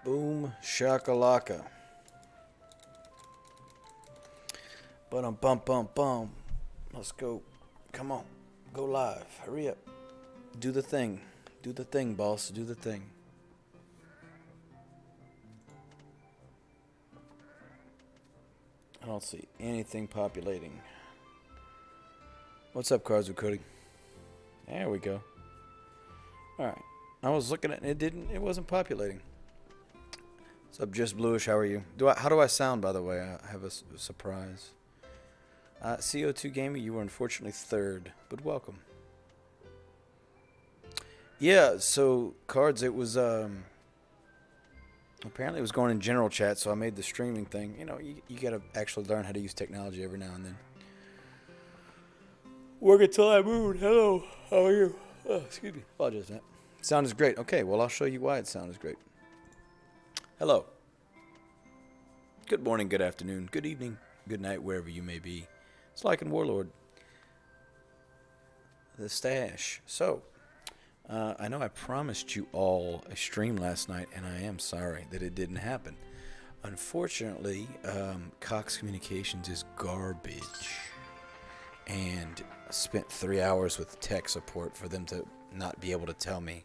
Boom shakalaka. Bum bum bum. Let's go. Come on. Go live. Hurry up. Do the thing. Do the thing, boss. Do the thing. I don't see anything populating. What's up, Cards with Cody? There we go. Alright. I was looking at it. It wasn't populating. What's up, Just Bluish? How are you? How do I sound, by the way? I have a surprise. CO2 Gamer, you were unfortunately third, but welcome. Yeah, so Cards, it was apparently it was going in general chat, so I made the streaming thing. You know, you gotta actually learn how to use technology every now and then. Work until I move. Hello, how are you? Oh, excuse me. Apologize for that. Sound is great. Okay, well, I'll show you why it sound is great. Hello. Good morning, good afternoon, good evening, good night, wherever you may be. It's like in Warlord. The stash. So, I know I promised you all a stream last night, and I am sorry that it didn't happen. Unfortunately, Cox Communications is garbage. And I spent 3 hours with tech support for them to not be able to tell me.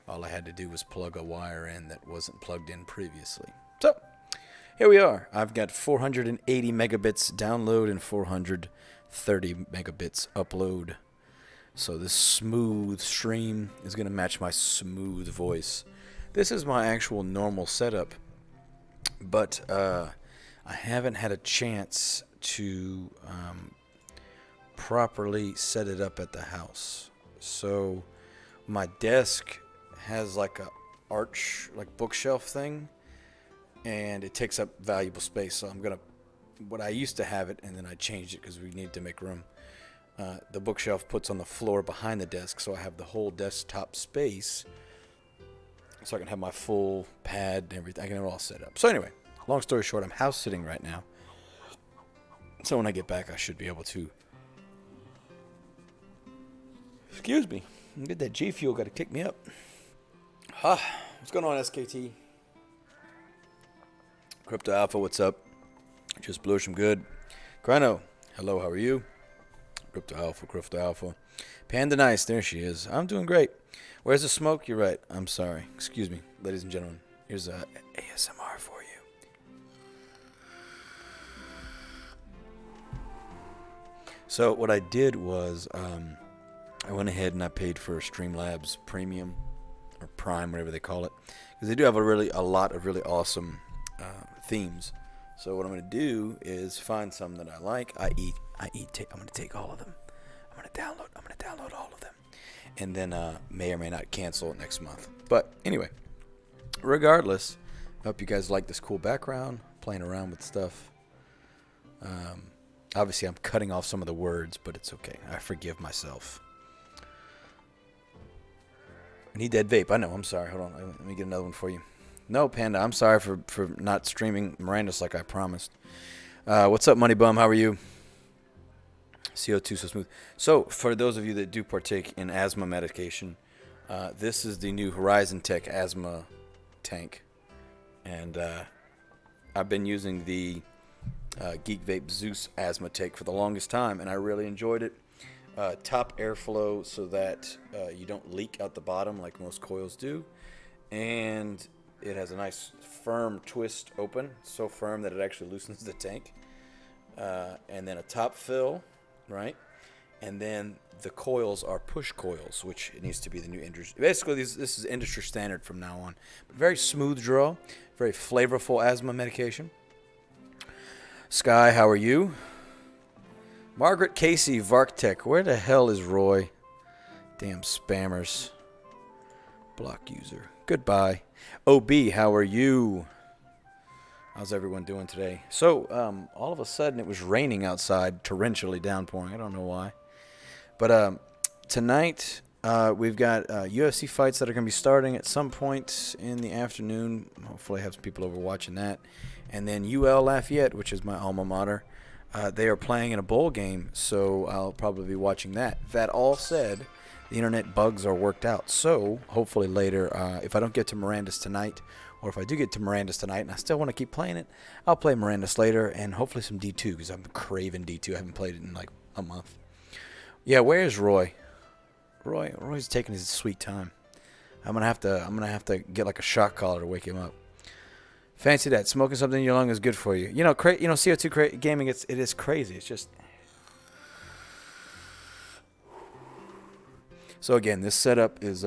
All I had to do was plug a wire in that wasn't plugged in previously. So, here we are. I've got 480 megabits download and 430 megabits upload. So this smooth stream is going to match my smooth voice. This is my actual normal setup, but I haven't had a chance to properly set it up at the house. So my desk has like a arch, like bookshelf thing, and it takes up valuable space. So I'm gonna, what I used to have it, and then I changed it because we needed to make room. The bookshelf puts on the floor behind the desk, so I have the whole desktop space, so I can have my full pad and everything. I can have it all set up. So anyway, long story short, I'm house sitting right now. So when I get back, I should be able to. Excuse me. Get that G Fuel. Got to kick me up. What's going on, SKT? Crypto Alpha, what's up? Just Bluish, I'm good. Chrono, hello, how are you? Crypto Alpha. Panda Nice, there she is. I'm doing great. Where's the smoke? You're right. I'm sorry. Excuse me, ladies and gentlemen. Here's a ASMR for you. So what I did was I went ahead and I paid for Streamlabs Premium or Prime, whatever they call it, because they do have a lot of really awesome themes. So what I'm going to do is find some that I like. I'm going to take all of them. I'm going to download all of them, and then may or may not cancel it next month. But anyway, regardless, I hope you guys like this cool background, playing around with stuff. Obviously, I'm cutting off some of the words, but it's okay. I forgive myself. I need that vape. I know. I'm sorry. Hold on. Let me get another one for you. No, Panda, I'm sorry for not streaming Mirandus like I promised. What's up, Money Bum? How are you? CO2 so smooth. So, for those of you that do partake in asthma medication, this is the new Horizon Tech asthma tank. And I've been using the Geek Vape Zeus asthma tank for the longest time, and I really enjoyed it. Top airflow so that you don't leak out the bottom like most coils do. And it has a nice firm twist open, so firm that it actually loosens the tank. And then a top fill, right? And then the coils are push coils, which it needs to be the new industry. Basically, this is industry standard from now on. But very smooth draw, very flavorful asthma medication. Sky, how are you? Margaret Casey, Varktech. Where the hell is Roy? Damn spammers. Block user. Goodbye. OB, how are you? How's everyone doing today? So, all of a sudden it was raining outside, torrentially downpouring. I don't know why. But tonight we've got UFC fights that are going to be starting at some point in the afternoon. Hopefully I have some people over watching that. And then UL Lafayette, which is my alma mater, they are playing in a bowl game, so I'll probably be watching that. That all said, the internet bugs are worked out. So hopefully later, if I don't get to Mirandus tonight or if I do get to Mirandus tonight and I still want to keep playing it, I'll play Mirandus later and hopefully some D2 because I'm craving D2. I haven't played it in like a month. Yeah, where is Roy? Roy's taking his sweet time. I'm gonna have to get like a shock collar to wake him up. Fancy that. Smoking something in your lung is good for you. CO2 gaming. It is crazy. It's just. So again, this setup is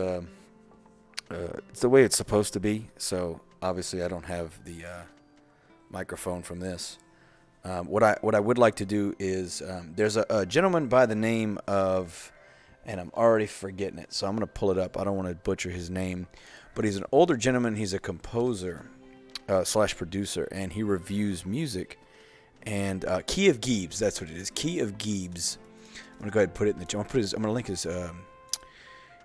it's the way it's supposed to be. So obviously, I don't have the microphone from this. What I would like to do is there's a gentleman by the name of, and I'm already forgetting it, so I'm gonna pull it up. I don't want to butcher his name, but he's an older gentleman. He's a composer slash producer, and he reviews music. And Key of Gibbs, that's what it is. Key of Gibbs. I'm gonna go ahead and put it in the chat. I'm gonna link his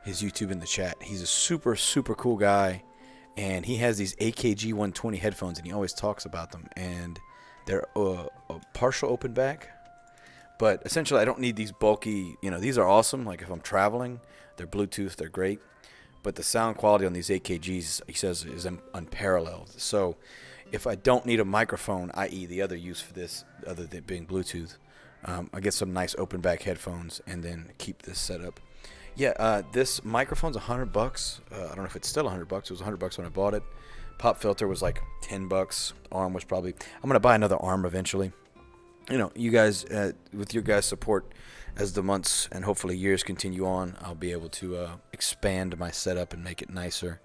YouTube in the chat. He's a super cool guy, and he has these AKG 120 headphones, and he always talks about them. And they're a partial open back, but essentially I don't need these bulky. These are awesome. Like if I'm traveling, they're Bluetooth, they're great. But the sound quality on these AKGs, he says, is unparalleled. So if I don't need a microphone, i.e. the other use for this, other than being Bluetooth, I get some nice open back headphones and then keep this set up. Yeah, this microphone's $100. I don't know if it's still $100. It was $100 when I bought it. Pop filter was like $10. Arm was probably. I'm gonna buy another arm eventually. You guys, with your guys' support, as the months and hopefully years continue on, I'll be able to expand my setup and make it nicer.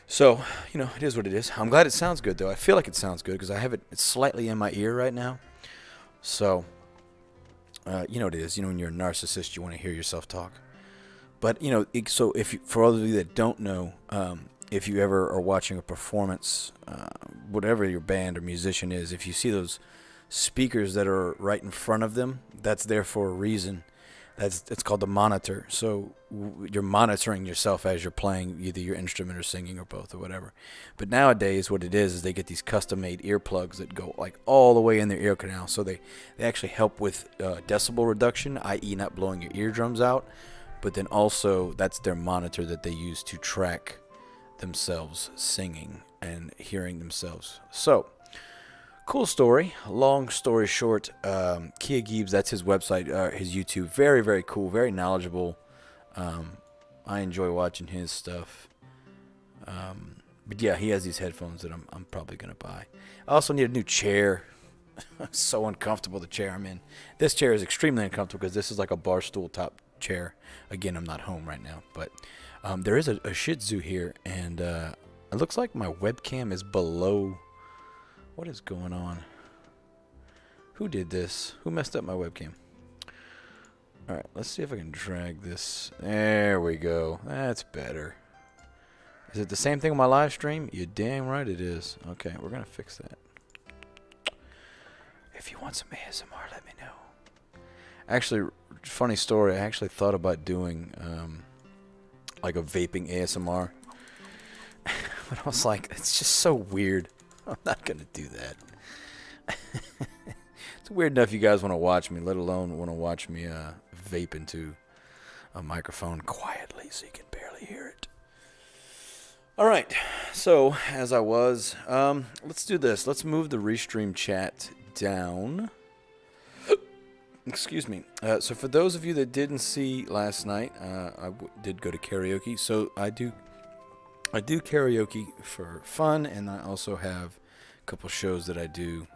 So, it is what it is. I'm glad it sounds good, though. I feel like it sounds good because I have it's slightly in my ear right now. So, you know what it is. When you're a narcissist, you want to hear yourself talk. But, so for all of you that don't know, if you ever are watching a performance, whatever your band or musician is, if you see those speakers that are right in front of them, that's there for a reason. It's called the monitor. So you're monitoring yourself as you're playing either your instrument or singing or both or whatever. But nowadays what it is they get these custom-made earplugs that go like all the way in their ear canal. So they actually help with decibel reduction, i.e. not blowing your eardrums out. But then also that's their monitor that they use to track themselves singing and hearing themselves. So cool story. Long story short, Kia Gibbs, that's his website, his YouTube. Very, very cool, very knowledgeable. I enjoy watching his stuff. But yeah, he has these headphones that I'm probably going to buy. I also need a new chair. So uncomfortable, the chair I'm in. This chair is extremely uncomfortable because this is like a bar stool top chair. Again, I'm not home right now. But there is a Shih Tzu here, and it looks like my webcam is below. What is going on? Who did this? Who messed up my webcam? Alright, let's see if I can drag this. There we go. That's better. Is it the same thing on my live stream? You're damn right it is. Okay, we're going to fix that. If you want some ASMR, let me know. Actually, funny story. I actually thought about doing like a vaping ASMR. But I was like, it's just so weird. I'm not going to do that. It's weird enough you guys want to watch me, let alone want to watch me vape into a microphone quietly so you can barely hear it. All right. So, as I was, let's do this. Let's move the Restream chat down. Excuse me. So, for those of you that didn't see last night, I did go to karaoke. So, I do karaoke for fun, and I also have a couple shows that I do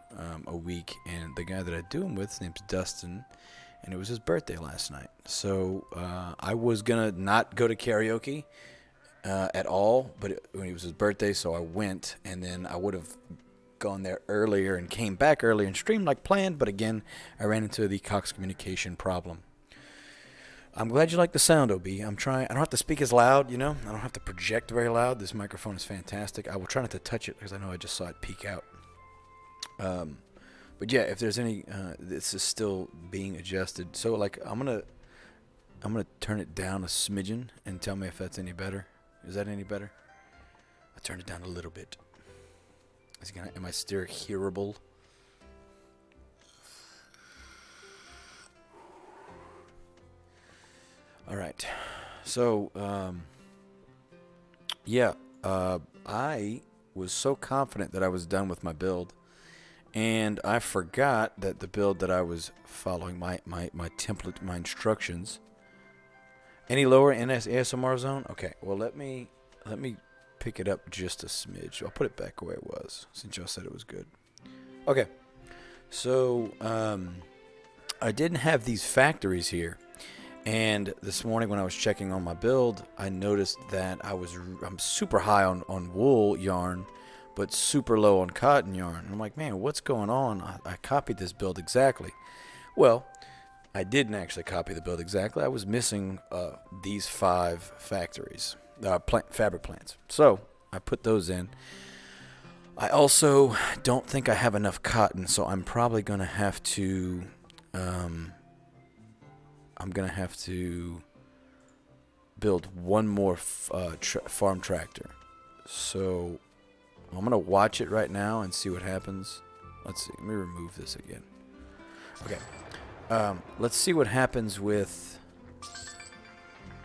a week. And the guy that I do them with, his name's Dustin, and it was his birthday last night. So I was gonna not go to karaoke at all, but when it was his birthday, so I went, and then I would have gone there earlier and came back earlier and streamed like planned. But again, I ran into the Cox communication problem. I'm glad you like the sound, OB. I don't have to speak as loud, I don't have to project very loud. This microphone is fantastic. I will try not to touch it because I know I just saw it peek out. But yeah, if there's any, this is still being adjusted. So like, I'm gonna turn it down a smidgen and tell me if that's any better. Is that any better? I turned it down a little bit. Am I still hearable? All right. So, yeah, I was so confident that I was done with my build, and I forgot that the build that I was following, my template, my instructions. Any lower in ASMR zone? Okay, well let me pick it up just a smidge. I'll put it back where it was since y'all said it was good. Okay, so I didn't have these factories here, and this morning when I was checking on my build, I noticed that I'm super high on wool yarn, but super low on cotton yarn. And I'm like, man, what's going on? I copied this build exactly. Well, I didn't actually copy the build exactly. I was missing these 5 factories, fabric plants. So I put those in. I also don't think I have enough cotton, so I'm probably going to have to... I'm going to have to build one more farm tractor. So I'm going to watch it right now and see what happens. Let's see. Let me remove this again. Okay. Let's see what happens with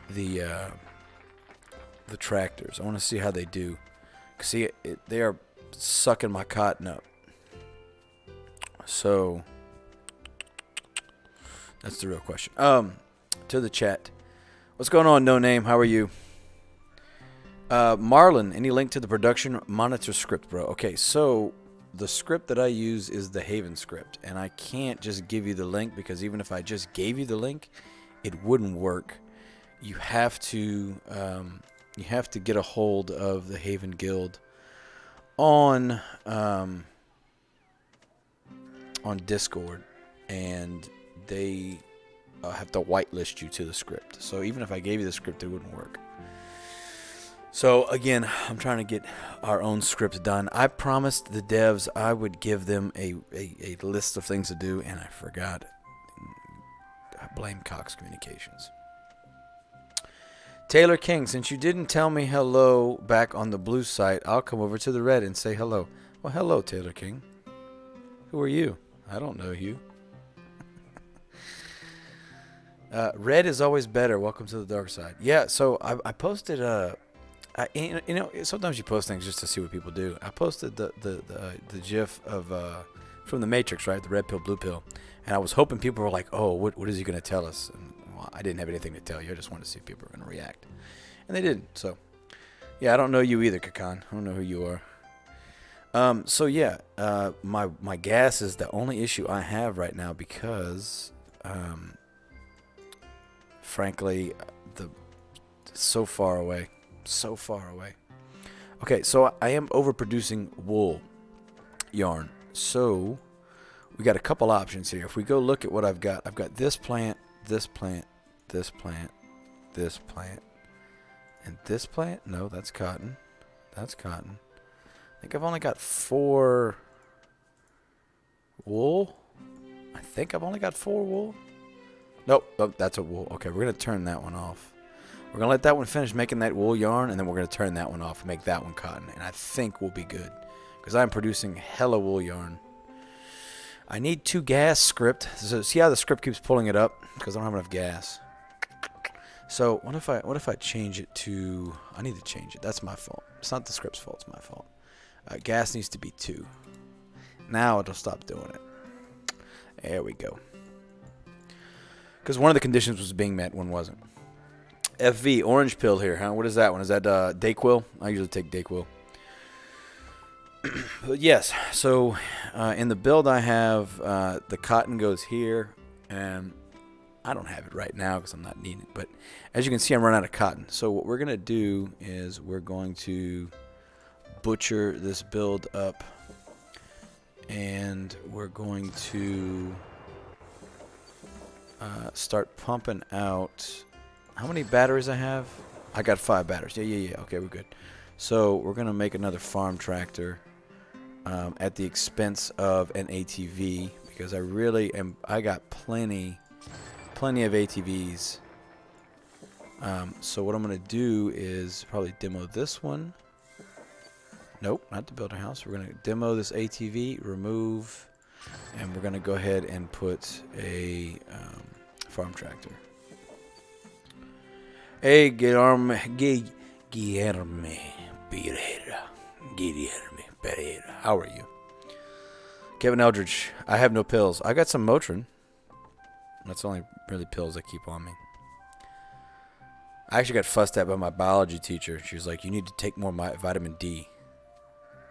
the tractors. I want to see how they do. See, they are sucking my cotton up. So that's the real question. To the chat. What's going on, No Name? How are you? Marlon, any link to the production monitor script, bro? Okay, so the script that I use is the Haven script, and I can't just give you the link because even if I just gave you the link, it wouldn't work. You have to get a hold of the Haven Guild on Discord, and they have to whitelist you to the script. So even if I gave you the script, it wouldn't work. So again, I'm trying to get our own scripts done. I promised the devs I would give them a list of things to do, and I forgot. I blame Cox Communications. Taylor King, since you didn't tell me hello back on the blue site, I'll come over to the red and say hello. Well, hello, Taylor King. Who are you? I don't know you. Red is always better. Welcome to the dark side. Yeah, so I posted sometimes you post things just to see what people do. I posted the GIF of from the Matrix, right? The red pill, blue pill, and I was hoping people were like, "Oh, what is he going to tell us?" And well, I didn't have anything to tell you. I just wanted to see if people were going to react, and they didn't. So, yeah, I don't know you either, Kakan. I don't know who you are. So yeah, my gas is the only issue I have right now because, frankly, so far away. Okay, so I am overproducing wool yarn. So we got a couple options here. If we go look at what I've got this plant, this plant, this plant, this plant, and this plant. No, that's cotton. That's cotton. I think I've only got 4 wool. I think I've only got 4 wool. Nope, oh, that's a wool. Okay, we're going to turn that one off. We're going to let that one finish making that wool yarn, and then we're going to turn that one off and make that one cotton. And I think we'll be good, because I'm producing hella wool yarn. I need 2 gas script. So see how the script keeps pulling it up? Because I don't have enough gas. So what if I change it to... I need to change it. That's my fault. It's not the script's fault. It's my fault. Gas needs to be 2. Now it'll stop doing it. There we go. Because one of the conditions was being met, one wasn't. FV, orange pill here, huh? What is that one? Is that Dayquil? I usually take Dayquil. But yes, so in the build I have the cotton goes here, and I don't have it right now because I'm not needing it. But as you can see, I'm running out of cotton. So what we're going to do is we're going to butcher this build up, and we're going to start pumping out... How many batteries I have? I got 5 batteries. Yeah. Okay, we're good. So we're going to make another farm tractor at the expense of an ATV, because I got plenty of ATVs. So what I'm going to do is probably demo this one. Nope, not the builder house. We're going to demo this ATV, remove, and we're going to go ahead and put a farm tractor. Hey, Guillermo, Pereira. Guilherme Pereira. How are you? Kevin Eldridge. I have no pills. I got some Motrin. That's the only really pills I keep on me. I actually got fussed at by my biology teacher. She was like, you need to take more vitamin D.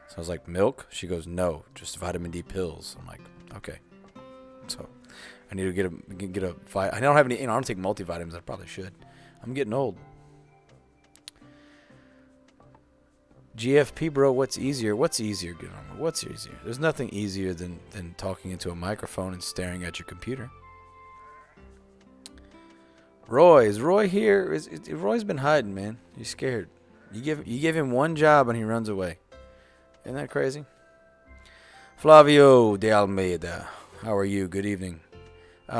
So I was like, milk? She goes, no, just vitamin D pills. I'm like, okay. So I need to get a I don't have any, I don't take multivitamins. I probably should. I'm getting old. GFP, bro, what's easier? What's easier? What's easier? There's nothing easier than talking into a microphone and staring at your computer. Roy, is Roy here? Roy's been hiding, man. He's scared. You give him one job and he runs away. Isn't that crazy? Flavio de Almeida, how are you? Good evening.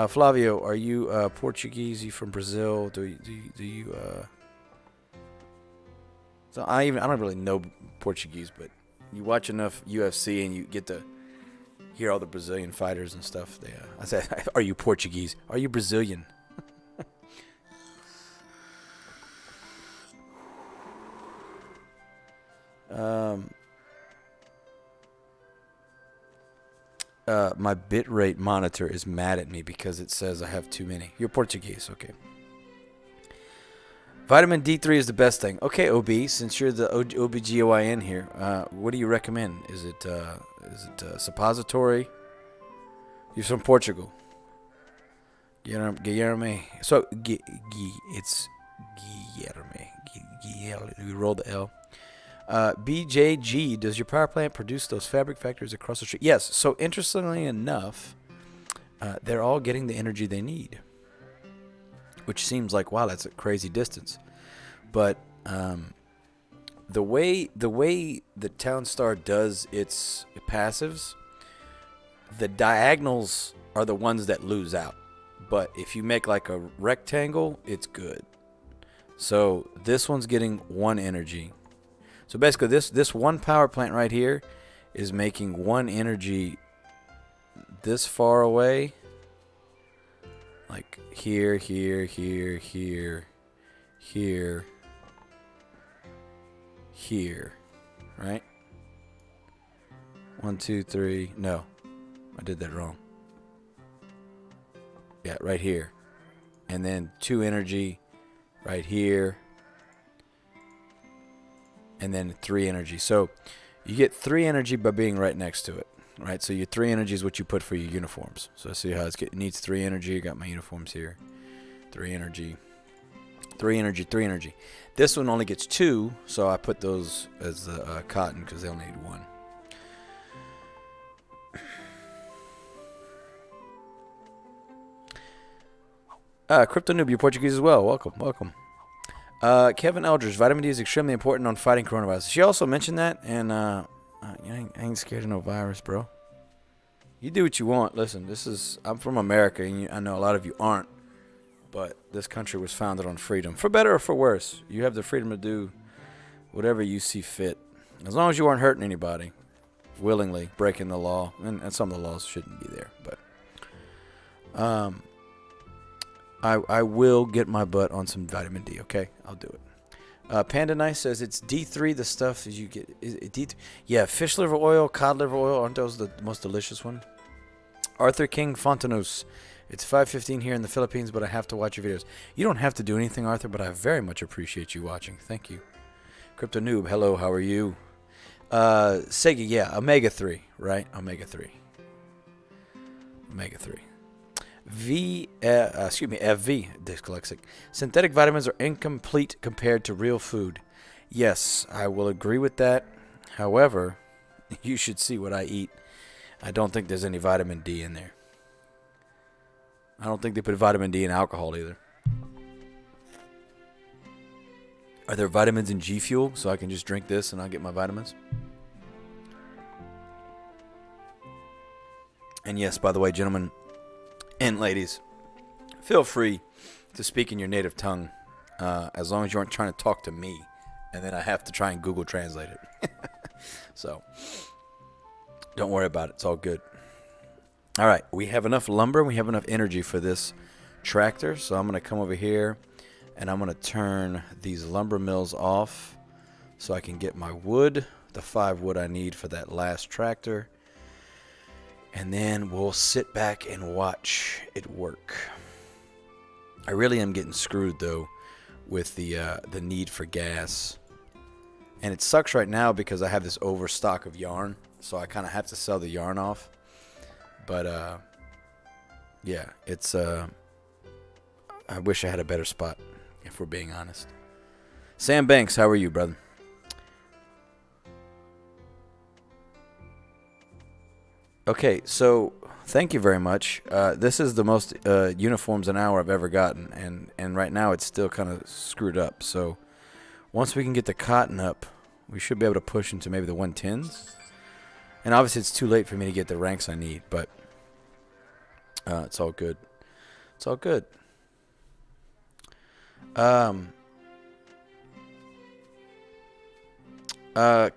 Flavio, are you Portuguese? Are you from Brazil? Do you So I don't really know Portuguese, but you watch enough UFC and you get to hear all the Brazilian fighters and stuff. I said, are you Portuguese? Are you Brazilian? My bitrate monitor is mad at me because it says I have too many. You're Portuguese, okay. Vitamin D3 is the best thing. Okay, OB, since you're the OBGYN here, what do you recommend? Is it suppository? You're from Portugal. Guilherme. So, it's Guilherme. We roll the L. BJG, does your power plant produce those fabric factories across the street? Yes. So, interestingly enough, they're all getting the energy they need. Which seems like, wow, that's a crazy distance. But the way the Townstar does its passives, the diagonals are the ones that lose out. But if you make like a rectangle, it's good. So this one's getting one energy. So basically this one power plant right here is making one energy this far away. Like here, here, here, here, here, here, right? 1, 2, 3. No, I did that wrong. Yeah, right here. And then 2 energy right here. And then 3 energy. So you get 3 energy by being right next to it. Right, so your 3 energy is what you put for your uniforms. So I see how it needs 3 energy. I got my uniforms here. 3 energy. 3 energy, 3 energy. This one only gets 2, so I put those as the cotton because they only need 1. Crypto Noob, you're Portuguese as well. Welcome, welcome. Kevin Eldridge, vitamin D is extremely important on fighting coronavirus. She also mentioned that, and I ain't scared of no virus, bro. You do what you want. Listen, I'm from America, and I know a lot of you aren't, but this country was founded on freedom. For better or for worse, you have the freedom to do whatever you see fit. As long as you aren't hurting anybody, willingly, breaking the law, and some of the laws shouldn't be there, but I will get my butt on some vitamin D, okay? I'll do it. Panda Nice says it's D3, the stuff you get. Is it D3? Yeah, fish liver oil, cod liver oil, aren't those the most delicious one? Arthur King Fontanos. It's 5:15 here in the Philippines, but I have to watch your videos. You don't have to do anything, Arthur, but I very much appreciate you watching. Thank you. Crypto Noob, hello, how are you? Sega, yeah, omega-3, right? Omega-3. Omega-3. FV, dyslexic. Synthetic vitamins are incomplete compared to real food. Yes, I will agree with that. However, you should see what I eat. I don't think there's any vitamin D in there. I don't think they put vitamin D in alcohol either. Are there vitamins in G Fuel so I can just drink this and I'll get my vitamins? And yes, by the way, gentlemen and ladies, feel free to speak in your native tongue as long as you aren't trying to talk to me and then I have to try and Google translate it. So don't worry about it. It's all good. All right. We have enough lumber. We have enough energy for this tractor. So I'm going to come over here and I'm going to turn these lumber mills off so I can get my wood, the 5 wood I need for that last tractor. And then we'll sit back and watch it work. I really am getting screwed, though, with the need for gas. And it sucks right now because I have this overstock of yarn, so I kind of have to sell the yarn off. But, yeah, it's... I wish I had a better spot, if we're being honest. Sam Banks, how are you, brother? Okay, so thank you very much. This is the most uniforms an hour I've ever gotten, and right now it's still kind of screwed up. So once we can get the cotton up, we should be able to push into maybe the 110s. And obviously it's too late for me to get the ranks I need, but it's all good. It's all good.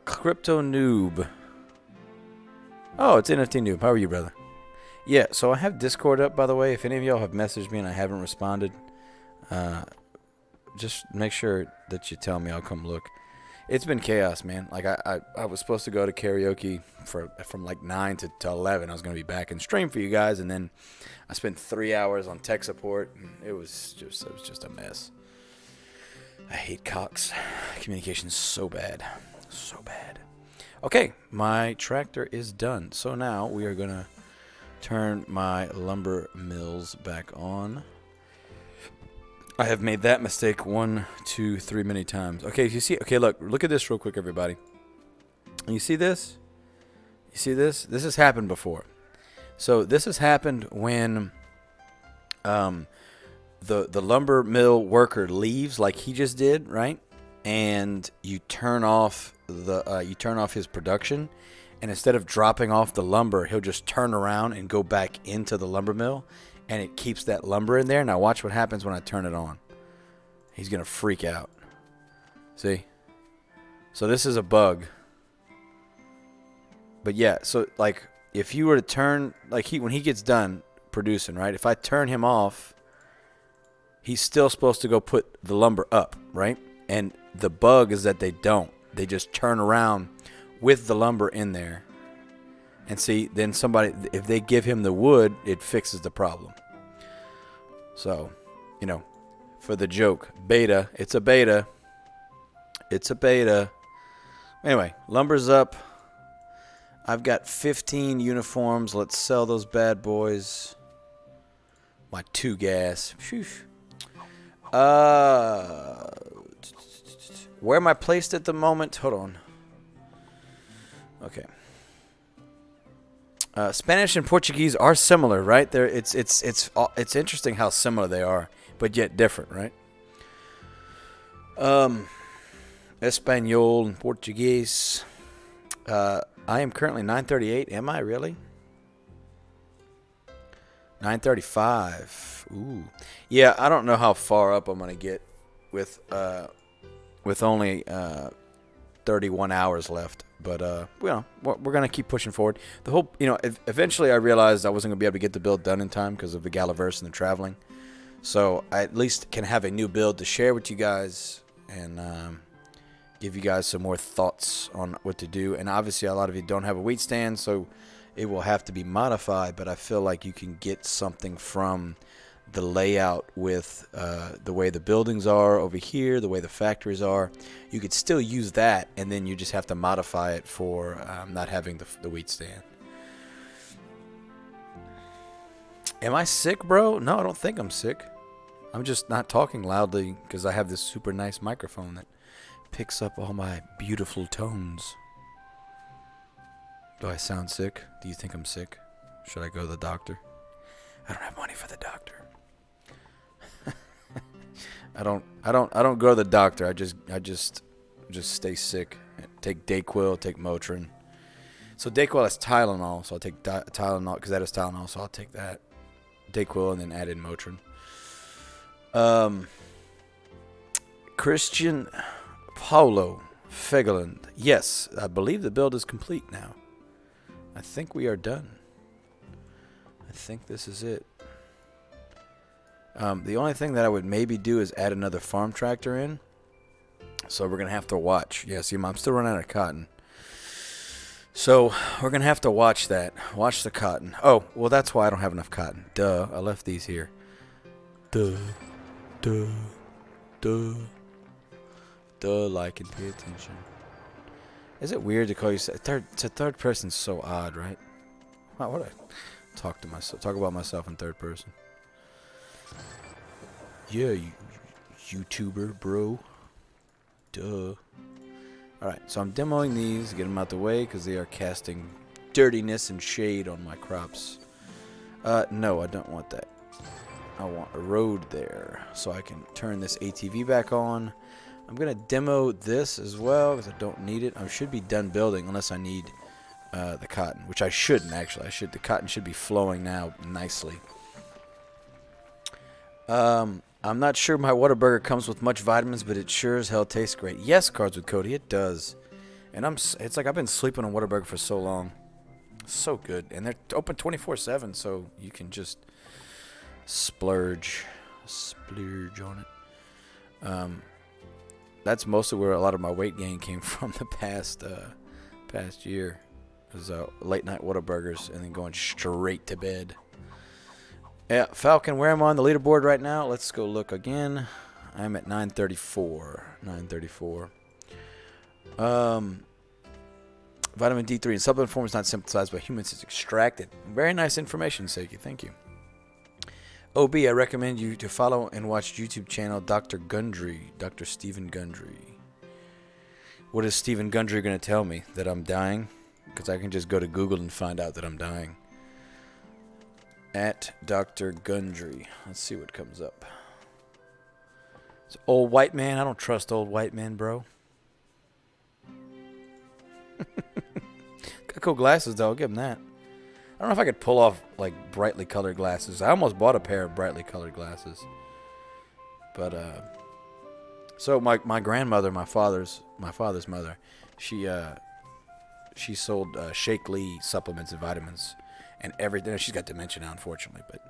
Crypto Noob. Oh, it's NFT Noob. How are you, brother? Yeah, so I have Discord up, by the way. If any of y'all have messaged me and I haven't responded, just make sure that you tell me. I'll come look. It's been chaos, man. Like, I was supposed to go to karaoke from like 9 to 11. I was going to be back and stream for you guys, and then I spent 3 hours on tech support, and it was just a mess. I hate Cox. Communication's so bad. So bad. Okay, my tractor is done. So now we are going to turn my lumber mills back on. I have made that mistake 1, 2, 3 many times. Okay, you see? Okay, look at this real quick, everybody. You see this? You see this? This has happened before. So this has happened when the lumber mill worker leaves, like he just did, right? And you turn off his production, and instead of dropping off the lumber, he'll just turn around and go back into the lumber mill, and it keeps that lumber in there. Now watch what happens when I turn it on. He's gonna freak out. See? So this is a bug. But yeah, so like if you were to turn, like when he gets done producing, right? If I turn him off, he's still supposed to go put the lumber up, right? And the bug is that they don't. They just turn around with the lumber in there. And see, then if they give him the wood, it fixes the problem. So, for the joke, beta, it's a beta. It's a beta. Anyway, lumber's up. I've got 15 uniforms. Let's sell those bad boys. My 2 gas. Phew. Where am I placed at the moment? Hold on. Okay. Spanish and Portuguese are similar, right? It's interesting how similar they are, but yet different, right? Espanol and Portuguese. I am currently 938. Am I really? 935. Ooh. Yeah, I don't know how far up I'm gonna get with only 31 hours left. But, we're going to keep pushing forward. The whole, eventually I realized I wasn't going to be able to get the build done in time because of the Galaverse and the traveling. So I at least can have a new build to share with you guys and give you guys some more thoughts on what to do. And obviously a lot of you don't have a wheat stand, so it will have to be modified. But I feel like you can get something from the layout with the way the buildings are over here, the way the factories are. You could still use that, and then you just have to modify it for not having the wheat stand. Am I sick, bro? No, I don't think I'm sick. I'm just not talking loudly because I have this super nice microphone that picks up all my beautiful tones. Do I sound sick? Do you think I'm sick? Should I go to the doctor? I don't have money for the doctor. I don't go to the doctor. I just stay sick. Take Dayquil, take Motrin. So Dayquil has Tylenol, so I'll take Tylenol because that is Tylenol, so I'll take that. Dayquil and then add in Motrin. Christian Paulo Fegeland. Yes, I believe the build is complete now. I think we are done. I think this is it. The only thing that I would maybe do is add another farm tractor in. So we're going to have to watch. Yeah, see, I'm still running out of cotton. So we're going to have to watch that. Watch the cotton. Oh, well, that's why I don't have enough cotton. Duh, I left these here. Duh, duh, duh. Duh, like and pay attention. Is it weird to call you third? To third person, so odd, right? Why would I talk about myself in third person? Yeah, you YouTuber, bro. Duh. Alright, so I'm demoing these, get them out the way, because they are casting dirtiness and shade on my crops. No, I don't want that. I want a road there, so I can turn this ATV back on. I'm going to demo this as well, because I don't need it. I should be done building, unless I need the cotton, which I shouldn't, actually. The cotton should be flowing now nicely. I'm not sure my Whataburger comes with much vitamins, but it sure as hell tastes great. Yes, Cards with Cody, it does. And it's like I've been sleeping on Whataburger for so long. So good. And they're open 24/7, so you can just splurge on it. That's mostly where a lot of my weight gain came from the past year. It was late night Whataburgers and then going straight to bed. Yeah, Falcon, where am I on the leaderboard right now? Let's go look again. I'm at 934. Vitamin D3 in supplement form is not synthesized by humans. It's extracted. Very nice information, Seiki. Thank you. OB, I recommend you to follow and watch YouTube channel Dr. Gundry. Dr. Stephen Gundry. What is Stephen Gundry going to tell me? That I'm dying? Because I can just go to Google and find out that I'm dying. At Dr. Gundry. Let's see what comes up. It's old white man. I don't trust old white men, bro. Got cool glasses, though. I'll give him that. I don't know if I could pull off, like, brightly colored glasses. I almost bought a pair of brightly colored glasses. But, so my grandmother, my father's mother, she sold Shake Lee supplements and vitamins. And everything. She's got dementia now, unfortunately, but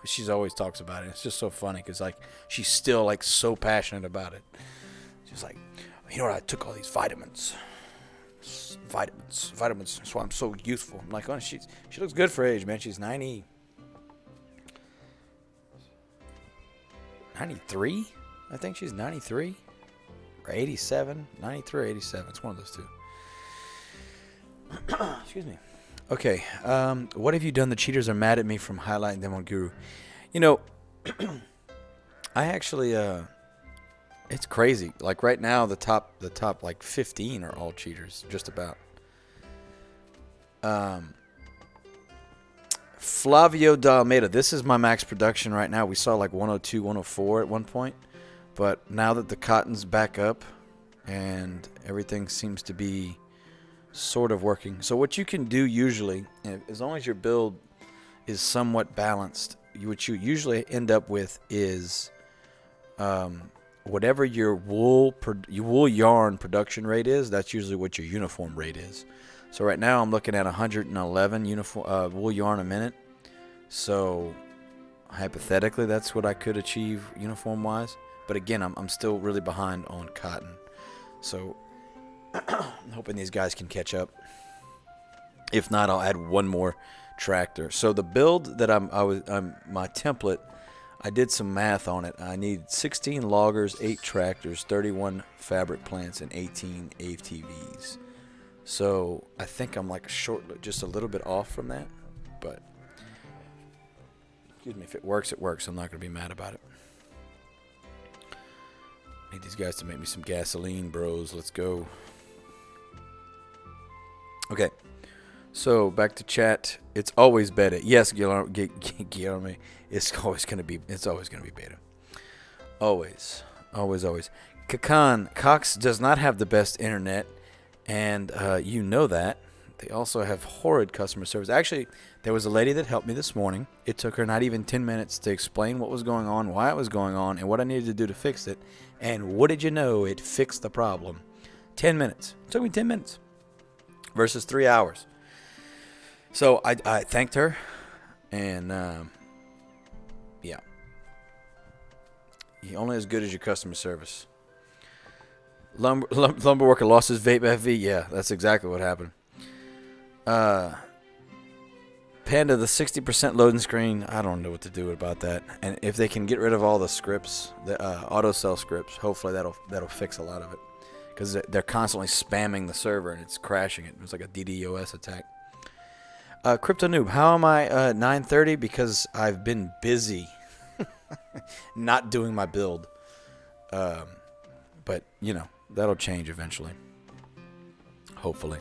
she's always talks about it. It's just so funny because like she's still like so passionate about it. She's like, you know what? I took all these vitamins. That's why I'm so youthful. I'm like, oh, she looks good for her age, man. She's 93. I think she's 93 or 87. 93 or 87. It's one of those two. Excuse me. Okay, what have you done? The cheaters are mad at me from highlighting them on Guru. You know, I actually, it's crazy. Like right now, the top like 15 are all cheaters, just about. Flavio D'Almeida, this is my max production right now. We saw like 102, 104 at one point, but now that the cotton's back up and everything seems to be sort of working. So what you can do usually, as long as your build is somewhat balanced, what you usually end up with is whatever your wool yarn production rate is, that's usually what your uniform rate is. So right now I'm looking at 111 wool yarn a minute. So hypothetically that's what I could achieve uniform wise. But again, I'm still really behind on cotton. So I'm hoping these guys can catch up. If not, I'll add one more tractor. So the build that my template, I did some math on it. I need 16 loggers, 8 tractors, 31 fabric plants, and 18 ATVs. So I think I'm like just a little bit off from that. But excuse me, if it works, it works. I'm not going to be mad about it. I need these guys to make me some gasoline, bros. Let's go. Okay, so back to chat. It's always beta. Yes, Guillermo, it's always gonna be beta. Always. Kakan, Cox does not have the best internet, and you know that. They also have horrid customer service. Actually, there was a lady that helped me this morning. It took her not even 10 minutes to explain what was going on, why it was going on, and what I needed to do to fix it. And what did you know? It fixed the problem. 10 minutes. It took me 10 minutes. Versus 3 hours. So I thanked her, and yeah, you're only as good as your customer service. Lumber worker lost his vape FV. Yeah, that's exactly what happened. Panda, the 60% loading screen, I don't know what to do about that. And if they can get rid of all the scripts, the auto sell scripts, hopefully that'll fix a lot of it. Because they're constantly spamming the server and it's crashing it. It's like a DDoS attack. Crypto Noob, how am I 9:30? Because I've been busy not doing my build. But, that'll change eventually. Hopefully.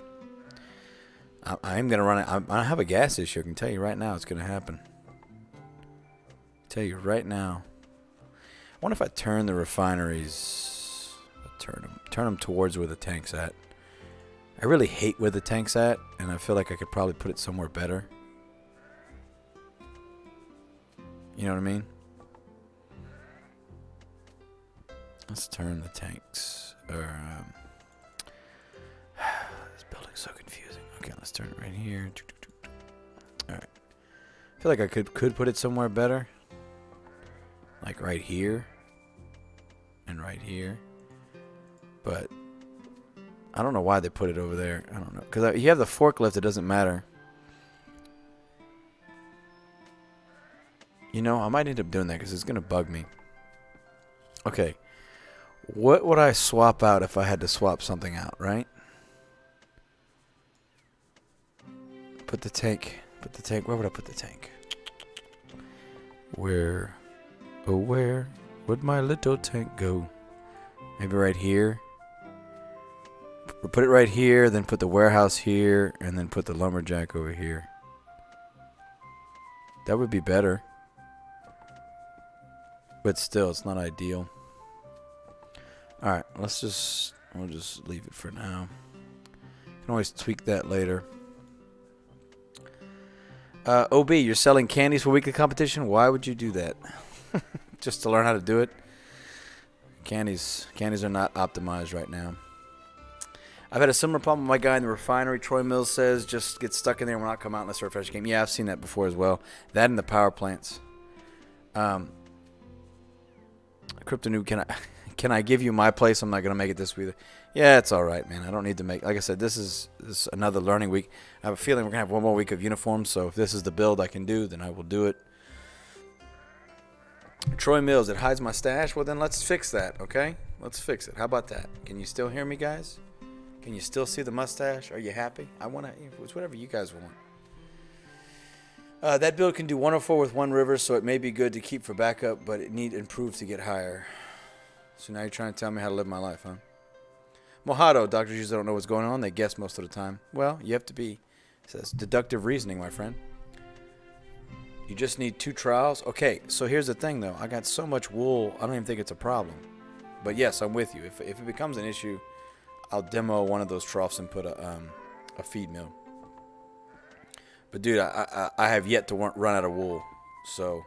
I am going to run it. I have a gas issue. I can tell you right now it's going to happen. Tell you right now. I wonder if I turn the refineries. Turn them towards where the tank's at. I really hate where the tank's at, and I feel like I could probably put it somewhere better. You know what I mean? Let's turn the tanks. This building's so confusing. Okay, let's turn it right here. Alright. I feel like I could put it somewhere better. Like right here. And right here. But I don't know why they put it over there. I don't know. Because you have the forklift, it doesn't matter. I might end up doing that because it's going to bug me. Okay. What would I swap out if I had to swap something out, right? Put the tank. Where would I put the tank? Where would my little tank go? Maybe right here. Put it right here, then put the warehouse here, and then put the lumberjack over here. That would be better. But still, it's not ideal. Alright, we'll just leave it for now. You can always tweak that later. OB, you're selling candies for weekly competition? Why would you do that? Just to learn how to do it? Candies are not optimized right now. I've had a similar problem with my guy in the refinery. Troy Mills says just get stuck in there and will not come out unless they refresh the game. Yeah, I've seen that before as well. That and the power plants. Crypto Noob, can I give you my place? I'm not going to make it this week. Yeah, it's all right, man. I don't need to make... Like I said, this is another learning week. I have a feeling we're going to have one more week of uniforms, so if this is the build I can do, then I will do it. Troy Mills, it hides my stash? Well, then let's fix that, okay? Let's fix it. How about that? Can you still hear me, guys? Can you still see the mustache? Are you happy? It's whatever you guys want. That build can do 104 with one river, so it may be good to keep for backup, but it need improve to get higher. So now you're trying to tell me how to live my life, huh? Mojado, doctors usually don't know what's going on. They guess most of the time. Well, you have to be. It says deductive reasoning, my friend. You just need 2 trials. Okay, so here's the thing, though. I got so much wool, I don't even think it's a problem. But yes, I'm with you. If it becomes an issue, I'll demo one of those troughs and put a feed mill. But dude, I have yet to run out of wool. So,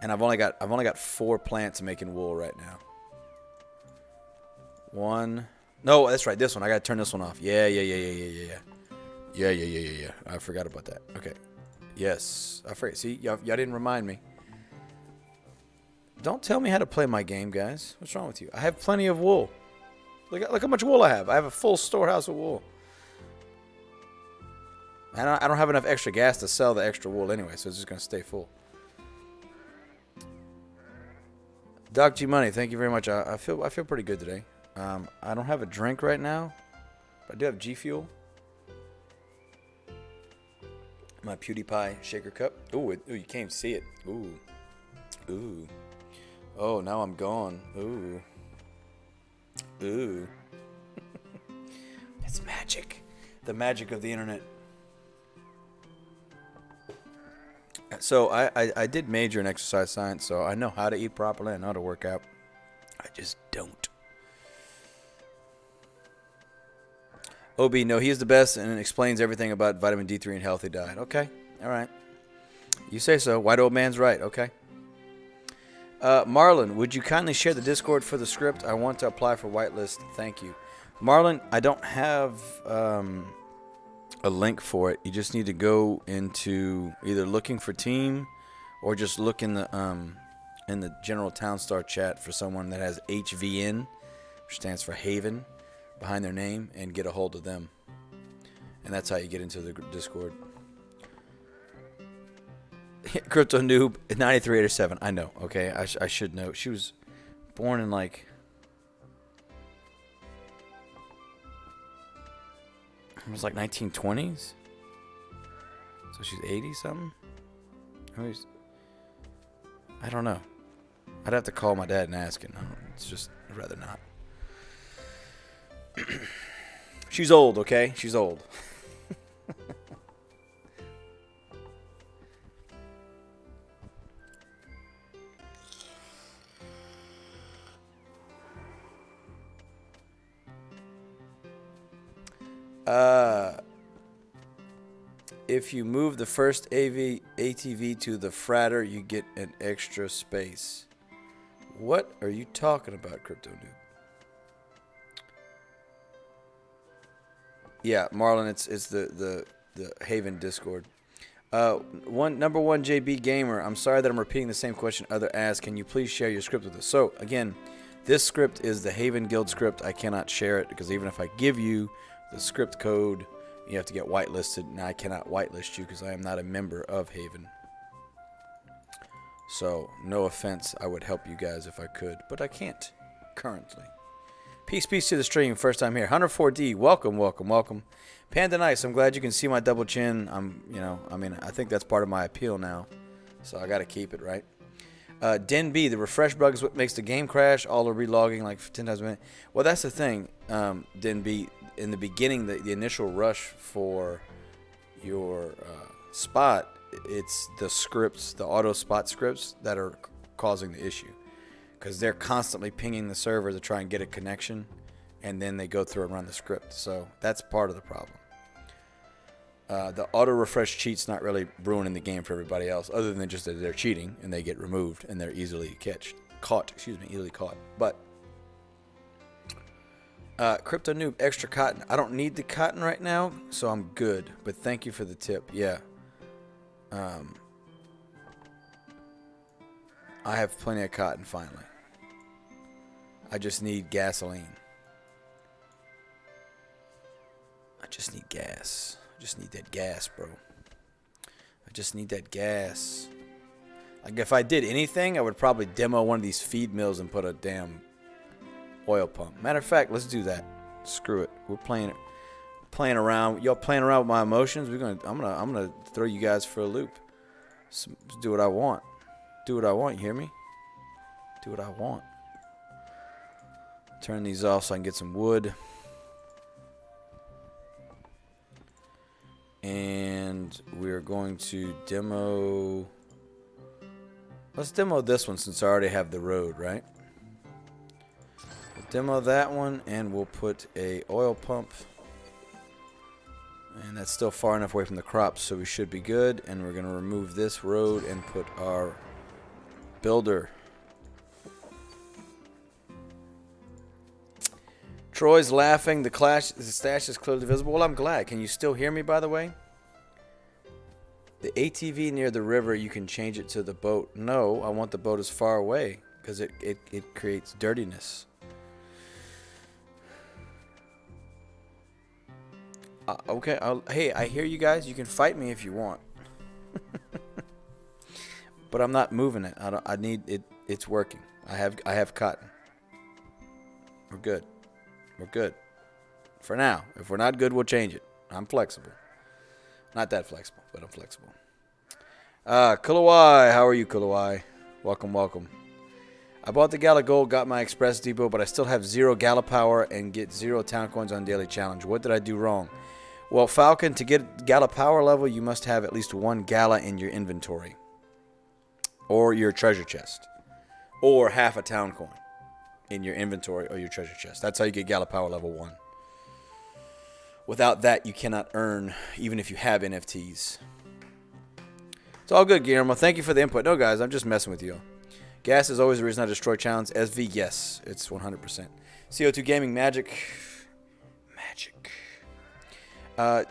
and I've only got 4 plants making wool right now. One. No, that's right. This one. I gotta turn this one off. Yeah. I forgot about that. Okay. Yes. I forgot. See, y'all didn't remind me. Don't tell me how to play my game, guys. What's wrong with you? I have plenty of wool. Look how much wool I have. I have a full storehouse of wool. And I don't have enough extra gas to sell the extra wool anyway, so it's just gonna stay full. Doc G Money, thank you very much. I feel pretty good today. I don't have a drink right now, but I do have G Fuel. My PewDiePie shaker cup. Ooh, you can't even see it. Ooh. Oh, now I'm gone. Ooh. It's magic. The magic of the internet. So I did major in exercise science, so I know how to eat properly. I know how to work out. I just don't. OB, no, he is the best and explains everything about vitamin D3 and healthy diet. Okay, all right. You say so. White old man's right. Okay. Marlon, would you kindly share the Discord for the script? I want to apply for whitelist. Thank you. Marlon, I don't have a link for it. You just need to go into either looking for team or just look in the general Townstar chat for someone that has HVN which stands for Haven, behind their name, and get a hold of them. And that's how you get into the Discord. Crypto Noob, 9387. I know, okay? I should know. She was born in like... It was like 1920s? So she's 80-something? I don't know. I'd have to call my dad and ask him. It's just, I'd rather not. She's old, okay? She's old. If you move the first ATV to the fratter, you get an extra space. What are you talking about, Crypto Noob? Yeah, Marlon, it's the Haven Discord. Number one JB Gamer. I'm sorry that I'm repeating the same question other asked. Can you please share your script with us? So again, this script is the Haven Guild script. I cannot share it because even if I give you the script code, you have to get whitelisted, and I cannot whitelist you because I am not a member of Haven. So, no offense, I would help you guys if I could, but I can't currently. Peace to the stream. First time here. 104D, welcome. Panda Nice, I'm glad you can see my double chin. I think that's part of my appeal now, so I got to keep it, right? Den B, the refresh bug is what makes the game crash. All are relogging like 10 times a minute. Well, that's the thing, Den B. In the beginning, the initial rush for your spot, it's the scripts, the auto spot scripts that are causing the issue, because they're constantly pinging the server to try and get a connection, and then they go through and run the script. So that's part of the problem. The auto refresh cheat's not really ruining the game for everybody else, other than just that they're cheating and they get removed and they're easily caught. But Crypto Noob, extra cotton. I don't need the cotton right now, so I'm good. But thank you for the tip. Yeah. I have plenty of cotton finally. I just need gasoline. I just need gas. I just need that gas, bro. I just need that gas. Like, if I did anything, I would probably demo one of these feed mills and put a damn oil pump. Matter of fact, let's do that. Screw it. We're playing around. Y'all playing around with my emotions. I'm gonna throw you guys for a loop. So, do what I want. Do what I want. You hear me? Do what I want. Turn these off so I can get some wood. And we're going to demo. Let's demo this one since I already have the road, right? We'll demo that one, and we'll put a oil pump. And that's still far enough away from the crops, so we should be good. And we're going to remove this road and put our builder. Troy's laughing. The stash is clearly visible. Well, I'm glad. Can you still hear me, by the way? The ATV near the river, you can change it to the boat. No, I want the boat as far away because it creates dirtiness. Okay. Hey, I hear you guys. You can fight me if you want. But I'm not moving it. I need it. It's working. I have cotton. We're good. We're good. For now. If we're not good, we'll change it. I'm flexible. Not that flexible, but I'm flexible. Kulawai. How are you, Kulawai? Welcome. I bought the Gala Gold, got my Express Depot, but I still have 0 Gala Power and get 0 Town Coins on Daily Challenge. What did I do wrong? Well, Falcon, to get Gala Power level, you must have at least 1 Gala in your inventory. Or your treasure chest. Or half a Town Coin in your inventory or your treasure chest. That's how you get Gala Power level 1. Without that, you cannot earn, even if you have NFTs. It's all good, Guillermo. Thank you for the input. No, guys, I'm just messing with you. Gas is always the reason I destroy challenge. SV, yes, it's 100%. CO2 Gaming, Magic.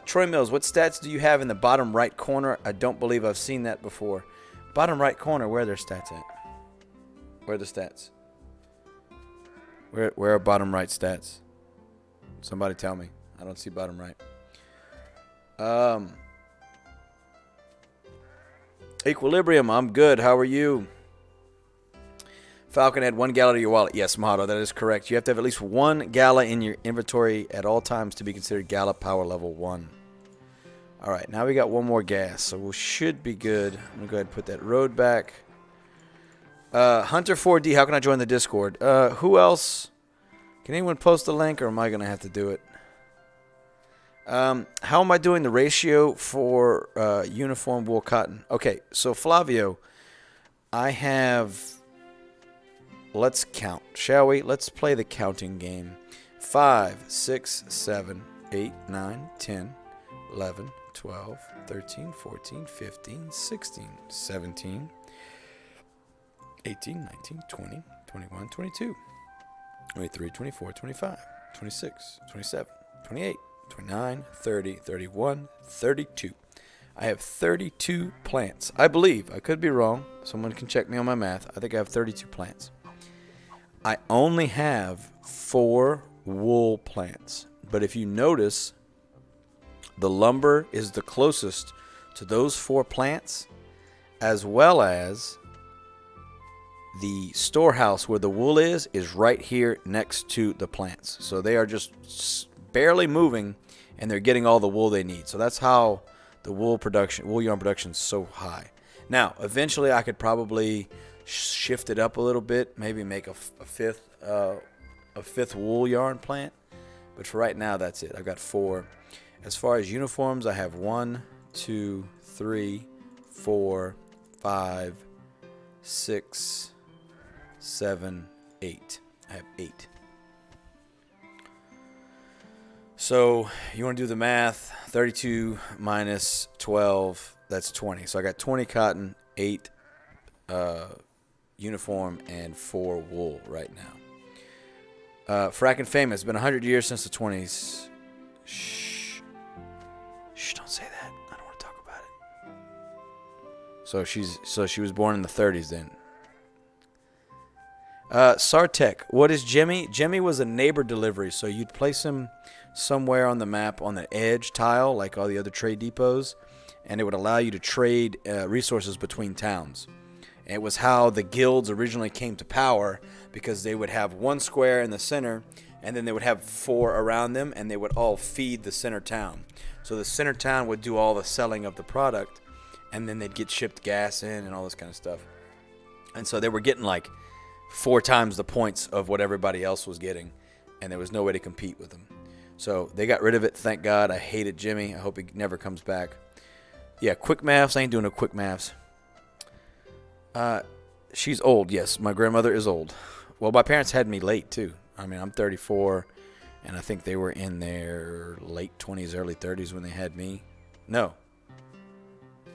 Troy Mills, what stats do you have in the bottom right corner? I don't believe I've seen that before. Bottom right corner, where are their stats at? Where are the stats? Where are bottom right stats? Somebody tell me. I don't see bottom right. Equilibrium, I'm good. How are you? Falcon, add 1 gala to your wallet. Yes, Mahado, that is correct. You have to have at least 1 gala in your inventory at all times to be considered gala power level 1. All right, now we got 1 more gas, so we should be good. I'm going to go ahead and put that road back. Hunter 4D, how can I join the Discord? Who else? Can anyone post the link, or am I going to have to do it? How am I doing the ratio for uniform wool cotton? Okay, so Flavio, I have... Let's count, shall we? Let's play the counting game. 5, 6, 7, 8, 9, 10, 11, 12, 13, 14, 15, 16, 17, 18, 19, 20, 21, 22, 23, 24, 25, 26, 27, 28, 29, 30, 31, 32. I have 32 plants. I believe. I could be wrong. Someone can check me on my math. I think I have 32 plants. I only have 4 wool plants. But if you notice, the lumber is the closest to those 4 plants, as well as the storehouse where the wool is right here next to the plants. So they are just barely moving, and they're getting all the wool they need. So that's how the wool yarn production is so high. Now, eventually I could probably shift it up a little bit, maybe make a fifth wool yarn plant, but for right now that's it. I've got 4. As far as uniforms, I have 1, 2, 3, 4, 5, 6, 7, 8. I have 8. So you want to do the math? 32 minus 12, that's 20. So I got 20 cotton, 8 uniform, and 4 wool right now. Frackin' Famous. It's been 100 years since the 20s. Shh, don't say that. I don't want to talk about it. So she was born in the 30s then. Sartek, what is Jimmy? Jimmy was a neighbor delivery, so you'd place him somewhere on the map on the edge tile, like all the other trade depots, and it would allow you to trade resources between towns. And it was how the guilds originally came to power, because they would have 1 square in the center, and then they would have 4 around them, and they would all feed the center town. So the center town would do all the selling of the product, and then they'd get shipped gas in and all this kind of stuff. And so they were getting like 4 times the points of what everybody else was getting, and there was no way to compete with them. So they got rid of it, thank God. I hated Jimmy. I hope he never comes back. Yeah, quick maths. I ain't doing no quick maths. She's old. Yes, my grandmother is old. Well, my parents had me late, too. I mean, I'm 34, and I think they were in their late 20s, early 30s when they had me. No,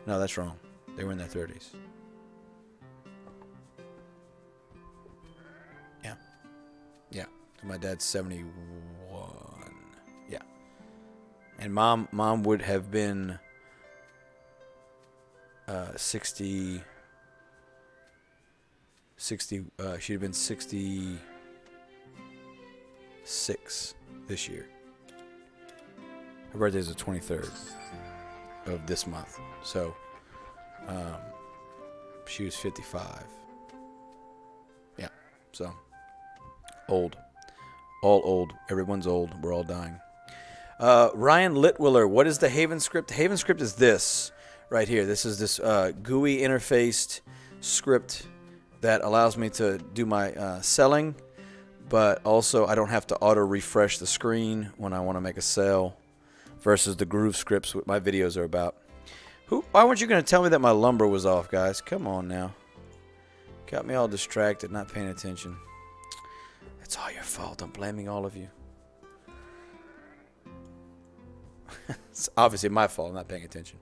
that's wrong. They were in their 30s. Yeah. My dad's 71. Yeah. And mom would have been 60. She'd have been 66 this year. Her birthday is the 23rd of this month. So she was 55. Yeah. So old. All old. Everyone's old. We're all dying. Ryan Litwiller, what is the Haven script? The Haven script is this right here. This is this GUI interfaced script that allows me to do my selling, but also I don't have to auto refresh the screen when I want to make a sale, versus the Groove scripts what my videos are about. Why weren't you going to tell me that my lumber was off, guys? Come on now. Got me all distracted, not paying attention. It's all your fault. I'm blaming all of you. It's obviously my fault. I'm not paying attention.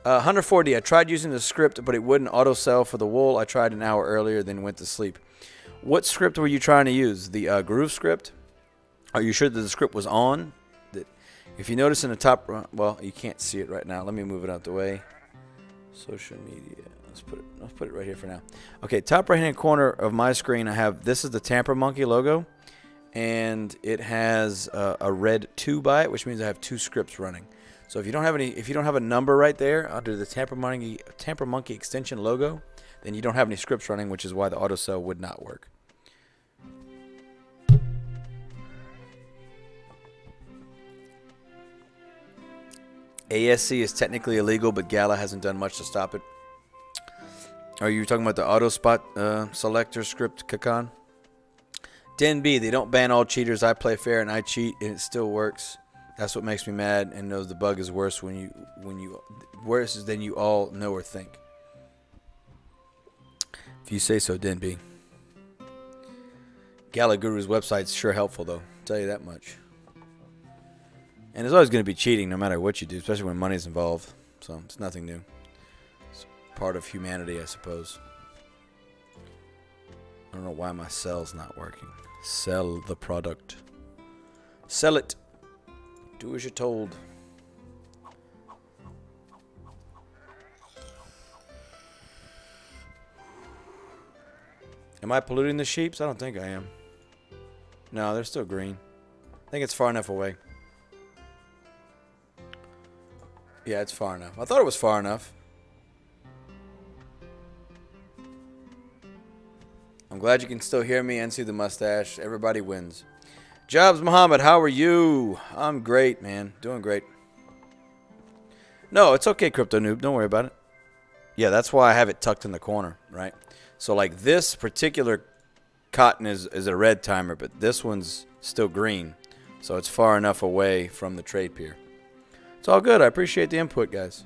140. I tried using the script, but it wouldn't auto sell for the wool. I tried an hour earlier, then went to sleep. What script were you trying to use? The Groove script? Are you sure that the script was on? If you notice in the top, well, you can't see it right now. Let me move it out the way. Social media. Let's put it right here for now. Okay, top right hand corner of my screen, I have, this is the Tamper Monkey logo, and it has a red 2 by it, which means I have 2 scripts running. So if you don't have a number right there under the Tamper Monkey extension logo, then you don't have any scripts running, which is why the autosell would not work. ASC is technically illegal, but Gala hasn't done much to stop it. Are you talking about the auto spot selector script, Kakan? Den B, they don't ban all cheaters. I play fair and I cheat, and it still works. That's what makes me mad, and knows the bug is worse worse than you all know or think. If you say so, Den B. Gala Guru's website's sure helpful, though. I'll tell you that much. And there's always going to be cheating no matter what you do, especially when money's involved. So it's nothing new. It's part of humanity, I suppose. I don't know why my cell's not working. Sell the product. Sell it. Do as you're told. Am I polluting the sheeps? I don't think I am. No, they're still green. I think it's far enough away. Yeah, it's far enough. I thought it was far enough. I'm glad you can still hear me and see the mustache. Everybody wins. Jobs Muhammad, how are you? I'm great, man. Doing great. No, it's okay, Crypto Noob. Don't worry about it. Yeah, that's why I have it tucked in the corner, right? So, like, this particular cotton is a red timer, but this one's still green. So it's far enough away from the trade pier. It's all good. I appreciate the input, guys.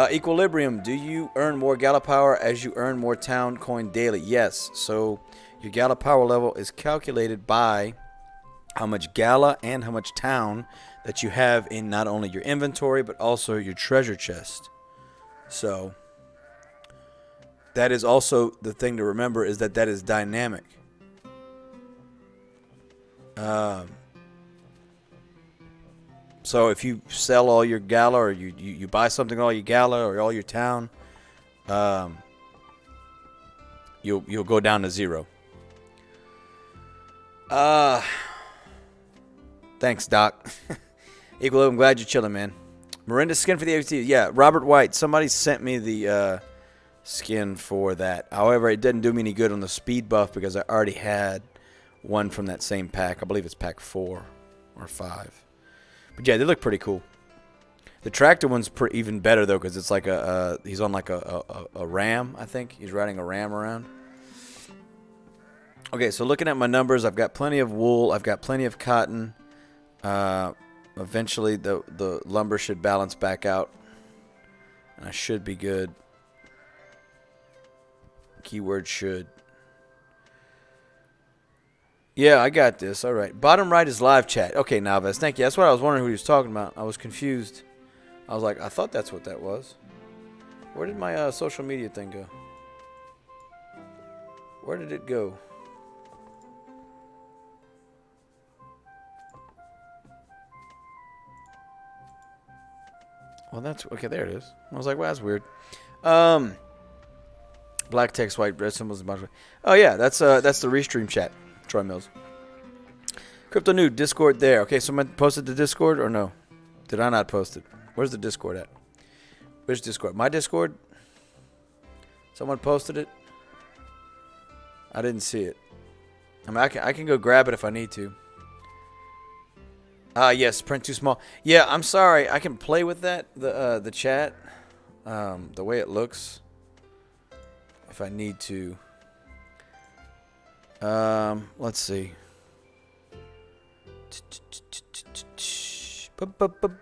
Equilibrium. Do you earn more Gala power as you earn more town coin daily? Yes. So your Gala power level is calculated by how much Gala and how much town that you have in not only your inventory but also your treasure chest. So that is also the thing to remember, is that is dynamic. So if you sell all your Gala, or you buy something all your Gala or all your town, you'll go down to 0. Thanks, Doc. Equilibrium, I'm glad you're chilling, man. Mirandus skin for the AFT. Yeah, Robert White. Somebody sent me the skin for that. However, it didn't do me any good on the speed buff because I already had one from that same pack. I believe it's pack 4 or 5. But yeah, they look pretty cool. The tractor one's even better though, because it's like he's on like a ram. I think he's riding a ram around. Okay, so looking at my numbers, I've got plenty of wool. I've got plenty of cotton. Eventually, the lumber should balance back out, and I should be good. Keyword should. Yeah, I got this. All right. Bottom right is live chat. Okay, Navas. Thank you. That's what I was wondering who he was talking about. I was confused. I was like, I thought that's what that was. Where did my social media thing go? Where did it go? Well, that's okay. There it is. I was like, well, that's weird. Black text, white, red symbols. Oh yeah, that's the restream chat. Troy Mills. Crypto Nude, Discord there. Okay, someone posted the Discord or no? Did I not post it? Where's the Discord at? Where's Discord? My Discord? Someone posted it? I didn't see it. I mean, I can go grab it if I need to. Yes, print too small. Yeah, I'm sorry. I can play with that, the chat, the way it looks, if I need to. Let's see.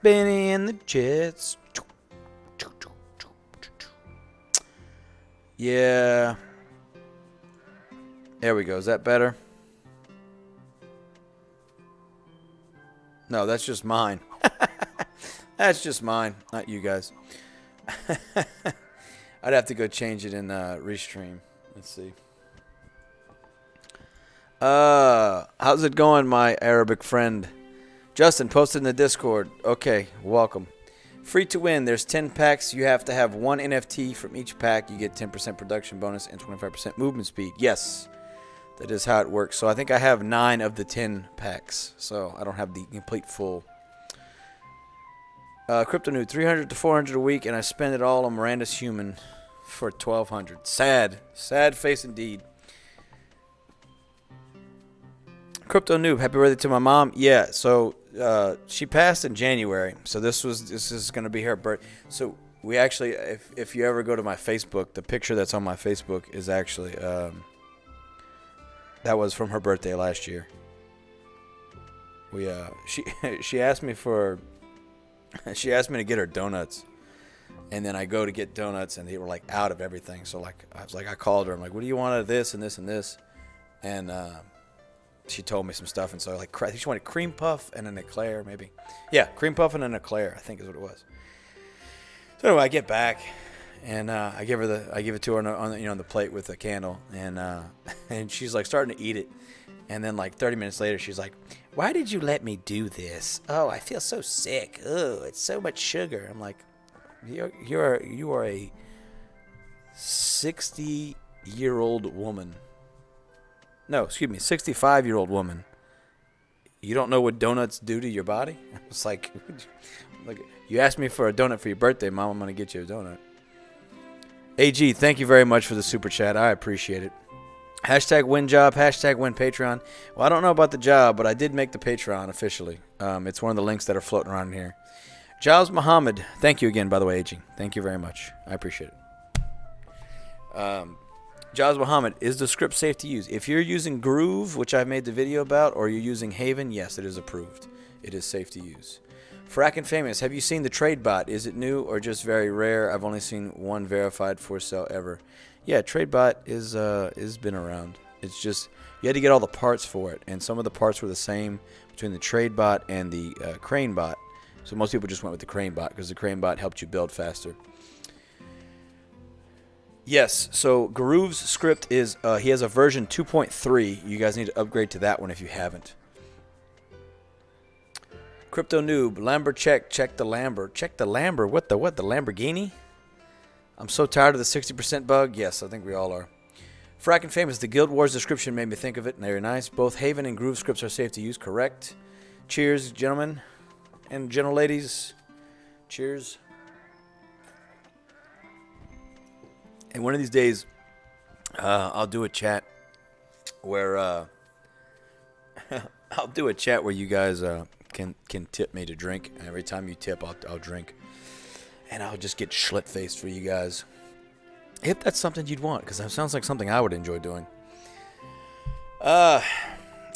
Benny and the Jets. Yeah. There we go. Is that better? No, that's just mine. That's just mine, not you guys. I'd have to go change it in Restream. Let's see. How's it going, my Arabic friend? Justin, posted in the Discord. Okay, welcome. Free to win. There's 10 packs. You have to have one NFT from each pack. You get 10% production bonus and 25% movement speed. Yes, that is how it works. So I think I have 9 of the 10 packs. So I don't have the complete full. Crypto Noob, 300 to 400 a week, and I spend it all on Mirandus Human for 1,200. Sad. Sad face indeed. Crypto Noob, happy birthday to my mom. Yeah, so she passed in January, so this is going to be her birthday. So we actually, if you ever go to my Facebook, the picture that's on my Facebook is actually that was from her birthday last year. She asked me to get her donuts, and then I go to get donuts, and they were like out of everything. So like I called her. I'm like, what do you want of this and this and this, and she told me some stuff, and so like she wanted cream puff and an eclair, maybe. Yeah, cream puff and an eclair, I think is what it was. So anyway, I get back, and I give it to her on the plate with a candle, and and she's like starting to eat it, and then like 30 minutes later, she's like, "Why did you let me do this? Oh, I feel so sick. Oh, it's so much sugar." I'm like, you are a 60-year-old woman. No, excuse me, 65-year-old woman. You don't know what donuts do to your body? It's like, you asked me for a donut for your birthday, Mom. I'm going to get you a donut. AG, thank you very much for the super chat. I appreciate it. Hashtag win job, hashtag win Patreon. Well, I don't know about the job, but I did make the Patreon officially. It's one of the links that are floating around here. Giles Muhammad, thank you again, by the way, AG. Thank you very much. I appreciate it. Giles Muhammad, is the script safe to use? If you're using Groove, which I made the video about, or you're using Haven, yes, it is approved. It is safe to use. Frackin' Famous, have you seen the trade bot? Is it new or just very rare? I've only seen one verified for sale ever. Yeah, trade bot is been around. It's just you had to get all the parts for it, and some of the parts were the same between the trade bot and the crane bot. So most people just went with the crane bot because the crane bot helped you build faster. Yes, so Groove's script is, he has a version 2.3. You guys need to upgrade to that one if you haven't. Crypto Noob, Lambert check the Lambert. Check the Lambert, what, the Lamborghini? I'm so tired of the 60% bug. Yes, I think we all are. Frackin' Famous, the Guild Wars description made me think of it. Very nice. Both Haven and Groove scripts are safe to use, correct. Cheers, gentlemen and gentle ladies. Cheers. And one of these days, I'll do a chat where I'll do a chat where you guys can tip me to drink. And every time you tip, I'll drink, and I'll just get schlit faced for you guys. If that's something you'd want, because that sounds like something I would enjoy doing.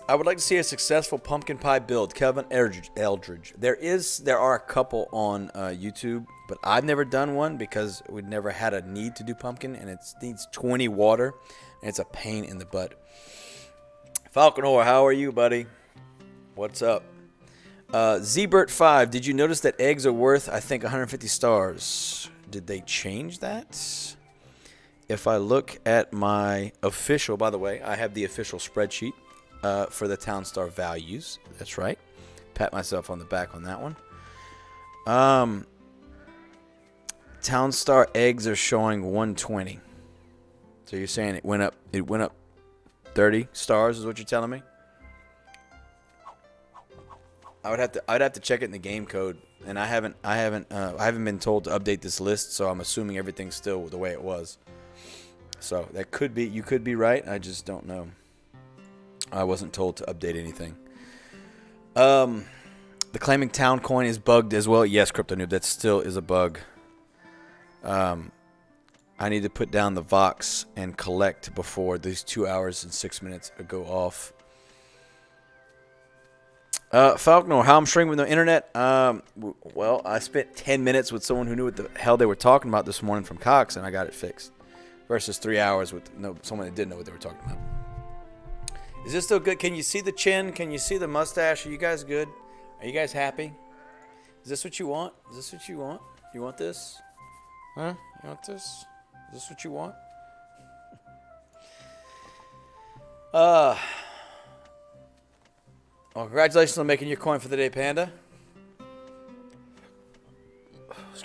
I would like to see a successful pumpkin pie build. Kevin Eldridge. There are a couple on YouTube, but I've never done one because we never had a need to do pumpkin, and it needs 20 water, and it's a pain in the butt. Falcon Whore, how are you, buddy? What's up? Zbert5, did you notice that eggs are worth, I think, 150 stars? Did they change that? If I look at my official, by the way, I have the official spreadsheet for the Town Star values. That's right. Pat myself on the back on that one. Town Star eggs are showing 120. So you're saying it went up 30 stars is what you're telling me? I'd have to check it in the game code, and I haven't been told to update this list, so I'm assuming everything's still the way it was. So that could be, you could be right. I just don't know. I wasn't told to update anything. The claiming town coin is bugged as well. Yes, Crypto Noob, that still is a bug. I need to put down the Vox and collect before these 2 hours and 6 minutes go off. Falconer, how I'm streaming with no internet? Well, I spent 10 minutes with someone who knew what the hell they were talking about this morning from Cox, and I got it fixed. Versus 3 hours with someone that didn't know what they were talking about. Is this still good? Can you see the chin? Can you see the mustache? Are you guys good? Are you guys happy? Is this what you want? Is this what you want? You want this? Huh? You want this? Is this what you want? Well, congratulations on making your coin for the day, Panda.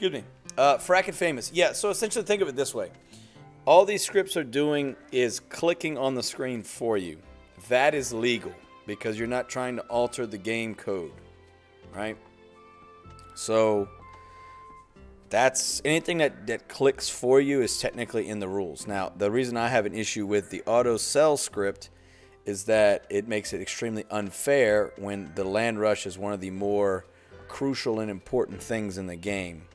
Excuse me. Frackin' Famous. Yeah, so essentially think of it this way. All these scripts are doing is clicking on the screen for you. That is legal because you're not trying to alter the game code, right? So that's anything that clicks for you is technically in the rules. Now, the reason I have an issue with the auto sell script is that it makes it extremely unfair when the land rush is one of the more crucial and important things in the game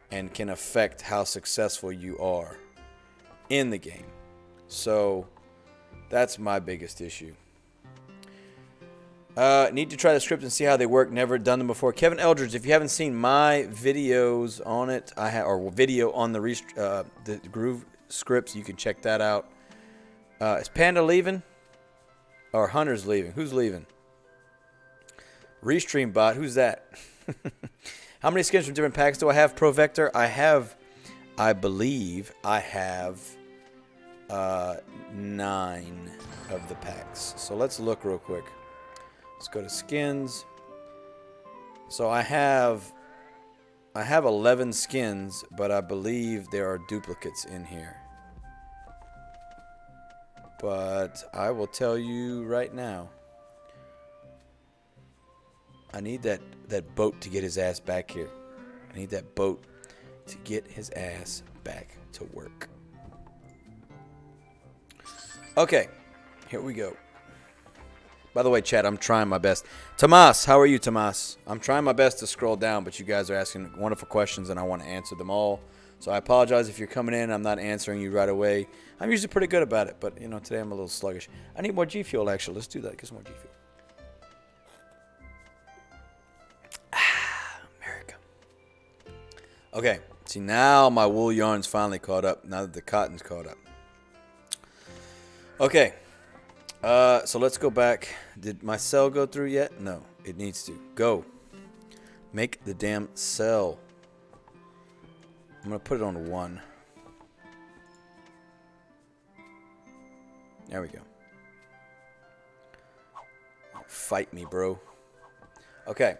and can affect how successful you are in the game. So that's my biggest issue. Need to try the script and see how they work. Never done them before. Kevin Eldridge, if you haven't seen my videos on it, or video on the Groove scripts, you can check that out. Is Panda leaving? Or Hunter's leaving? Who's leaving? Restream bot. Who's that? How many skins from different packs do I have? Pro Vector. I believe I have 9 of the packs. So let's look real quick. Let's go to skins. So I have 11 skins, but I believe there are duplicates in here. But I will tell you right now. I need that boat to get his ass back here. I need that boat to get his ass back to work. Okay, here we go. By the way, chat, I'm trying my best. Tomas, how are you, Tomas? I'm trying my best to scroll down, but you guys are asking wonderful questions, and I want to answer them all. So I apologize if you're coming in. I'm not answering you right away. I'm usually pretty good about it, but today I'm a little sluggish. I need more G Fuel, actually. Let's do that. Get some more G Fuel. America. Okay. See, now my wool yarn's finally caught up. Now that the cotton's caught up. Okay. So let's go back. Did my cell go through yet? No, it needs to. Go. Make the damn cell. I'm going to put it on 1. There we go. Fight me, bro. Okay.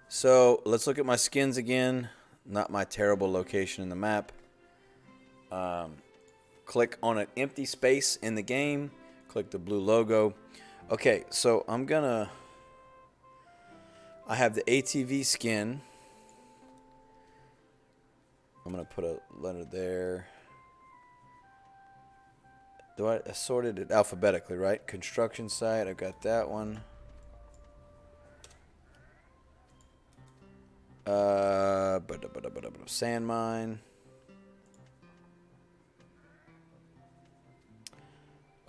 So let's look at my skins again. Not my terrible location in the map. Click on an empty space in the game. Click the blue logo. Okay, so I have the ATV skin. I'm going to put a letter there. Do I sorted it alphabetically, right? Construction site, I've got that one. Sand mine.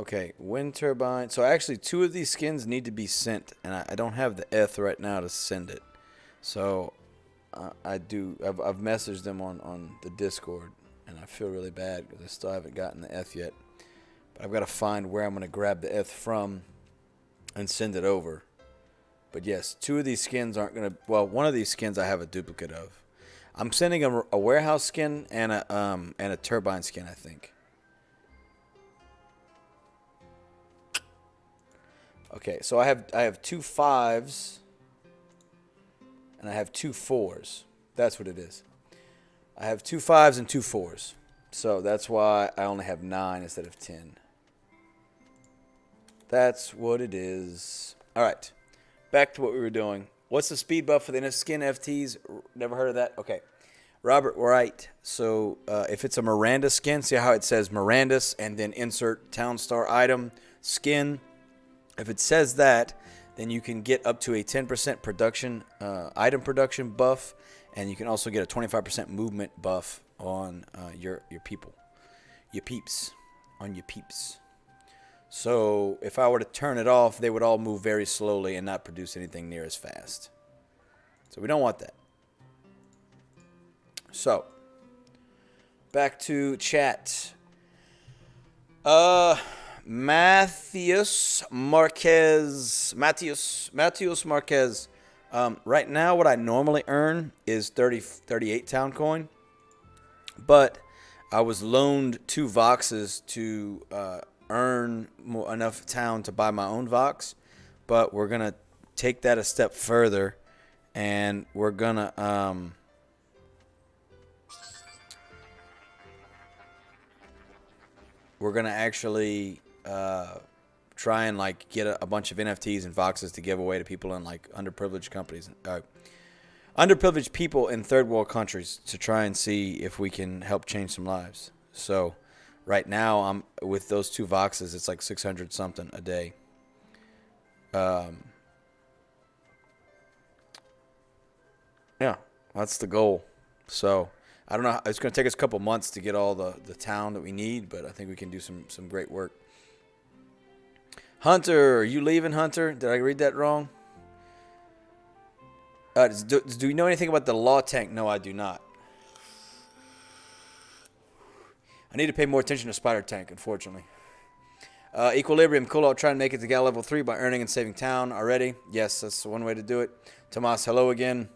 Okay, wind turbine. So actually 2 of these skins need to be sent, and I don't have the ETH right now to send it. So I've messaged them on the Discord, and I feel really bad because I still haven't gotten the ETH yet. But I've got to find where I'm going to grab the ETH from and send it over. But yes, 2 of these skins aren't going to... Well, one of these skins I have a duplicate of. I'm sending a warehouse skin and a turbine skin, I think. Okay, so I have 2 5s and I have 2 4s. That's what it is. I have 2 5s and 2 4s. So that's why I only have 9 instead of 10. That's what it is. All right. Back to what we were doing. What's the speed buff for the skin FTs? Never heard of that? Okay. Robert Wright. So if it's a Miranda skin, see how it says Mirandus and then insert Town Star item skin. If it says that, then you can get up to a 10% production item production buff, and you can also get a 25% movement buff on your people, your peeps, on your peeps. So if I were to turn it off, they would all move very slowly and not produce anything near as fast. So we don't want that. So back to chat. Matheus Marquez. Right now, what I normally earn is 38 town coin. But I was loaned 2 Voxes to earn enough town to buy my own Vox. But we're going to take that a step further. And we're going to we're gonna actually try and like get a bunch of NFTs and Voxes to give away to people in like underprivileged companies, underprivileged people in third world countries to try and see if we can help change some lives. So right now I'm with those 2 Voxes. It's like 600 something a day. Yeah, that's the goal. So I don't know. It's going to take us a couple months to get all the town that we need, but I think we can do some great work. Hunter, are you leaving, Hunter? Did I read that wrong? Do you know anything about the law tank? No, I do not. I need to pay more attention to Spider Tank, unfortunately. Equilibrium, cool. I'll try and make it to Gal level 3 by earning and saving town already. Yes, that's one way to do it. Tomas, hello again.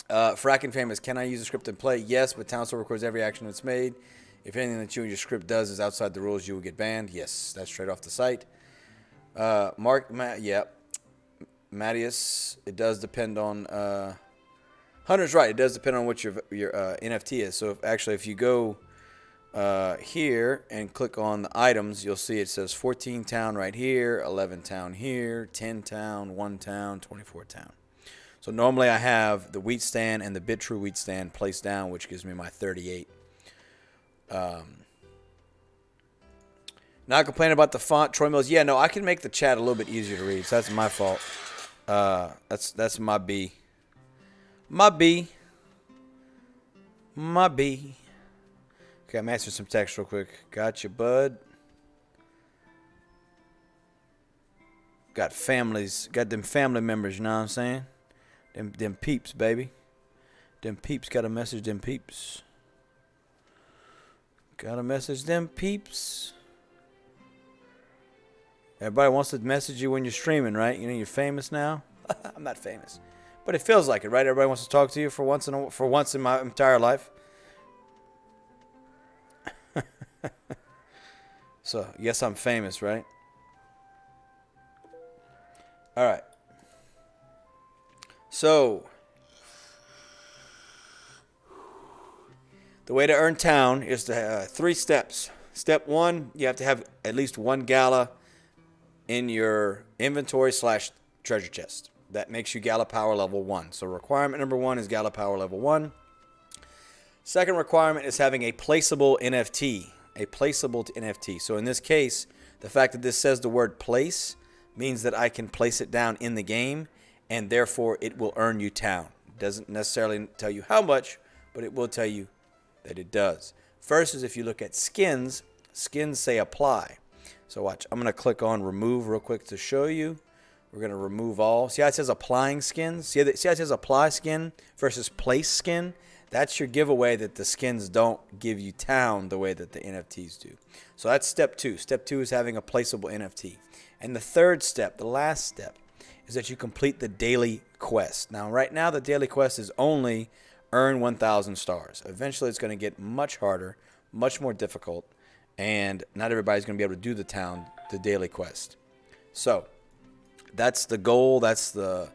Fracking Famous, can I use the script and play? Yes, but town still records every action that's made. If anything that you and your script does is outside the rules, you will get banned. Yes, that's straight off the site. Mattias, it does depend on... Hunter's right, it does depend on what your NFT is. So if you go here and click on the items, you'll see it says 14 town right here, 11 town here, 10 town, 1 town, 24 town. So normally I have the wheat stand and the BitTrue wheat stand placed down, which gives me my 38. Not complaining about the font, Troy Mills. Yeah, no, I can make the chat a little bit easier to read, so that's my fault. That's my B. My B. Okay, I'm answering some text real quick. Gotcha, bud. Got families. Got them family members, you know what I'm saying? Them peeps, baby. Them peeps. Got to message them peeps. Got to message them peeps. Everybody wants to message you when you're streaming, right? You know you're famous now. I'm not famous, but it feels like it, right? Everybody wants to talk to you for once in my entire life. So yes, I'm famous, right? All right. So the way to earn town is to 3 steps. Step 1, you have to have at least 1 gala in your inventory / treasure chest. That makes you Gala Power level 1. So requirement number 1 is Gala Power level 1. Second requirement is having a placeable NFT. A placeable NFT. So in this case, the fact that this says the word place means that I can place it down in the game, and therefore it will earn you town. It doesn't necessarily tell you how much, but it will tell you that it does. First is if you look at skins, skins say apply. So watch, I'm going to click on remove real quick to show you. We're going to remove all. See how it says applying skins? See how it says apply skin versus place skin? That's your giveaway that the skins don't give you town the way that the NFTs do. So that's step 2. Step 2 is having a placeable NFT. And the third step, the last step, is that you complete the daily quest. Now, right now, the daily quest is only earn 1,000 stars. Eventually, it's going to get much harder, much more difficult, and not everybody's going to be able to do the daily quest. So that's the goal. That's the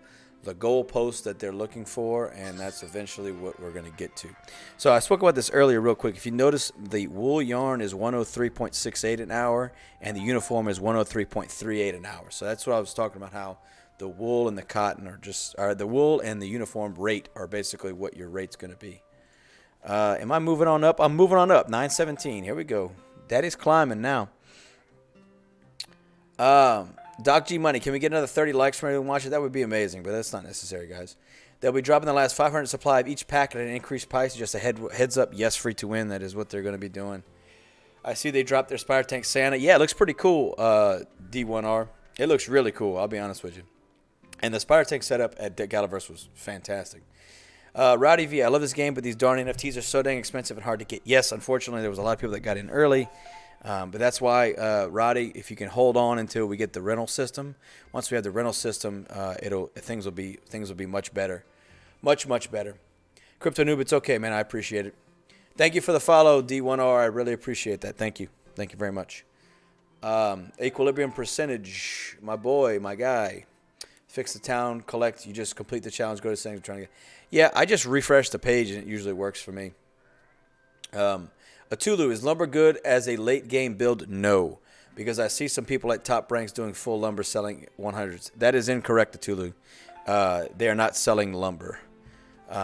goal post that they're looking for, and that's eventually what we're going to get to. So I spoke about this earlier real quick. If you notice, the wool yarn is 103.68 an hour, and the uniform is 103.38 an hour. So that's what I was talking about, how the wool and the cotton the wool and the uniform rate are basically what your rate's going to be. Am I moving on up? I'm moving on up. 917. Here we go. Daddy's climbing now. Doc G Money, can we get another 30 likes from everyone watching? That would be amazing, but that's not necessary, guys. They'll be dropping the last 500 supply of each pack at an increased price. Just a heads up, yes, free to win. That is what they're going to be doing. I see they dropped their Spider Tank Santa. Yeah, it looks pretty cool, D1R. It looks really cool, I'll be honest with you. And the Spider Tank setup at Galaverse was fantastic. Rowdy V, I love this game, but these darn NFTs are so dang expensive and hard to get. Yes, unfortunately, there was a lot of people that got in early. But that's why, Roddy, if you can hold on until we get the rental system. Once we have the rental system, things will be much better, much better. Crypto Noob, it's okay, man. I appreciate it. Thank you for the follow, D1R. I really appreciate that. Thank you very much. Equilibrium percentage, my boy, my guy. Fix the town, collect. You just complete the challenge. Go to settings. Trying to get. Yeah, I just refresh the page and it usually works for me. A Tulu, is lumber good as a late game build? No, because I see some people at Top Ranks doing full lumber selling 100s. That is incorrect, Tulu. They are not selling lumber.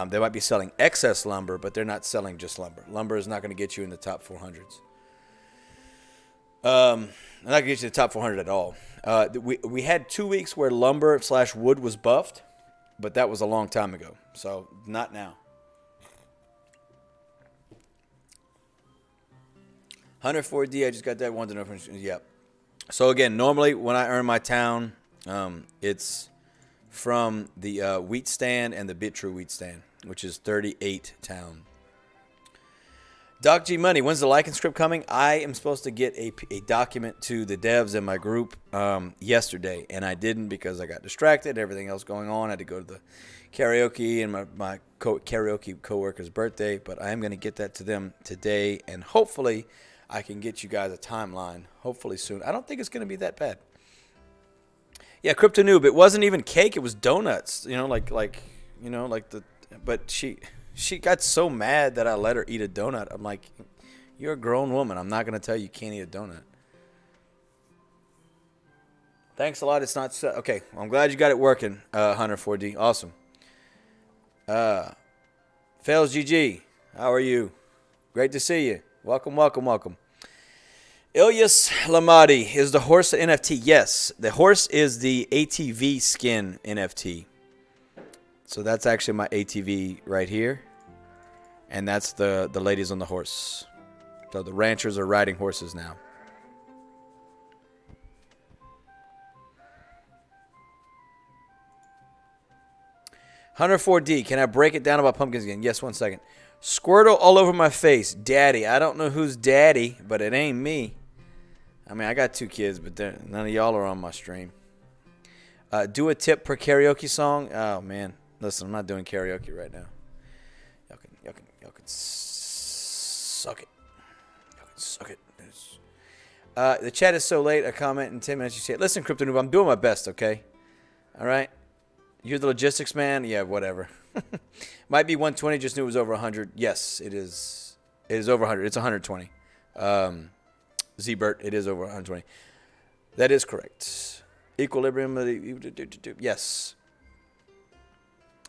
They might be selling excess lumber, but they're not selling just lumber. Lumber is not going to get you in the top 400s. Not going to get you in the top 400 at all. We had 2 weeks where lumber/wood was buffed, but that was a long time ago. So not now. 104D, I just got that one to know. Yep. So again, normally when I earn my town, it's from the wheat stand and the Bittrue wheat stand, which is 38 town. Doc G Money, when's the Lycan script coming? I am supposed to get a document to the devs in my group yesterday, and I didn't because I got distracted. Everything else going on. I had to go to the karaoke and my karaoke coworker's birthday, but I am going to get that to them today, and hopefully I can get you guys a timeline hopefully soon. I don't think it's going to be that bad. Yeah, Crypto Noob, it wasn't even cake, it was donuts. But she got so mad that I let her eat a donut. I'm like, you're a grown woman. I'm not going to tell you can't eat a donut. Thanks a lot. It's not so. Okay, well, I'm glad you got it working, Hunter 4D. Awesome. Fails GG, how are you? Great to see you. Welcome. Ilyas Lamadi, is the horse an NFT? Yes, the horse is the ATV skin NFT. So that's actually my ATV right here. And that's the ladies on the horse. So the ranchers are riding horses now. Hunter 4D, can I break it down about pumpkins again? Yes, 1 second. Squirtle all over my face. Daddy. I don't know who's daddy, but it ain't me. I mean, I got 2 kids, but none of y'all are on my stream. Do a tip per karaoke song. Oh, man. Listen, I'm not doing karaoke right now. Y'all can suck it. Y'all can suck it. The chat is so late. A comment in 10 minutes. You say, listen, Crypto Noob, I'm doing my best, okay? All right? You're the logistics man? Yeah, whatever. Might be 120. Just knew it was over 100. Yes, it is. It is over 100. It's 120. Z-Bert, it is over 120. That is correct. Equilibrium. Yes.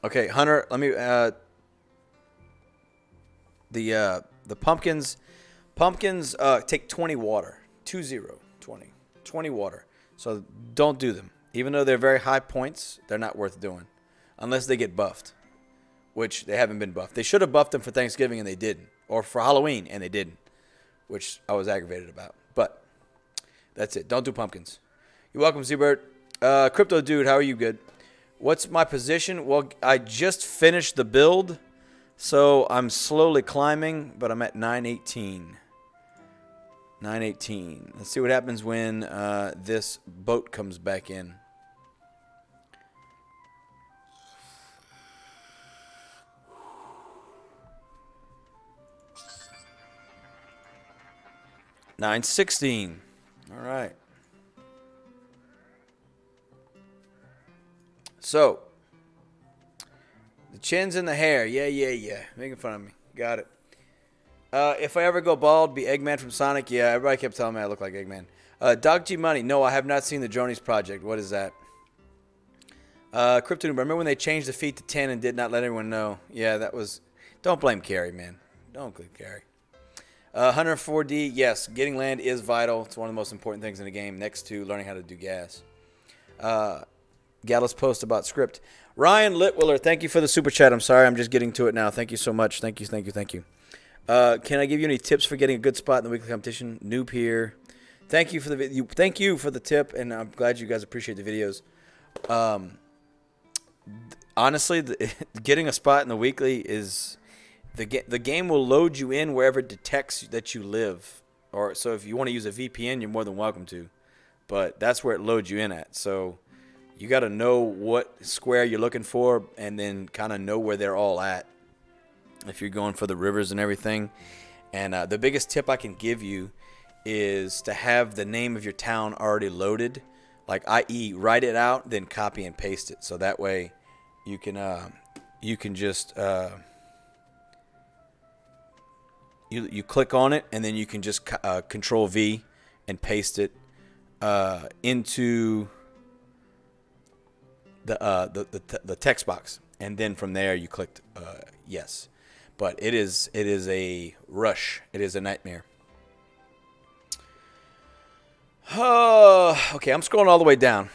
Okay, Hunter, let me the pumpkins take 20 water. 20 water. So don't do them. Even though they're very high points, they're not worth doing unless they get buffed, which they haven't been buffed. They should have buffed them for Thanksgiving and they didn't, or for Halloween and they didn't, which I was aggravated about. But that's it. Don't do pumpkins. You're welcome, Z-Bert. Crypto Dude, how are you? Good. What's my position? Well, I just finished the build, so I'm slowly climbing, but I'm at 918. 918. Let's see what happens when this boat comes back in. $916. All right. So, the chin's in the hair. Yeah. Making fun of me. Got it. If I ever go bald, be Eggman from Sonic. Yeah, everybody kept telling me I look like Eggman. Doc G Money. No, I have not seen the Jonies Project. What is that? Crypto Noob. Remember when they changed the feet to 10 and did not let everyone know? Yeah, that was... Don't blame Carrie, man. Don't blame Carrie. Hunter 4D. Yes, getting land is vital. It's one of the most important things in the game next to learning how to do gas. Gallus post about script. Ryan Litwiller, thank you for the super chat. I'm sorry, I'm just getting to it now. Thank you so much. Thank you. Can I give you any tips for getting a good spot in the weekly competition? Noob here. Thank you for the tip, and I'm glad you guys appreciate the videos. Honestly, getting a spot in the weekly is the game will load you in wherever it detects that you live. Or so if you want to use a VPN, you're more than welcome to. But that's where it loads you in at. So you got to know what square you're looking for, and then kind of know where they're all at. If you're going for the rivers and everything. And the biggest tip I can give you is to have the name of your town already loaded, like i.e. write it out, then copy and paste it. So that way you can just You click on it, and then you can just Control V and paste it into the text box, and then from there you clicked yes. But it is a rush. It is a nightmare. Okay, I'm scrolling all the way down.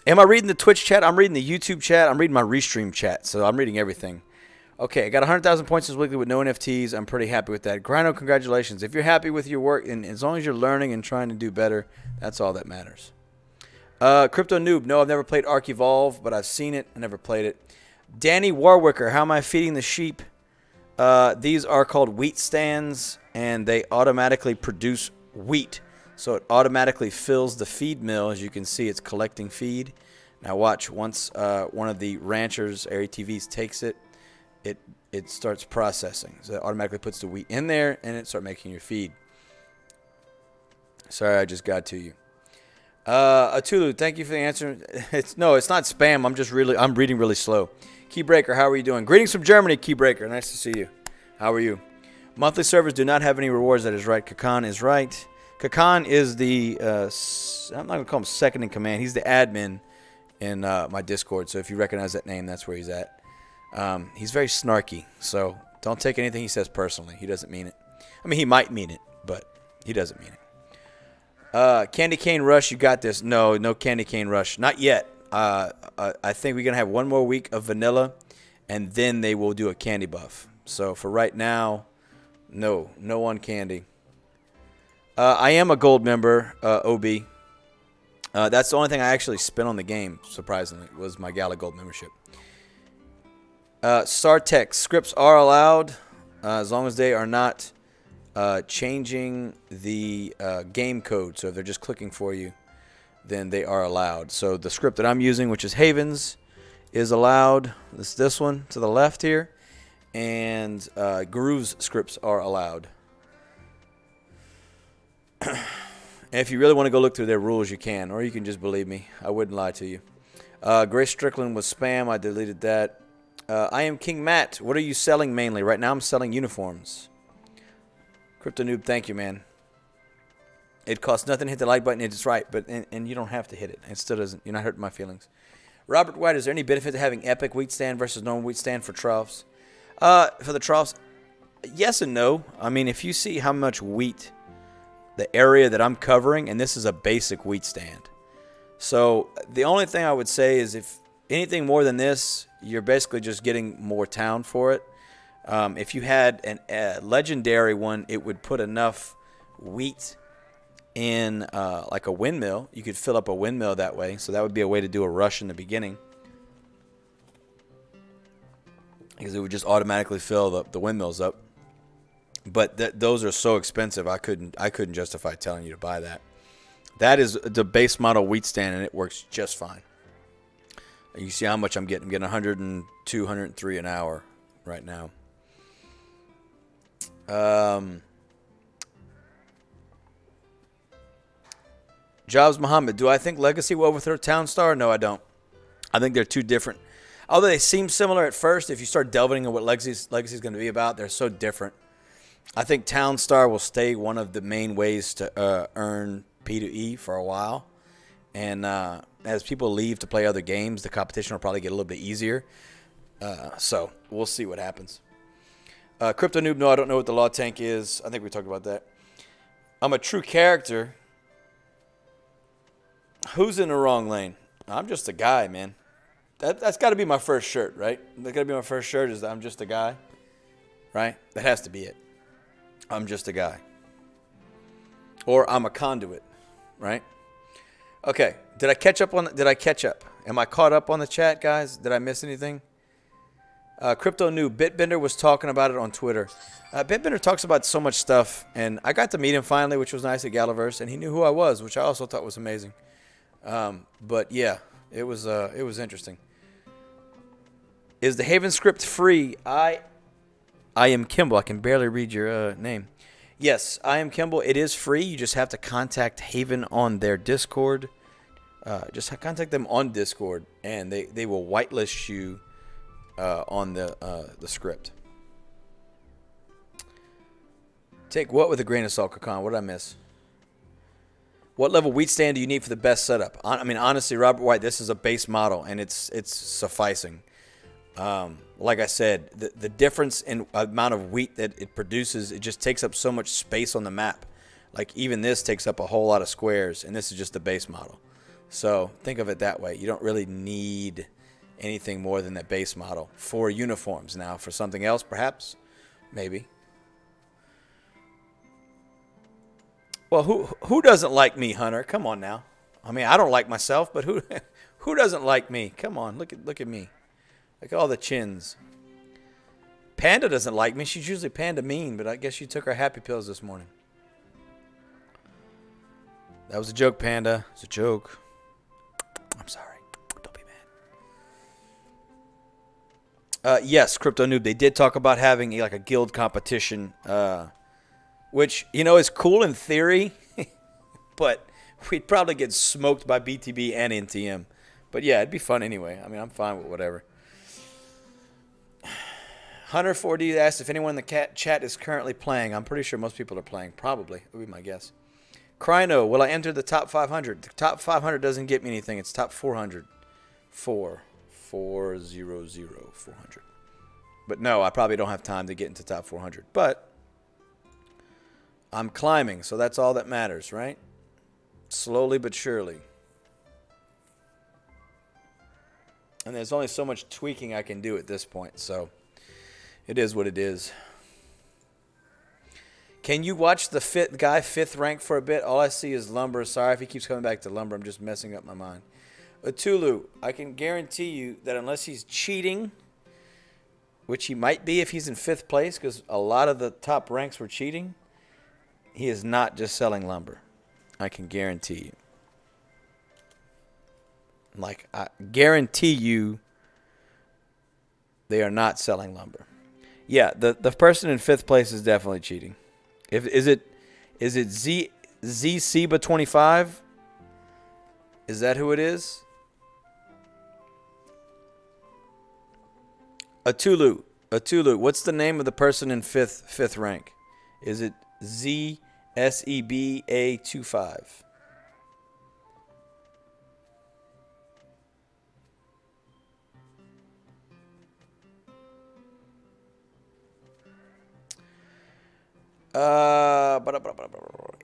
Am I reading the Twitch chat? I'm reading the YouTube chat. I'm reading my Restream chat, so I'm reading everything. Okay, I got 100,000 points this weekly with no NFTs. I'm pretty happy with that. Grino, congratulations. If you're happy with your work, and as long as you're learning and trying to do better, that's all that matters. Crypto Noob, no, I've never played Ark Evolve, but I've seen it. I never played it. Danny Warwicker, how am I feeding the sheep? These are called wheat stands, and they automatically produce wheat. So it automatically fills the feed mill. As you can see, it's collecting feed. Now watch, once one of the ranchers, ATVs, takes it, it starts processing. So it automatically puts the wheat in there, and it starts making your feed. Sorry, I just got to you. Atulu, thank you for the answer. It's not spam. I'm reading really slow. Keybreaker, how are you doing? Greetings from Germany, Keybreaker. Nice to see you. How are you? Monthly servers do not have any rewards. That is right. Kakan is right. Kakan is the I'm not gonna call him second in command. He's the admin in my Discord. So if you recognize that name, that's where he's at. He's very snarky, so don't take anything he says personally. He doesn't mean it. I mean, he might mean it, but he doesn't mean it. Candy Cane Rush, you got this. No Candy Cane Rush. Not yet. I think we're going to have one more week of vanilla, and then they will do a candy buff. So for right now, no on candy. I am a gold member, OB. That's the only thing I actually spent on the game, surprisingly, was my Gala Gold membership. Sartex, scripts are allowed as long as they are not changing the game code. So if they're just clicking for you, then they are allowed. So the script that I'm using, which is Havens, is allowed. This one to the left here. And Guru's scripts are allowed. And if you really want to go look through their rules, you can. Or you can just believe me. I wouldn't lie to you. Grace Strickland was spam. I deleted that. I am King Matt. What are you selling mainly? Right now I'm selling uniforms. Crypto Noob, thank you, man. It costs nothing to hit the like button. It's right, but and you don't have to hit it. It still doesn't. You're not hurting my feelings. Robert White, is there any benefit to having epic wheat stand versus normal wheat stand for troughs? For the troughs, yes and no. I mean, if you see how much wheat, the area that I'm covering, and this is a basic wheat stand. So the only thing I would say is if anything more than this, you're basically just getting more town for it. If you had a legendary one, it would put enough wheat in like a windmill. You could fill up a windmill that way. So that would be a way to do a rush in the beginning. Because it would just automatically fill the windmills up. But those are so expensive, I couldn't justify telling you to buy that. That is the base model wheat stand, and it works just fine. You see how much I'm getting. I'm getting 102, 103 an hour right now. Jobs Muhammad, do I think Legacy will overthrow Townstar? No, I don't. I think they're two different. Although they seem similar at first, if you start delving into what Legacy's going to be about, they're so different. I think Townstar will stay one of the main ways to earn P2E for a while. And as people leave to play other games, the competition will probably get a little bit easier. So we'll see what happens. Crypto Noob, no, I don't know what the law tank is. I think we talked about that. I'm a true character. Who's in the wrong lane? I'm just a guy, man. That's got to be my first shirt, right? That's got to be my first shirt is I'm just a guy, right? That has to be it. I'm just a guy. Or I'm a conduit, right? Okay. Did I catch up? Am I caught up on the chat, guys? Did I miss anything? Crypto New Bitbender was talking about it on Twitter. Bitbender talks about so much stuff, and I got to meet him finally, which was nice at Galaverse, and he knew who I was, which I also thought was amazing. But yeah, it was interesting. Is the Haven script free? I am Kimball. I can barely read your name. Yes, I am Kimball. It is free. You just have to contact Haven on their Discord. Just contact them on Discord, and they will whitelist you on the script. Take what with a grain of salt, Kakan? What did I miss? What level wheat stand do you need for the best setup? I mean, honestly, Robert White, this is a base model, and it's sufficing. Like I said, the difference in amount of wheat that it produces, it just takes up so much space on the map. Like, even this takes up a whole lot of squares, and this is just the base model. So think of it that way. You don't really need anything more than that base model for uniforms. Now, for something else, perhaps, maybe. Well, who doesn't like me, Hunter? Come on now. I mean, I don't like myself, but who doesn't like me? Come on, look at me. Look at all the chins. Panda doesn't like me. She's usually Panda mean, but I guess she took her happy pills this morning. That was a joke, Panda. It's a joke. I'm sorry. Don't be mad. Yes, Crypto Noob. They did talk about having like a guild competition, which, you know, is cool in theory, but we'd probably get smoked by BTB and NTM. But yeah, it'd be fun anyway. I mean, I'm fine with whatever. Hunter 4D asked if anyone in the chat is currently playing. I'm pretty sure most people are playing. Probably. That would be my guess. Kryno, will I enter the top 500? The top 500 doesn't get me anything. It's top 400. 400. But no, I probably don't have time to get into top 400. But I'm climbing, so that's all that matters, right? Slowly but surely. And there's only so much tweaking I can do at this point, so it is what it is. Can you watch the fifth rank for a bit? All I see is Lumber. Sorry if he keeps coming back to Lumber. I'm just messing up my mind. Atulu, I can guarantee you that unless he's cheating, which he might be if he's in 5th place, because a lot of the top ranks were cheating, he is not just selling lumber. I can guarantee you. Like, I guarantee you they are not selling lumber. Yeah, the person in 5th place is definitely cheating. Is it Seba 25? Is that who it is? Atulu, what's the name of the person in fifth rank? Is it ZSEBA25?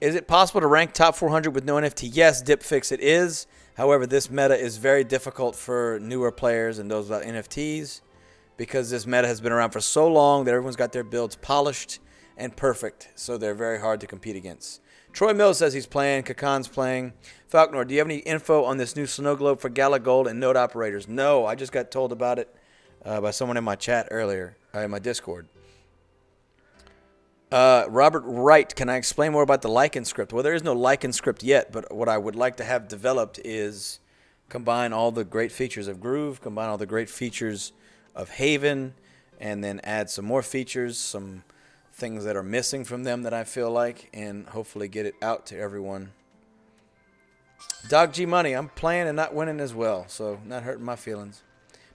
Is it possible to rank top 400 with no NFT? Yes, Dipfix, it is. However, this meta is very difficult for newer players and those without NFTs because this meta has been around for so long that everyone's got their builds polished and perfect, so they're very hard to compete against. Troy Mills says he's playing. Kakan's playing. Falconer, do you have any info on this new snow globe for Gala Gold and node operators? No, I just got told about it by someone in my chat earlier, in my Discord. Robert Wright, can I explain more about the Lycan script? Well, there is no Lycan script yet, but what I would like to have developed is combine all the great features of Groove, combine all the great features of Haven, and then add some more features, some things that are missing from them that I feel like, and hopefully get it out to everyone. Dog G Money, I'm playing and not winning as well, so not hurting my feelings.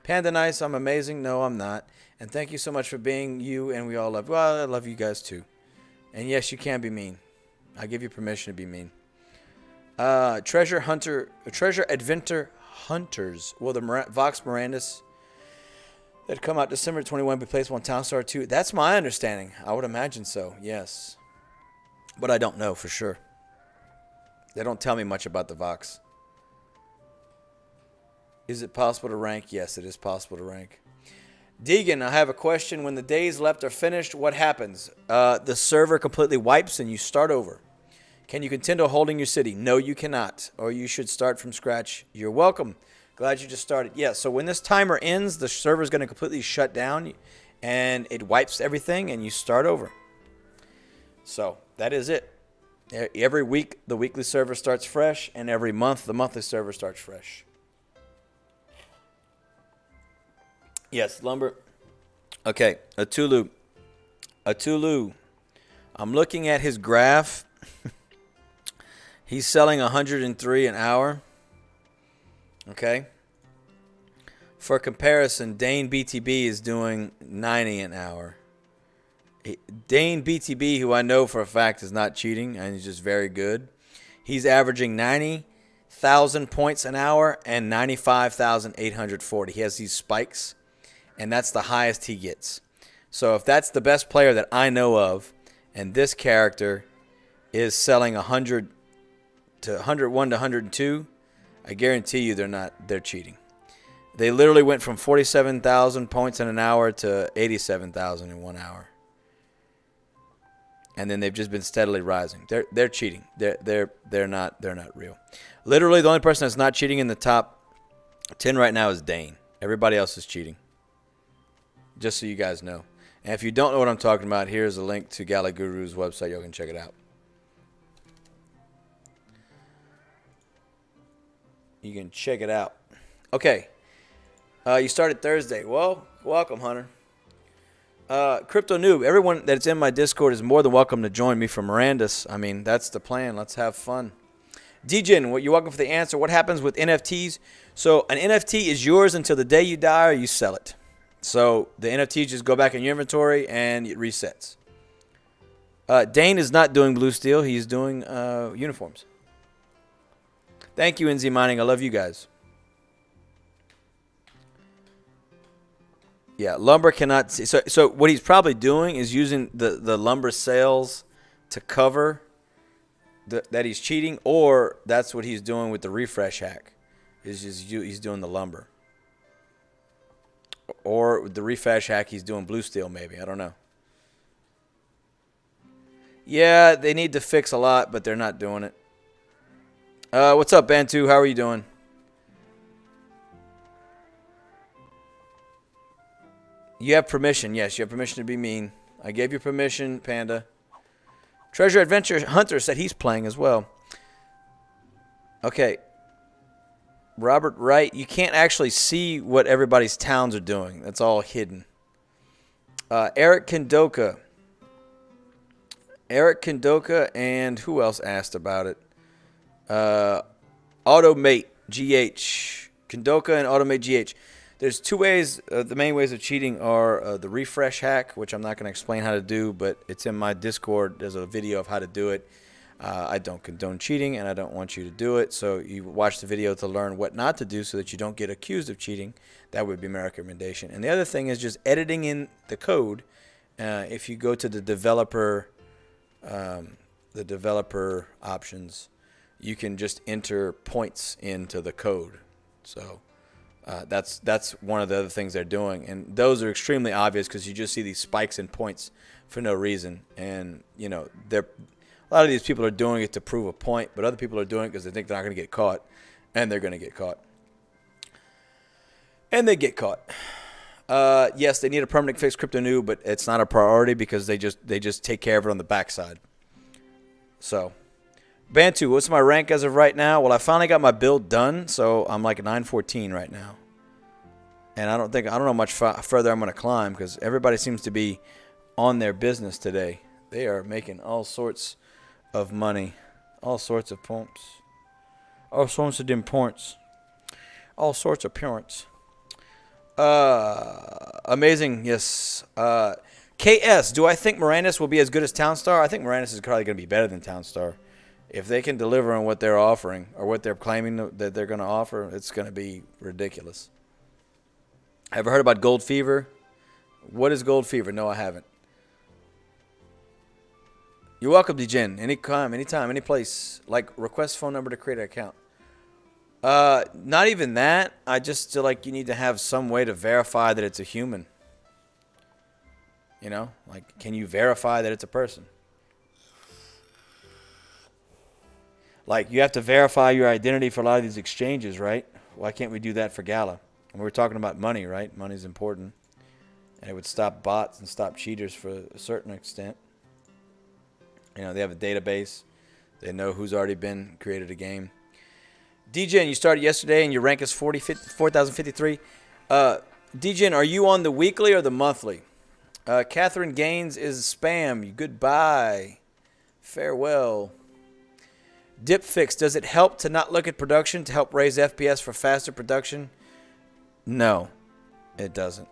Panda Nice, I'm amazing. No, I'm not. And thank you so much for being you, and we all love you. Well, I love you guys too. And yes, you can be mean. I give you permission to be mean. Treasure Adventure Hunters. Well, the Vox Mirandus that come out December 21 be placed on Town Star 2. That's my understanding. I would imagine so, yes. But I don't know for sure. They don't tell me much about the Vox. Is it possible to rank? Yes, it is possible to rank. Deegan, I have a question. When the days left are finished, what happens? The server completely wipes and you start over. Can you continue holding your city? No, you cannot. Or you should start from scratch. You're welcome. Glad you just started. Yeah, so when this timer ends, the server is going to completely shut down and it wipes everything and you start over. So that is it. Every week, the weekly server starts fresh, and every month, the monthly server starts fresh. Yes, lumber. Okay, Atulu. I'm looking at his graph. He's selling 103 an hour. Okay. For comparison, Dane BTB is doing 90 an hour. Dane BTB, who I know for a fact is not cheating and he's just very good. He's averaging 90,000 points an hour and 95,840. He has these spikes, and that's the highest he gets. So if that's the best player that I know of, and this character is selling 100 to 101 to 102, I guarantee you they're cheating. They literally went from 47,000 points in an hour to 87,000 in 1 hour. And then they've just been steadily rising. They're cheating. They're not real. Literally, the only person that's not cheating in the top 10 right now is Dane. Everybody else is cheating. Just so you guys know. And if you don't know what I'm talking about, here's a link to Gala Guru's website. You can check it out. You can check it out. Okay. You started Thursday. Well, welcome, Hunter. Crypto Noob, everyone that's in my Discord is more than welcome to join me for mirandus. I mean, that's the plan. Let's have fun. DJin, you're welcome for the answer. What happens with NFTs? So an NFT is yours until the day you die or you sell it. So the NFTs just go back in your inventory and it resets. Dane is not doing Blue Steel. He's doing uniforms. Thank you, NZ Mining. I love you guys. Yeah, lumber cannot see. So what he's probably doing is using the lumber sales to cover that he's cheating, or that's what he's doing with the refresh hack. He's doing the lumber. Or with the refresh hack, he's doing Blue Steel maybe. I don't know. Yeah, they need to fix a lot, but they're not doing it. What's up, Bantu? How are you doing? You have permission. Yes, you have permission to be mean. I gave you permission, Panda. Treasure Adventure Hunter said he's playing as well. Okay. Robert Wright, you can't actually see what everybody's towns are doing. That's all hidden. Eric Kendoka. And who else asked about it? Automate GH. Kendoka and Automate GH. There's two ways. The main ways of cheating are the refresh hack, which I'm not going to explain how to do, but it's in my Discord. There's a video of how to do it. I don't condone cheating, and I don't want you to do it. So you watch the video to learn what not to do so that you don't get accused of cheating. That would be my recommendation. And the other thing is just editing in the code. If you go to the developer options, you can just enter points into the code. So that's one of the other things they're doing, and those are extremely obvious because you just see these spikes in points for no reason. And you know, a lot of these people are doing it to prove a point, but other people are doing it because they think they're not going to get caught, and they're going to get caught, and they get caught. Yes, they need a permanent fix, Crypto New, but it's not a priority because they just take care of it on the backside. So. Bantu, what's my rank as of right now? Well, I finally got my build done, so I'm like 914 right now. And I don't know much further I'm going to climb because everybody seems to be on their business today. They are making all sorts of money, all sorts of points, all sorts of dim points, all sorts of parents. Amazing, yes. KS, do I think mirandus will be as good as Townstar? I think mirandus is probably going to be better than Townstar. If they can deliver on what they're offering or what they're claiming that they're going to offer, it's going to be ridiculous. Ever heard about Gold Fever? What is Gold Fever? No, I haven't. You're welcome, DJin. Anytime, any place. Like, request phone number to create an account. Not even that. I just feel like you need to have some way to verify that it's a human. You know? Like, can you verify that it's a person? Like, you have to verify your identity for a lot of these exchanges, right? Why can't we do that for Gala? And we're talking about money, right? Money's important. And it would stop bots and stop cheaters for a certain extent. You know, they have a database. They know who's already been created a game. DJin, you started yesterday and your rank is 4,053. DJin, are you on the weekly or the monthly? Catherine Gaines is spam. Goodbye. Farewell. Dip fix, does it help to not look at production to help raise FPS for faster production? No, it doesn't.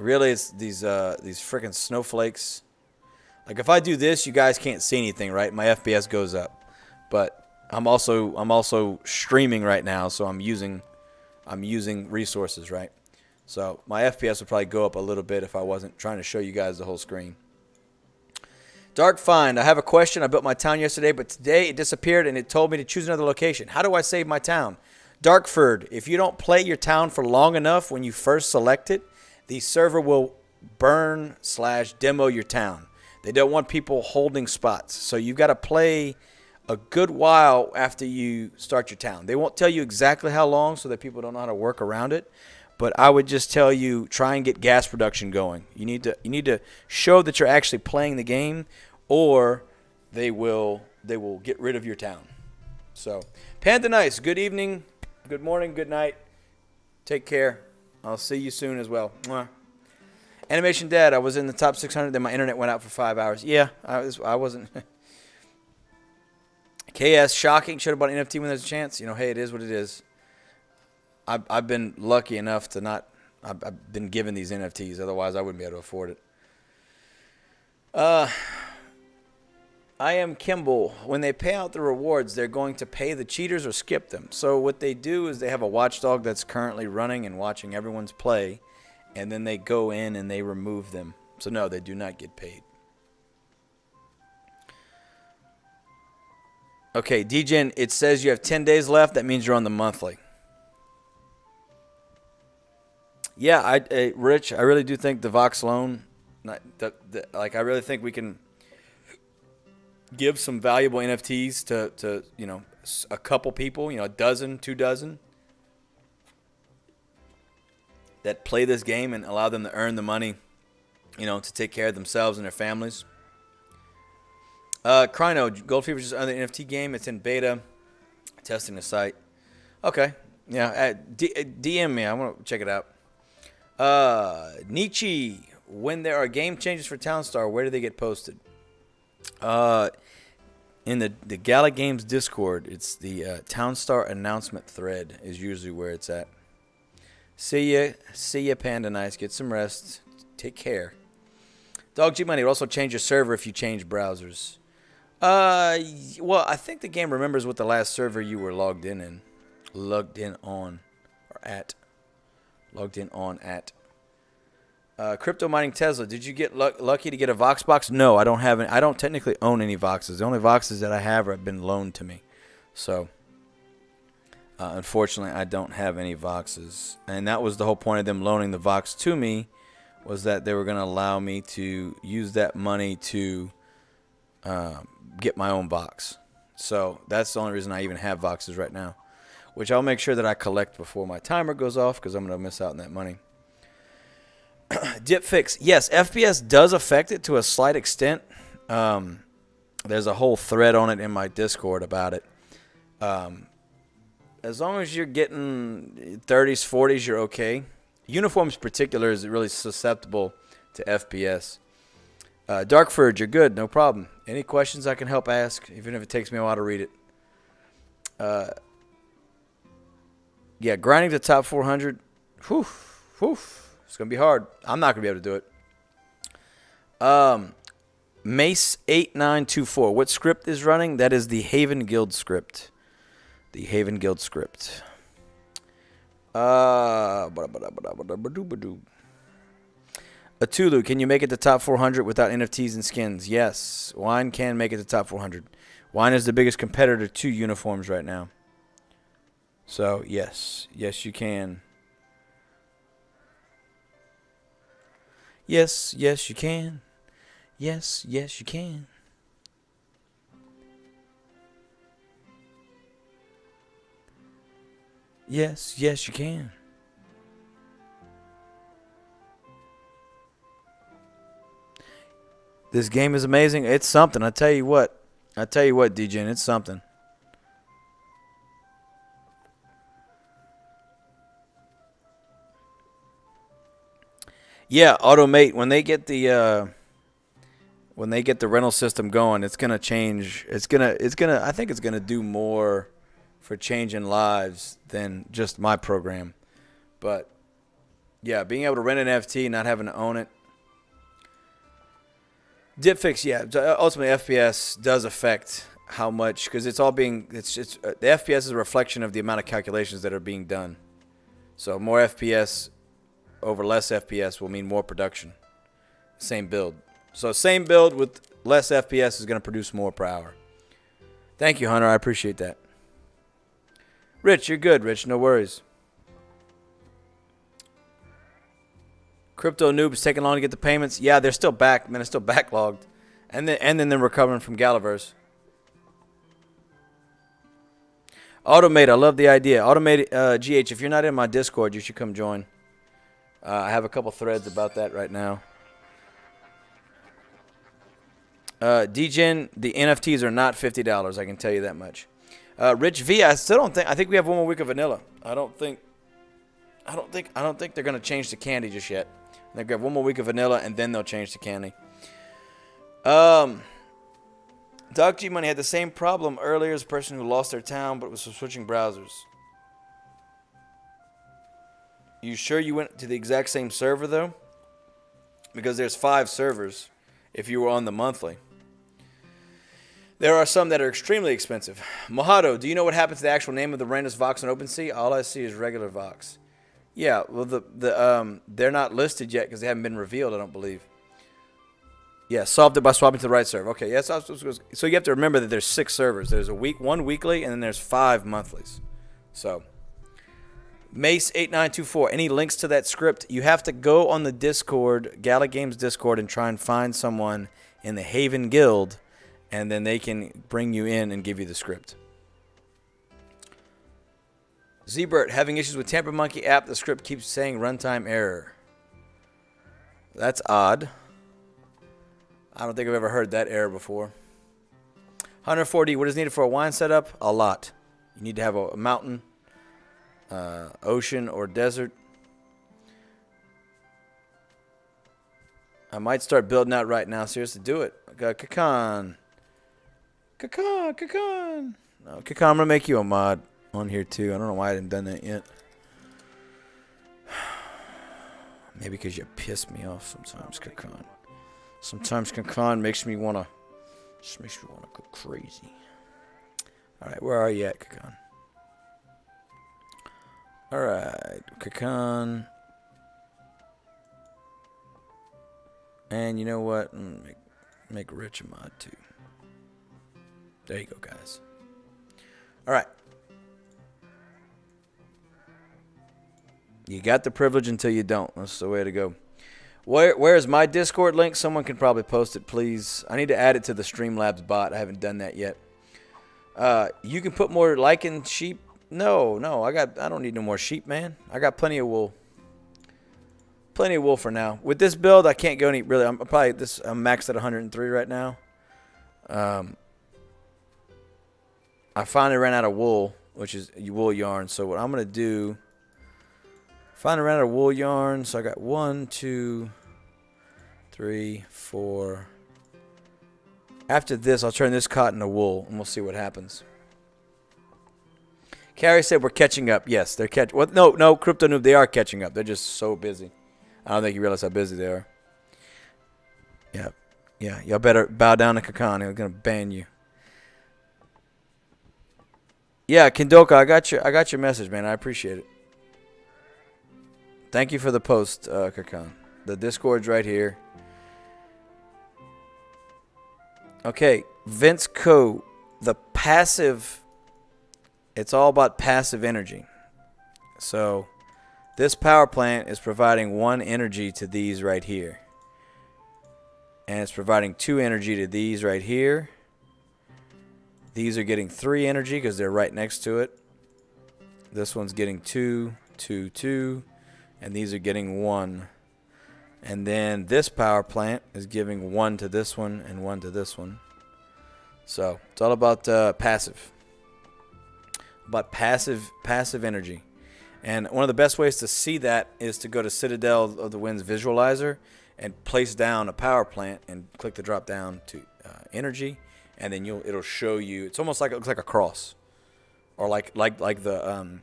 Really, it's these freaking snowflakes. Like if I do this, you guys can't see anything, right? My FPS goes up. But I'm also streaming right now, so I'm using resources, right? So my FPS would probably go up a little bit if I wasn't trying to show you guys the whole screen. Dark Find, I have a question. I built my town yesterday, but today it disappeared and it told me to choose another location. How do I save my town? Darkford, if you don't play your town for long enough when you first select it, the server will burn/demo your town. They don't want people holding spots. So you've got to play a good while after you start your town. They won't tell you exactly how long so that people don't know how to work around it. But I would just tell you, try and get gas production going. You need to show that you're actually playing the game, or they will get rid of your town. So, Panda Nice, good evening, good morning, good night. Take care. I'll see you soon as well. Mwah. Animation Dad, I was in the top 600, then my internet went out for 5 hours. Yeah, I wasn't. KS, shocking. Should have bought an NFT when there's a chance. Hey, it is what it is. I've been lucky enough to not. I've been given these NFTs. Otherwise, I wouldn't be able to afford it. I am Kimball. When they pay out the rewards, they're going to pay the cheaters or skip them. So what they do is they have a watchdog that's currently running and watching everyone's play, and then they go in and they remove them. So no, they do not get paid. Okay, DGen, it says you have 10 days left. That means you're on the monthly. Yeah, Rich, I really do think the Vox loan, I really think we can give some valuable NFTs to a couple people, a dozen, 2 dozen, that play this game and allow them to earn the money, to take care of themselves and their families. Crino, Gold Fever is another NFT game. It's in beta, testing the site. Okay, yeah, DM me. I want to check it out. Nietzsche, when there are game changes for Townstar, where do they get posted? In the Gala Games Discord, it's the Townstar announcement thread is usually where it's at. See ya, Panda Nice. Get some rest. Take care. Dog G Money will also change your server if you change browsers. Well, I think the game remembers what the last server you were logged in on at. Crypto Mining Tesla, did you get lucky to get a Vox box? No, I don't have any. I don't technically own any Voxes. The only Voxes that I have have been loaned to me. So, unfortunately, I don't have any Voxes. And that was the whole point of them loaning the Vox to me, was that they were going to allow me to use that money to get my own Vox. So, that's the only reason I even have Voxes right now, which I'll make sure that I collect before my timer goes off, because I'm going to miss out on that money. Dip Fix. Yes, FPS does affect it to a slight extent. There's a whole thread on it in my Discord about it. As long as you're getting 30s, 40s, you're okay. Uniforms in particular is really susceptible to FPS. Darkford, you're good. No problem. Any questions I can help ask, even if it takes me a while to read it. Yeah, grinding to top 400. Whew. It's going to be hard. I'm not going to be able to do it. Mace8924. What script is running? That is the Haven Guild script. The Haven Guild script. Atulu, can you make it to top 400 without NFTs and skins? Yes. Wine can make it to top 400. Wine is the biggest competitor to uniforms right now. So, yes. Yes, you can. Yes, you can. Yes, you can. Yes, you can. This game is amazing. It's something. I tell you what, DJN, it's something. Yeah, Automate, when they get the rental system going, it's gonna change. I think it's gonna do more for changing lives than just my program. But Yeah, being able to rent an NFT, not having to own it. Dip fix, yeah. Ultimately, FPS does affect how much, because it's all being, the FPS is a reflection of the amount of calculations that are being done. So more FPS over less FPS will mean more production. Same build. So same build with less FPS is going to produce more per hour. Thank you, Hunter. I appreciate that. Rich, you're good, Rich. No worries. Crypto noobs taking long to get the payments. Yeah, they're still back, man. They're still backlogged. And then they're recovering from Galaverse. Automate, I love the idea. Automate, GH, if you're not in my Discord, you should come join. I have a couple threads about that right now. DGen, the NFTs are not $50. I can tell you that much. Rich V, I still don't think. I think we have one more week of vanilla. I don't think they're gonna change to candy just yet. They've got one more week of vanilla, and then they'll change to candy. Doc G Money had the same problem earlier as a person who lost their town, but was switching browsers. You sure you went to the exact same server though? Because there's 5 servers if you were on the monthly. There are some that are extremely expensive. Mojado, do you know what happened to the actual name of the Mirandus Vox on OpenSea? All I see is regular Vox. Yeah, well, they're not listed yet because they haven't been revealed, I don't believe. Yeah, solved it by swapping to the right server. Okay, yes. So you have to remember that there's 6 servers. There's one weekly, and then there's 5 monthlies. So, Mace8924, any links to that script? You have to go on the Discord, Gala Games Discord, and try and find someone in the Haven Guild, and then they can bring you in and give you the script. Zbert, having issues with Tamper Monkey app. The script keeps saying runtime error. That's odd. I don't think I've ever heard that error before. 140, what is needed for a wine setup? A lot. You need to have a mountain, ocean, or desert. I might start building out right now. Seriously, do it. I got Kakan. No, Kakan, I'm going to make you a mod on here too. I don't know why I didn't done that yet. Maybe because you piss me off sometimes, Kakan. Sometimes Kakan makes me want to go crazy. All right, where are you at, Kakan? All right, Kakan. And you know what? Make Rich a mod too. There you go, guys. All right. You got the privilege until you don't. That's the way to go. Where is my Discord link? Someone can probably post it, please. I need to add it to the Streamlabs bot. I haven't done that yet. You can put more lichen sheep. No, I don't need no more sheep, man. I got plenty of wool. Plenty of wool for now. With this build, I can't go any really. I'm maxed at 103 right now. I finally ran out of wool, which is wool yarn. So what I'm gonna do? Finally ran out of wool yarn. So I got 1, 2, 3, 4. After this, I'll turn this cotton to wool, and we'll see what happens. Carrie said we're catching up. Yes, they're catching. Well, no, Crypto Noob, they are catching up. They're just so busy. I don't think you realize how busy they are. Yeah. Y'all better bow down to Kakan. He's gonna ban you. Yeah, Kindoka, I got your message, man. I appreciate it. Thank you for the post, Kakan. The Discord's right here. Okay, Vince Co. The passive. It's all about passive energy. So, this power plant is providing 1 energy to these right here. And it's providing 2 energy to these right here. These are getting 3 energy because they're right next to it. This one's getting 2, 2, 2. And these are getting 1. And then this power plant is giving 1 to this one and 1 to this one. So it's all about passive. About passive energy. And one of the best ways to see that is to go to Citadel of the Winds Visualizer and place down a power plant and click the drop down to energy. And then it'll show you. It's almost like it looks like a cross, or like the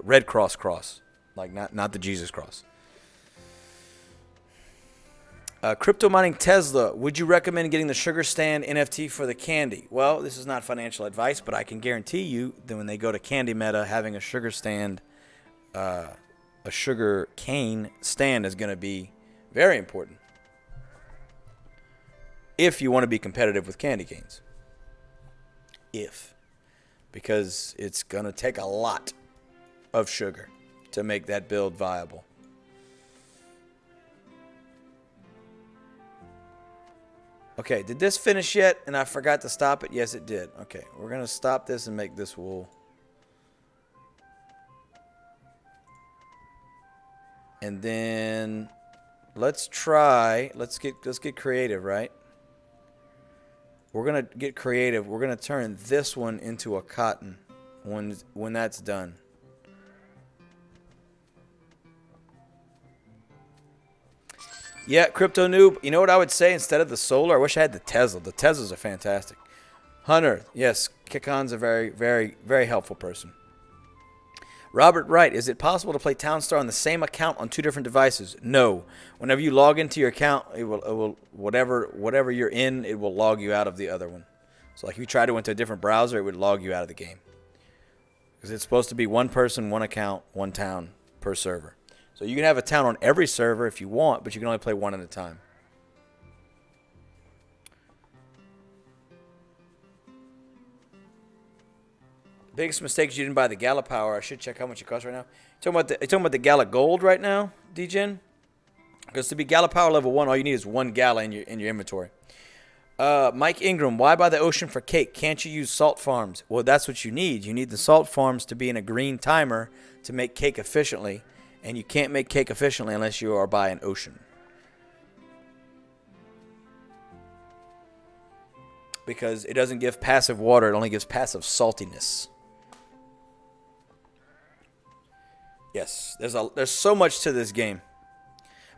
Red Cross. like not the Jesus cross. Crypto mining Tesla. Would you recommend getting the Sugar Stand NFT for the candy? Well, this is not financial advice, but I can guarantee you that when they go to Candy Meta, having a sugar stand, a sugar cane stand is going to be very important if you want to be competitive with candy canes. Because it's going to take a lot of sugar to make that build viable. Okay, did this finish yet and I forgot to stop it? Yes, it did. Okay, we're going to stop this and make this wool. And then let's get creative, right? We're going to get creative. We're going to turn this one into a cotton when that's done. Yeah, Crypto Noob. You know what I would say instead of the solar? I wish I had the Tesla. The Teslas are fantastic. Hunter, yes, Kikon's a very, very, very helpful person. Robert Wright, is it possible to play Townstar on the same account on two different devices? No. Whenever you log into your account, it will whatever you're in, it will log you out of the other one. So like if you try to go into a different browser, it would log you out of the game. Because it's supposed to be one person, one account, one town per server. So you can have a town on every server if you want, but you can only play one at a time. Biggest mistake is you didn't buy the Gala Power. I should check how much it costs right now. You talking about the Gala Gold right now, DGen? Because to be Gala Power level 1, all you need is one Gala in your inventory. Mike Ingram, why by the ocean for cake? Can't you use salt farms? Well, that's what you need. You need the salt farms to be in a green timer to make cake efficiently. And you can't make cake efficiently unless you are by an ocean. Because it doesn't give passive water, it only gives passive saltiness. Yes, there's so much to this game.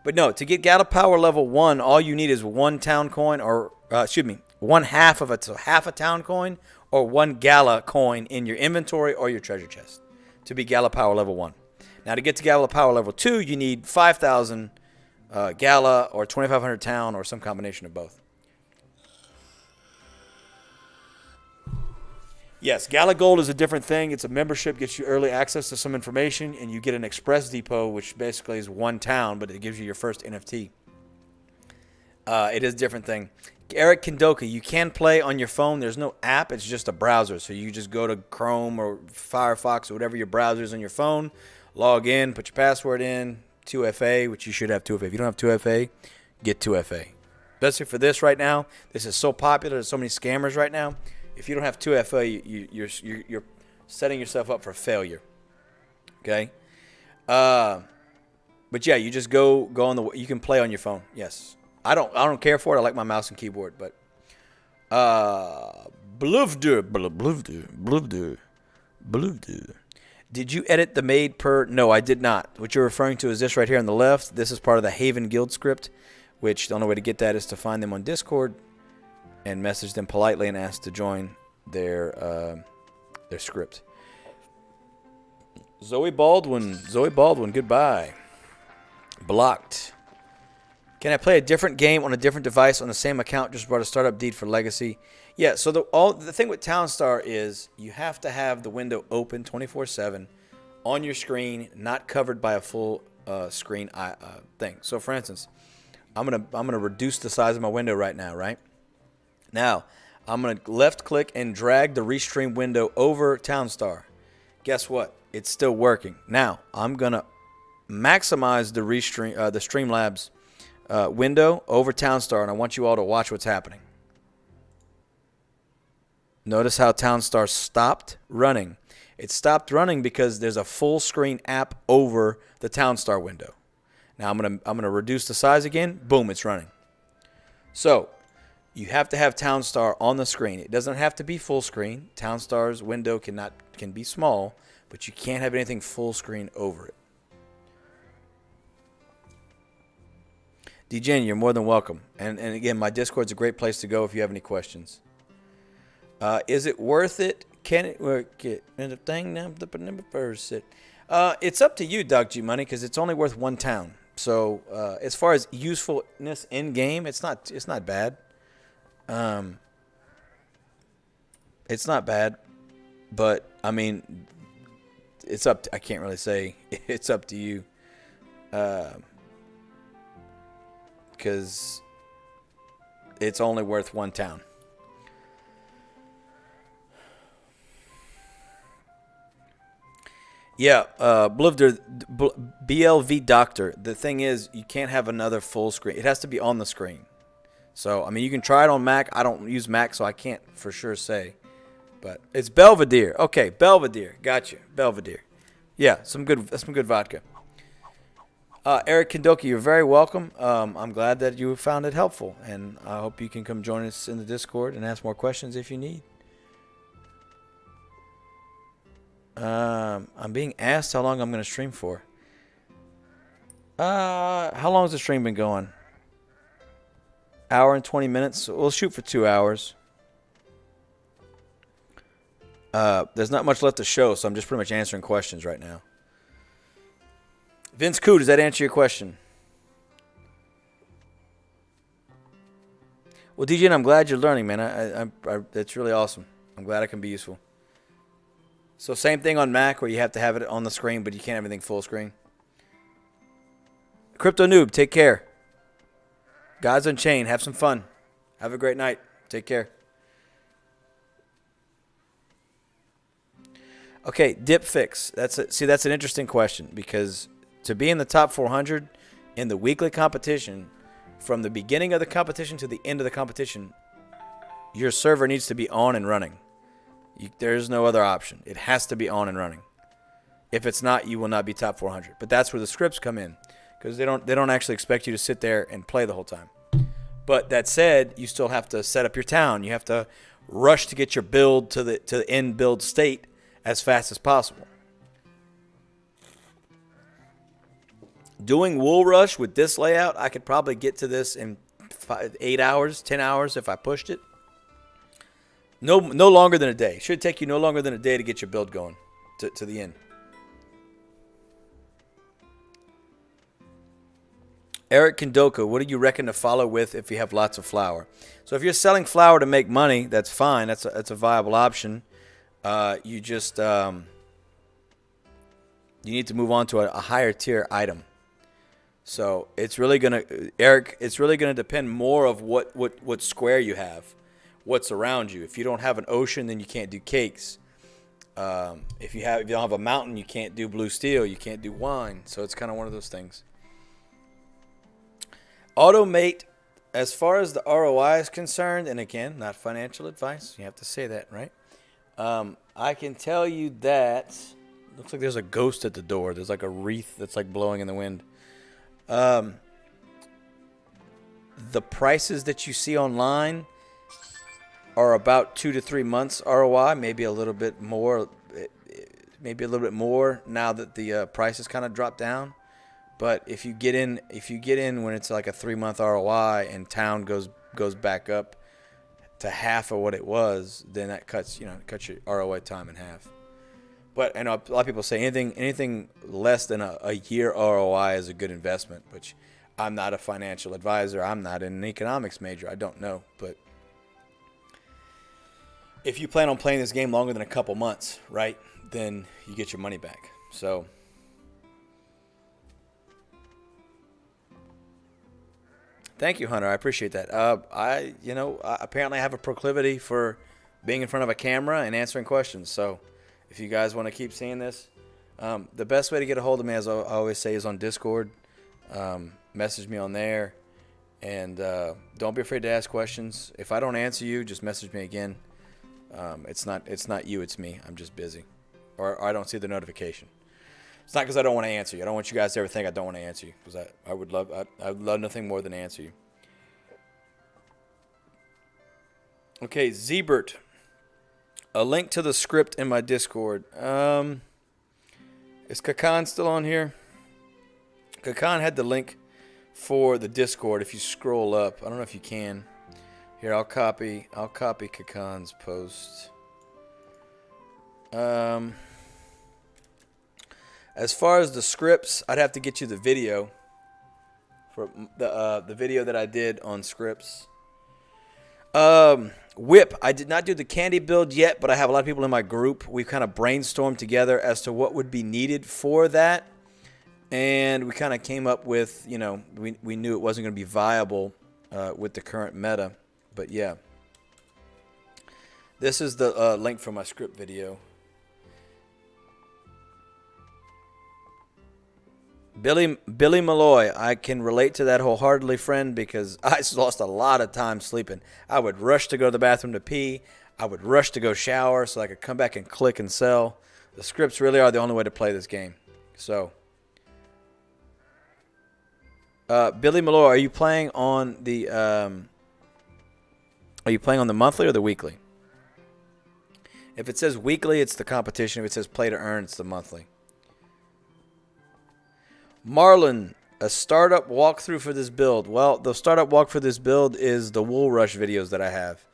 But no, to get Gala Power level 1, all you need is one town coin, or one half of it, so half a town coin, or one Gala coin in your inventory or your treasure chest to be Gala Power level 1. Now, to get to Gala Power level 2, you need 5,000 Gala or 2,500 town or some combination of both. Yes, Gala Gold is a different thing. It's a membership, gets you early access to some information, and you get an Express Depot, which basically is one town, but it gives you your first NFT. It is a different thing. Eric Kindoka, you can play on your phone. There's no app. It's just a browser. So you just go to Chrome or Firefox or whatever your browser is on your phone. Log in, put your password in, 2FA, which you should have 2FA. If you don't have 2FA, get 2FA. Especially for this right now. This is so popular. There's so many scammers right now. If you don't have 2FA, you're setting yourself up for failure. Okay? But yeah, you just go on you can play on your phone. Yes. I don't care for it. I like my mouse and keyboard, but Bluvdu. Did you edit the made per? No, I did not. What you're referring to is this right here on the left. This is part of the Haven Guild script, which the only way to get that is to find them on Discord and message them politely and ask to join their script. Zoe Baldwin, goodbye. Blocked. Can I play a different game on a different device on the same account? Just brought a startup deed for Legacy. Yeah, so the thing with Townstar is you have to have the window open 24/7 on your screen, not covered by a full screen thing. So for instance, I'm gonna reduce the size of my window right now, right? Now, I'm gonna left click and drag the restream window over Townstar. Guess what? It's still working. Now, I'm gonna maximize the Streamlabs window over Townstar, and I want you all to watch what's happening. Notice how Townstar stopped running. It stopped running because there's a full screen app over the Townstar window. Now I'm gonna reduce the size again. Boom, it's running. So you have to have Townstar on the screen. It doesn't have to be full screen. Townstar's window can be small, but you can't have anything full screen over it. DJN, you're more than welcome. And again, my Discord's a great place to go if you have any questions. Is it worth it? Can it work? And the thing now, the number first. It's up to you, Doug G Money, because it's only worth one town. So as far as usefulness in game, it's not bad. It's not bad, but I mean, it's up. I can't really say. It's up to you, because it's only worth one town. Yeah, BLV Doctor. The thing is, you can't have another full screen. It has to be on the screen. So, I mean, you can try it on Mac. I don't use Mac, so I can't for sure say. But it's Belvedere. Okay, Belvedere. Gotcha. Belvedere. Yeah, that's some good vodka. Eric Kendoki, you're very welcome. I'm glad that you found it helpful, and I hope you can come join us in the Discord and ask more questions if you need. I'm being asked how long I'm going to stream for. How long has the stream been going? Hour and 20 minutes. We'll shoot for 2 hours. There's not much left to show, so I'm just pretty much answering questions right now. Vince Koo, does that answer your question? Well, DJ, I'm glad you're learning, man. That's really awesome. I'm glad I can be useful. So same thing on Mac where you have to have it on the screen, but you can't have everything full screen. Crypto Noob, take care. Gods Unchained, have some fun. Have a great night. Take care. Okay, dip fix. That's an interesting question because to be in the top 400 in the weekly competition, from the beginning of the competition to the end of the competition, your server needs to be on and running. There's no other option. It has to be on and running. If it's not, you will not be top 400. But that's where the scripts come in, because they don't actually expect you to sit there and play the whole time. But that said, you still have to set up your town. You have to rush to get your build to the end build state as fast as possible. Doing Wool Rush with this layout, I could probably get to this in 8 hours, 10 hours if I pushed it. No longer than a day. Should take you no longer than a day to get your build going to the end. Eric Kendoka, what do you reckon to follow with if you have lots of flour? So if you're selling flour to make money, that's fine. That's a viable option. You just you need to move on to a higher tier item. So it's really gonna, Eric. It's really gonna depend more of what square you have. What's around you. If you don't have an ocean, then you can't do cakes. If you don't have a mountain, you can't do blue steel. You can't do wine. So it's kind of one of those things. Automate, as far as the ROI is concerned, and again, not financial advice. You have to say that, right? I can tell you that looks like there's a ghost at the door. There's like a wreath that's like blowing in the wind. The prices that you see online are about 2 to 3 months ROI, maybe a little bit more now that the prices kind of dropped down. But if you get in when it's like a 3-month ROI and town goes back up to half of what it was, then that cuts your ROI time in half. But I know a lot of people say anything less than a year ROI is a good investment, which I'm not a financial advisor. I'm not an economics major. I don't know, but if you plan on playing this game longer than a couple months, right, then you get your money back. So thank you, Hunter. I appreciate that. I apparently have a proclivity for being in front of a camera and answering questions. So if you guys want to keep seeing this, the best way to get a hold of me, as I always say, is on Discord. Message me on there, and don't be afraid to ask questions. If I don't answer you, just message me again. It's not you, it's me. I'm just busy, or I don't see the notification. It's not because I don't want to answer you. I don't want you guys to ever think I don't want to answer you, because I would love nothing more than to answer you. Okay, Zebert. A link to the script in my Discord. Is Kakan still on here? Kakan had the link for the Discord. If you scroll up, I don't know if you can. Here, I'll copy Kakan's post. As far as the scripts, I'd have to get you the video for the video that I did on scripts. Whip. I did not do the candy build yet, but I have a lot of people in my group. We've kind of brainstormed together as to what would be needed for that. And we kind of came up with, we knew it wasn't going to be viable with the current meta. But yeah. This is the link for my script video. Billy Malloy, I can relate to that wholeheartedly, friend, because I lost a lot of time sleeping. I would rush to go to the bathroom to pee. I would rush to go shower so I could come back and click and sell. The scripts really are the only way to play this game. So, Billy Malloy, are you playing on the monthly or the weekly? If it says weekly, it's the competition. If it says play to earn, it's the monthly. Marlon, a startup walkthrough for this build. Well, the startup walk for this build is the Wool Rush videos that I have.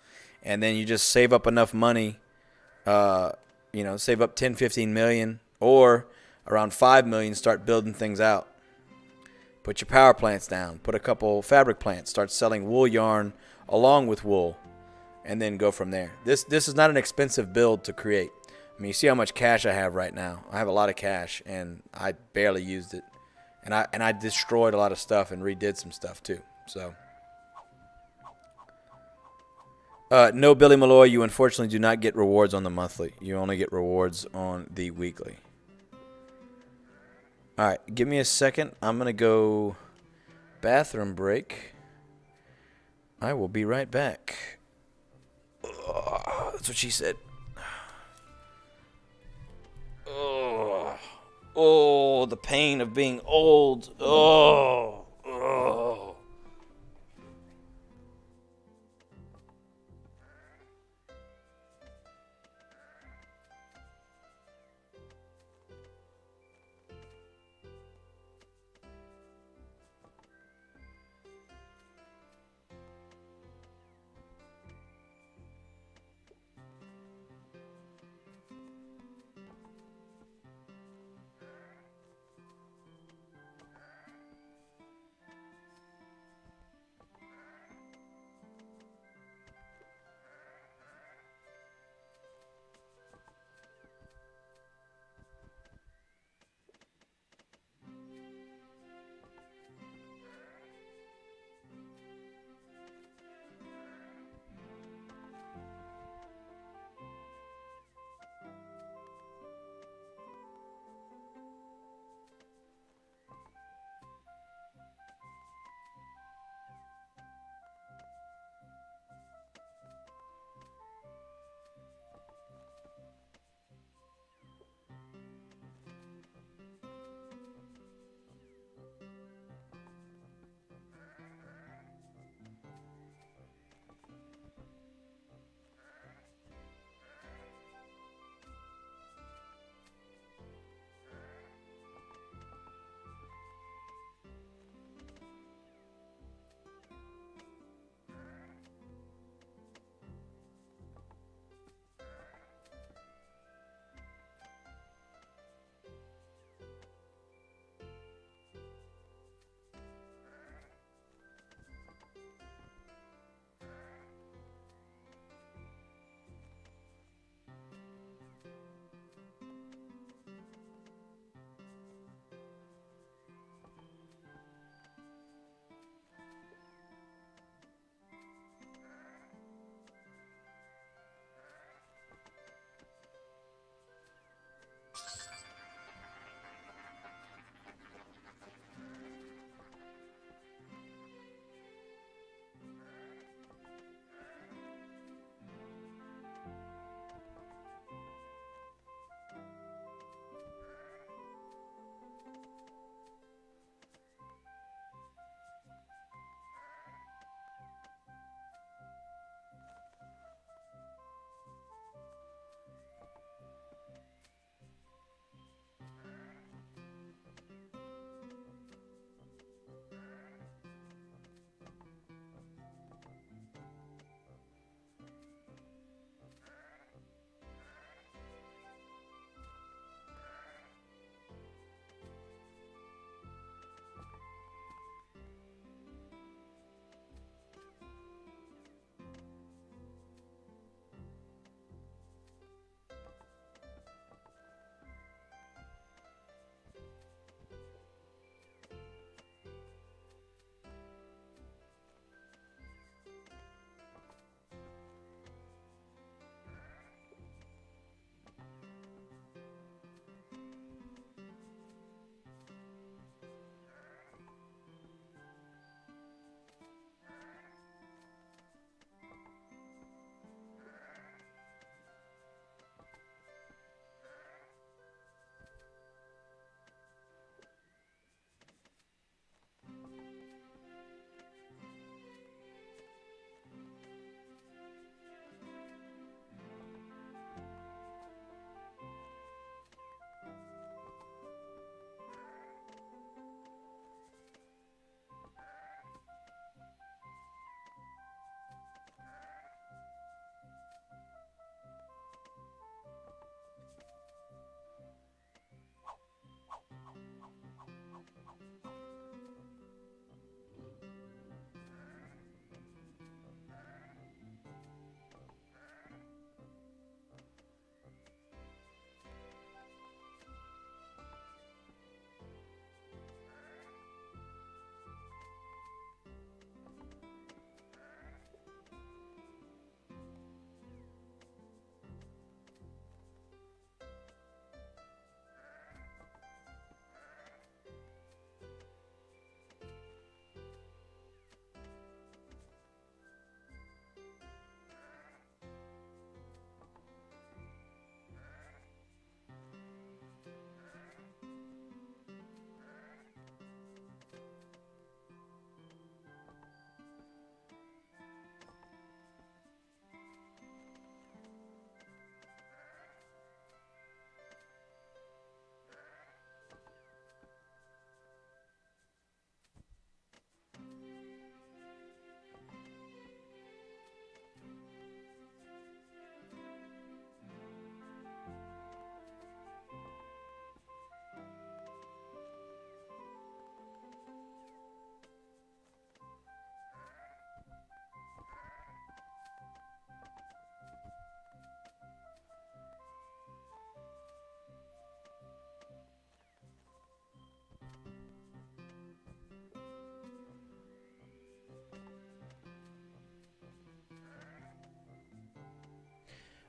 And then you just save up enough money, save up 10, 15 million, or around 5 million, start building things out. Put your power plants down. Put a couple fabric plants. Start selling wool yarn along with wool. And then go from there. This is not an expensive build to create. I mean, you see how much cash I have right now. I have a lot of cash, and I barely used it. And I destroyed a lot of stuff and redid some stuff too. So, no, Billy Malloy, you unfortunately do not get rewards on the monthly. You only get rewards on the weekly. All right, give me a second. I'm gonna go bathroom break. I will be right back. That's what she said. Oh, the pain of being old. Oh.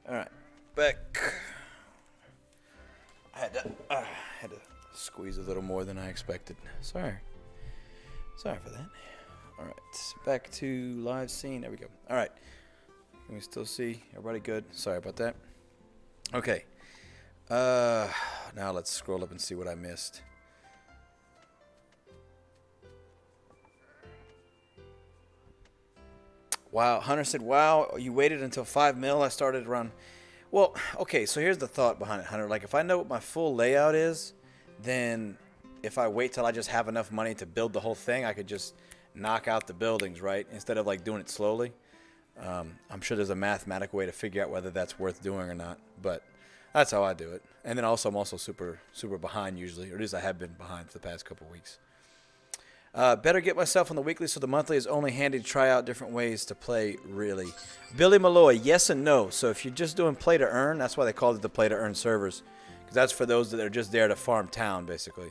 All right, back. I had to squeeze a little more than I expected. Sorry for that. All right, back to live scene. There we go. All right, can we still see everybody? Good. Sorry about that. Okay. Now let's scroll up and see what I missed. Wow, Hunter said, "Wow, you waited until 5 mil. I started around." Well, okay, so here's the thought behind it, Hunter. Like, if I know what my full layout is, then if I wait till I just have enough money to build the whole thing, I could just knock out the buildings, right? Instead of like doing it slowly. I'm sure there's a mathematical way to figure out whether that's worth doing or not, but that's how I do it. And then also, I'm also super behind usually, or at least I have been behind for the past couple weeks. Better get myself on the weekly, so the monthly is only handy to try out different ways to play, really. Billy Malloy, yes and no. So if you're just doing play to earn, that's why they called it the play to earn servers, because that's for those that are just there to farm town, basically.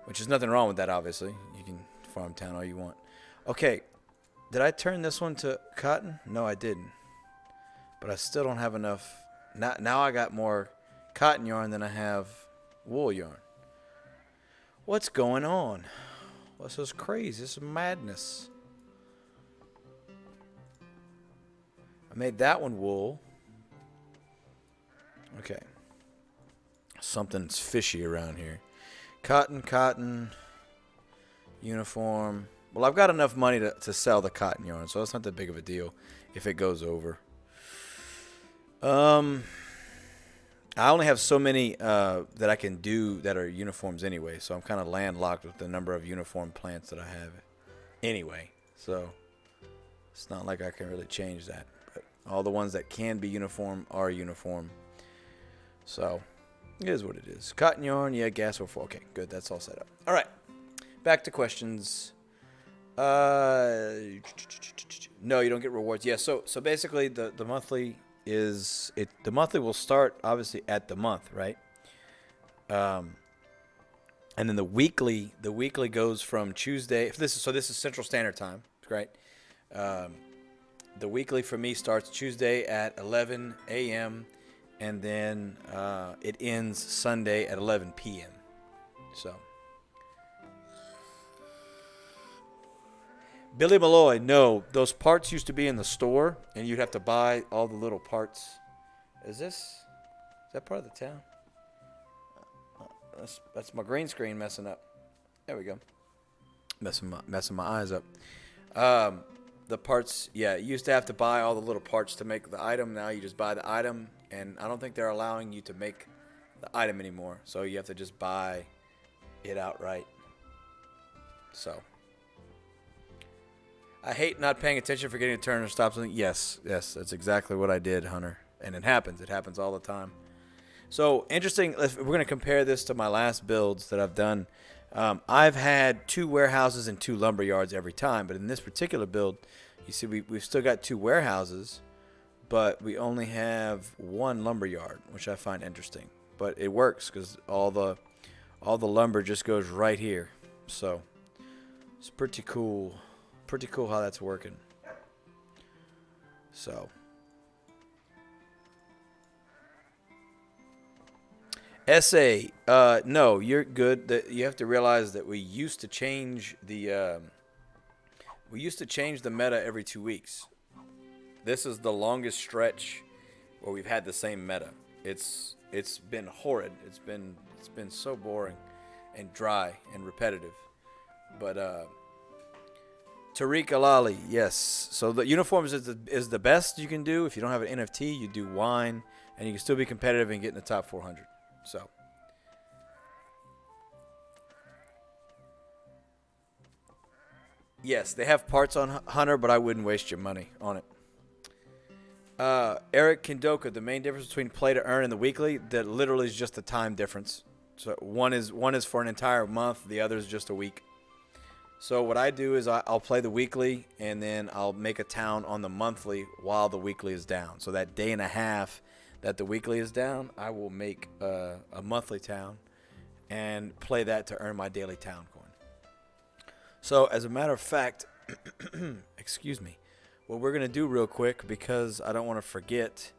Which is nothing wrong with that, obviously. You can farm town all you want. Okay, did I turn this one to cotton? No, I didn't. But I still don't have enough. Now I got more cotton yarn than I have wool yarn. What's going on? This is crazy. This is madness. I made that one wool. Okay. Something's fishy around here. Cotton, uniform. Well, I've got enough money to sell the cotton yarn, so it's not that big of a deal if it goes over. I only have so many that I can do that are uniforms anyway, so I'm kind of landlocked with the number of uniform plants that I have anyway. So it's not like I can really change that. But all the ones that can be uniform are uniform. So it is what it is. Cotton yarn, yeah, gas before. Okay, good. That's all set up. All right, back to questions. No, you don't get rewards. Yeah, so basically the monthly is it. The monthly will start obviously at the month, right? And then the weekly goes from Tuesday. This is Central Standard Time, right? The weekly for me starts Tuesday at 11 a.m. and then it ends Sunday at 11 p.m. So. Billy Malloy, no, those parts used to be in the store, and you'd have to buy all the little parts. Is that part of the town? That's my green screen messing up. There we go. Messing my eyes up. The parts, yeah, you used to have to buy all the little parts to make the item. Now you just buy the item, and I don't think they're allowing you to make the item anymore. So you have to just buy it outright. So. I hate not paying attention, forgetting to turn or stop something. Yes, that's exactly what I did, Hunter. And it happens. It happens all the time. So, interesting. If we're going to compare this to my last builds that I've done. I've had 2 warehouses and 2 lumber yards every time. But in this particular build, you see we've still got 2 warehouses, but we only have 1 lumber yard, which I find interesting. But it works because all the lumber just goes right here. So, it's pretty cool. Pretty cool how that's working. So. Essay. No, you're good. You have to realize that we used to change the meta every 2 weeks. This is the longest stretch where we've had the same meta. It's been horrid. It's been so boring and dry and repetitive. But Tariq Alali, yes. So the uniforms is the best you can do. If you don't have an NFT, you do wine, and you can still be competitive and get in the top 400. So. Yes, they have parts on Hunter, but I wouldn't waste your money on it. Eric Kindoka, the main difference between play to earn and the weekly, that literally is just the time difference. So one is for an entire month, the other is just a week. So what I do is I'll play the weekly, and then I'll make a town on the monthly while the weekly is down. So that day and a half that the weekly is down, I will make a monthly town and play that to earn my daily town coin. So as a matter of fact, excuse me, what we're going to do real quick, because I don't want to forget,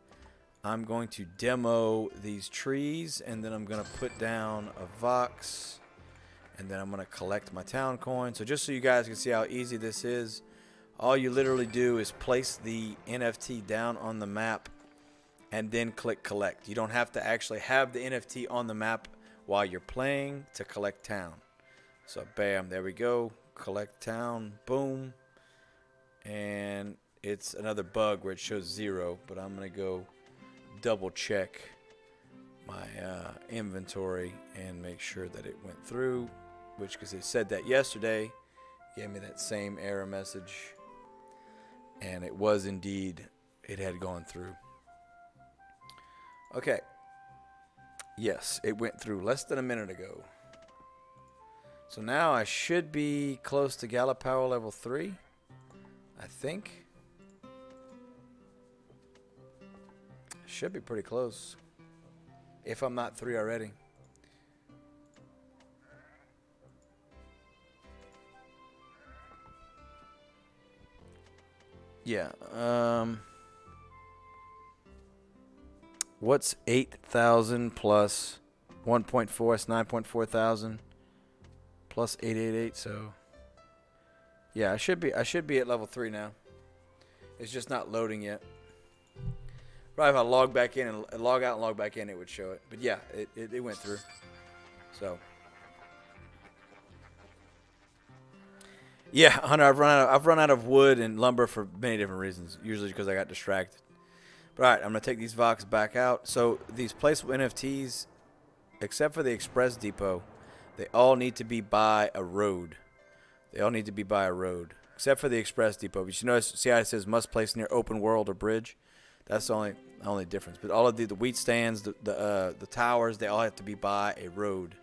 I'm going to demo these trees, and then I'm going to put down a Vox, and then I'm going to collect my town coin. So just so you guys can see how easy this is, all you literally do is place the NFT down on the map and then click collect. You don't have to actually have the NFT on the map while you're playing to collect town. So bam, there we go. Collect town, boom. And it's another bug where it shows 0, but I'm going to go double check my inventory and make sure that it went through, which, because it said that yesterday, gave me that same error message. And it was indeed, it had gone through. Okay. Yes, it went through less than a minute ago. So now I should be close to Gala Power level 3, I think. Should be pretty close, if I'm not 3 already. Yeah. What's 8,000 plus 1.4? It's 9.4 thousand plus 888. So yeah, I should be at level 3 now. It's just not loading yet. Probably if I log back in and log out and log back in, it would show it. But yeah, it went through. So yeah, Hunter, I've run out of wood and lumber for many different reasons. Usually because I got distracted. But all right, I'm gonna take these Vox back out. So these placeable NFTs, except for the Express Depot, they all need to be by a road. Except for the Express Depot. But you notice, see how it says must place near open world or bridge? That's the only difference. But all of the wheat stands, the towers, they all have to be by a road.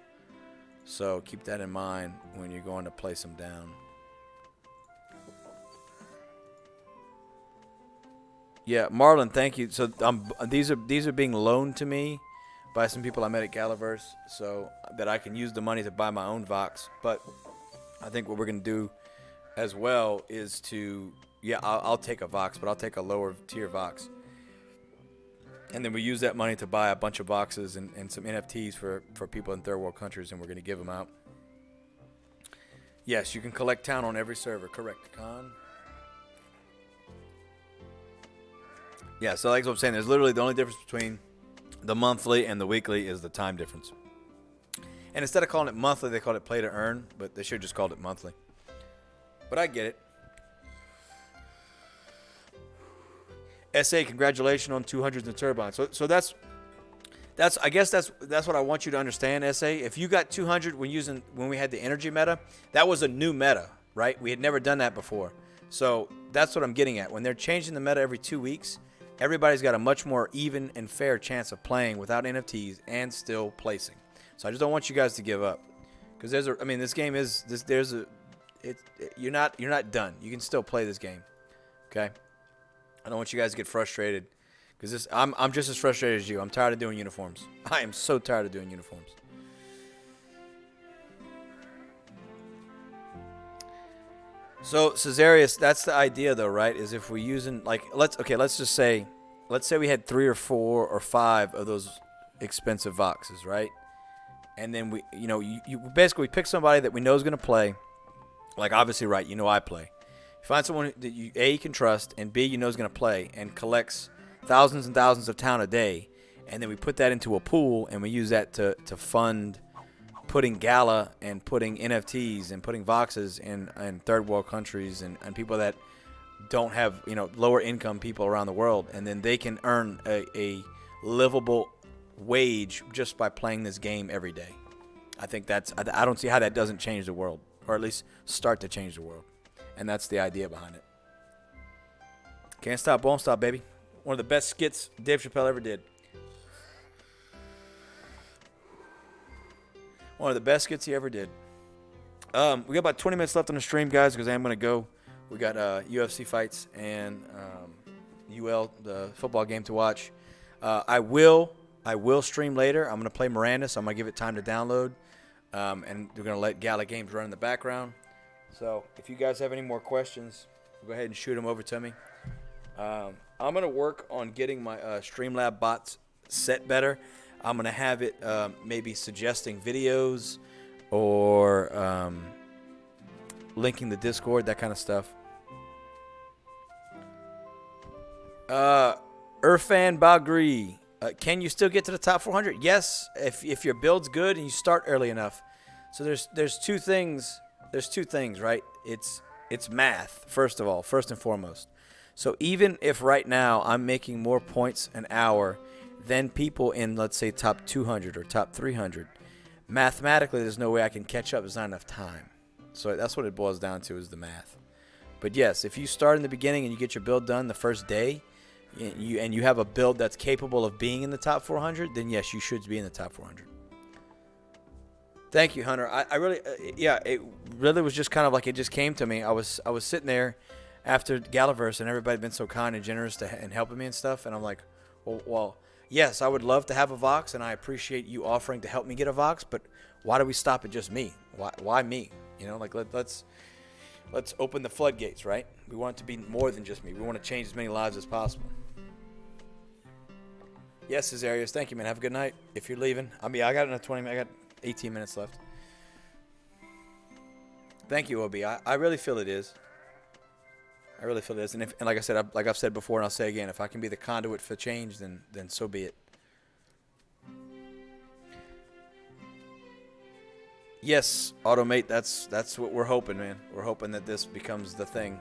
So keep that in mind when you're going to place them down. Yeah, Marlon, thank you. So these are being loaned to me by some people I met at Galaverse, so that I can use the money to buy my own Vox. But I think what we're gonna do as well is to, yeah, I'll take a Vox, but I'll take a lower tier Vox, and then we use that money to buy a bunch of Voxes and some NFTs for people in third world countries, and we're gonna give them out. Yes, you can collect town on every server. Correct, Con. Yeah, so like what I'm saying, there's literally the only difference between the monthly and the weekly is the time difference. And instead of calling it monthly, they called it play to earn, but they should have just called it monthly. But I get it. SA, congratulations on 200 in the turbine. So that's I guess that's what I want you to understand, SA. If you got 200 when we had the energy meta, that was a new meta, right? We had never done that before. So that's what I'm getting at. When they're changing the meta every 2 weeks, everybody's got a much more even and fair chance of playing without NFTs and still placing. So I just don't want you guys to give up, because this game is you're not done. You can still play this game, okay? I don't want you guys to get frustrated, because I'm just as frustrated as you. I'm tired of doing uniforms. I am so tired of doing uniforms. So Caesarius, that's the idea though, right? Is if we're using, like, let's just say we had 3 or 4 or 5 of those expensive Voxes, right? And then you basically pick somebody that we know is going to play. Like, obviously, right, I play. You find someone that you can trust, and B, is going to play and collects thousands and thousands of town a day, and then we put that into a pool and we use that to fund putting Gala and putting NFTs and putting Voxes in third world countries and people that don't have, lower income people around the world, and then they can earn a livable wage just by playing this game every day. I think I don't see how that doesn't change the world, or at least start to change the world. And that's the idea behind it. Can't stop, won't stop, baby. One of the best skits Dave Chappelle ever did. One of the best skits he ever did. We got about 20 minutes left on the stream, guys, because I am going to go. We got UFC fights and UL, the football game to watch. I will stream later. I'm going to play mirandus. I'm going to give it time to download. And we're going to let Gala Games run in the background. So if you guys have any more questions, go ahead and shoot them over to me. I'm gonna work on getting my Streamlab bots set better. I'm gonna have it maybe suggesting videos or linking the Discord, that kind of stuff. Irfan Bagri, can you still get to the top 400? Yes, if your build's good and you start early enough. So there's two things. There's two things, right? It's math, first and foremost. So even if right now I'm making more points an hour than people in, let's say, top 200 or top 300, mathematically there's no way I can catch up. There's not enough time. So that's what it boils down to, is the math. But yes, if you start in the beginning and you get your build done the first day, and you have a build that's capable of being in the top 400, then yes, you should be in the top 400. Thank you, Hunter. I really, it really was just kind of like it just came to me. I was sitting there after Galaverse, and everybody had been so kind and generous and helping me and stuff, and I'm like, well, yes, I would love to have a Vox, and I appreciate you offering to help me get a Vox, but why do we stop at just me? Why me? You know, like let's open the floodgates, right? We want it to be more than just me. We want to change as many lives as possible. Yes, Cesarius. Thank you, man. Have a good night. If you're leaving, I got another 20 minutes. I got 18 minutes left. Thank you, OB. I really feel it is. I really feel it is. And like I said, like I've said before, and I'll say again, if I can be the conduit for change, then so be it. Yes, Automate. That's what we're hoping, man. We're hoping that this becomes the thing.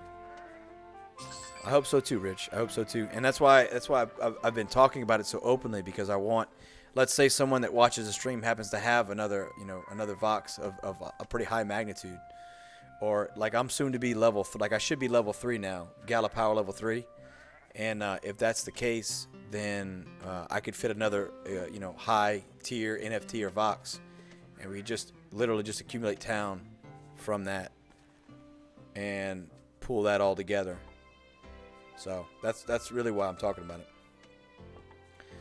I hope so too, Rich. I hope so too. And that's why I've been talking about it so openly, because I want, let's say someone that watches the stream happens to have another Vox of a pretty high magnitude, or like I'm soon to be I should be level 3 now, Gala Power level 3, and if that's the case, then I could fit another high tier NFT or Vox, and we literally just accumulate town from that and pull that all together. So that's really why I'm talking about it.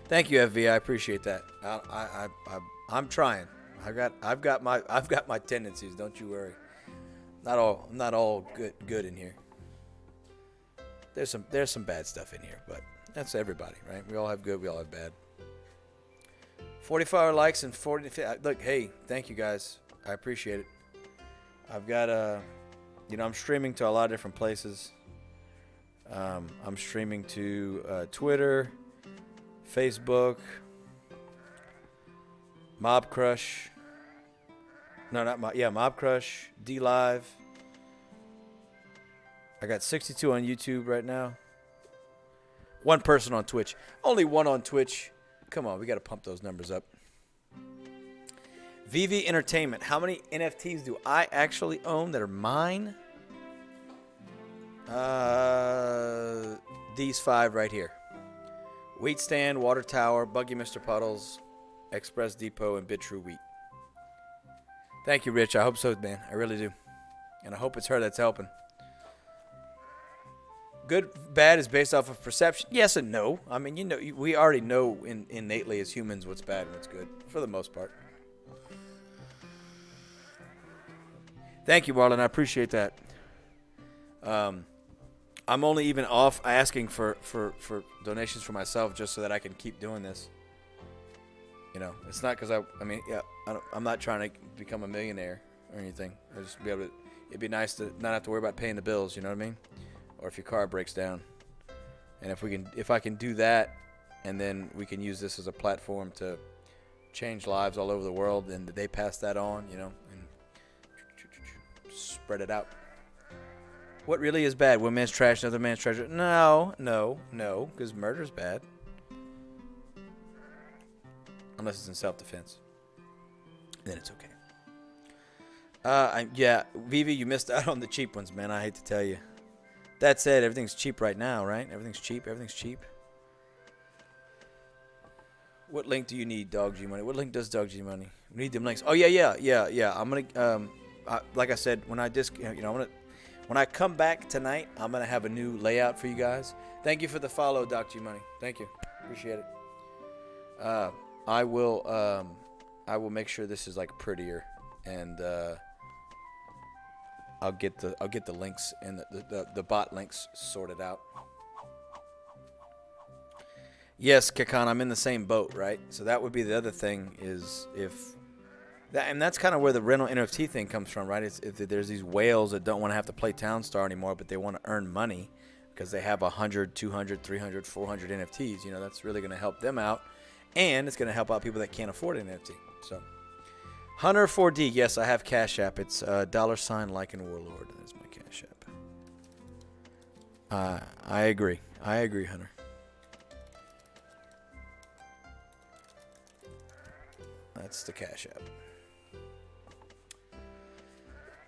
Thank you, FV. I appreciate that. I'm trying. I've got my tendencies. Don't you worry. I'm not all good in here. There's some bad stuff in here, but that's everybody, right? We all have good. We all have bad. 45 likes and 40. Look, hey, thank you guys. I appreciate it. I've got I'm streaming to a lot of different places. I'm streaming to Twitter, Facebook, Mob Crush. No, not Mob Crush, D Live. I got 62 on YouTube right now. One person on Twitch. Only one on Twitch. Come on, we got to pump those numbers up. VV Entertainment. How many NFTs do I actually own that are mine? These 5 right here. Wheat Stand, Water Tower, Buggy Mr. Puddles, Express Depot, and Bit True Wheat. Thank you, Rich. I hope so, man. I really do. And I hope it's her that's helping. Good, bad is based off of perception. Yes and no. I mean, we already know innately as humans what's bad and what's good, for the most part. Thank you, Marlon. I appreciate that. I'm only even off asking for donations for myself just so that I can keep doing this. It's not because I'm not trying to become a millionaire or anything. I just be able to. It'd be nice to not have to worry about paying the bills. You know what I mean? Or if your car breaks down, and if I can do that, and then we can use this as a platform to change lives all over the world, and they pass that on, and spread it out. What really is bad? One man's trash, another man's treasure. No, because murder's bad. Unless it's in self-defense. Then it's okay. Vivi, you missed out on the cheap ones, man. I hate to tell you. That said, everything's cheap right now, right? Everything's cheap. What link do you need, Dog G Money? What link does Dog G Money? We need them links. Oh, yeah. I'm going to, like I said, when I come back tonight, I'm going to have a new layout for you guys. Thank you for the follow, Doc G Money. Thank you. Appreciate it. I will make sure this is like prettier, and I'll get the links and the bot links sorted out. Yes, Kakan, I'm in the same boat, right? So that would be the other thing is if that, and that's kind of where the rental NFT thing comes from, right? It's if there's these whales that don't want to have to play Town Star anymore, but they want to earn money because they have 100, 200, 300, 400 NFTs. You know, that's really going to help them out, and it's going to help out people that can't afford an NFT. So, Hunter 4D, yes, I have Cash App. It's $ Lycan Warlord. That's my Cash App. I agree. I agree, Hunter. That's the Cash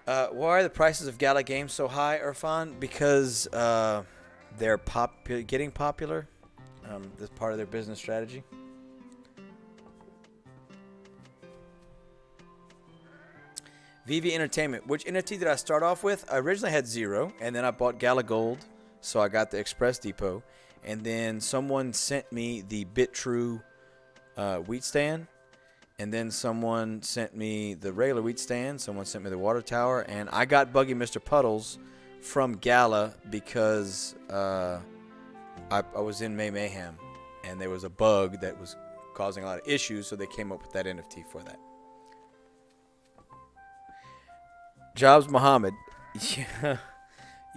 App. Why are the prices of Gala games so high, Irfan? Because they're getting popular. That's part of their business strategy. VV Entertainment. Which NFT did I start off with? I originally had 0, and then I bought Gala Gold, so I got the Express Depot. And then someone sent me the BitTrue wheat stand. And then someone sent me the regular wheat stand. Someone sent me the water tower. And I got Buggy Mr. Puddles from Gala because I was in Mayhem. And there was a bug that was causing a lot of issues. So they came up with that NFT for that. Jobs Muhammad.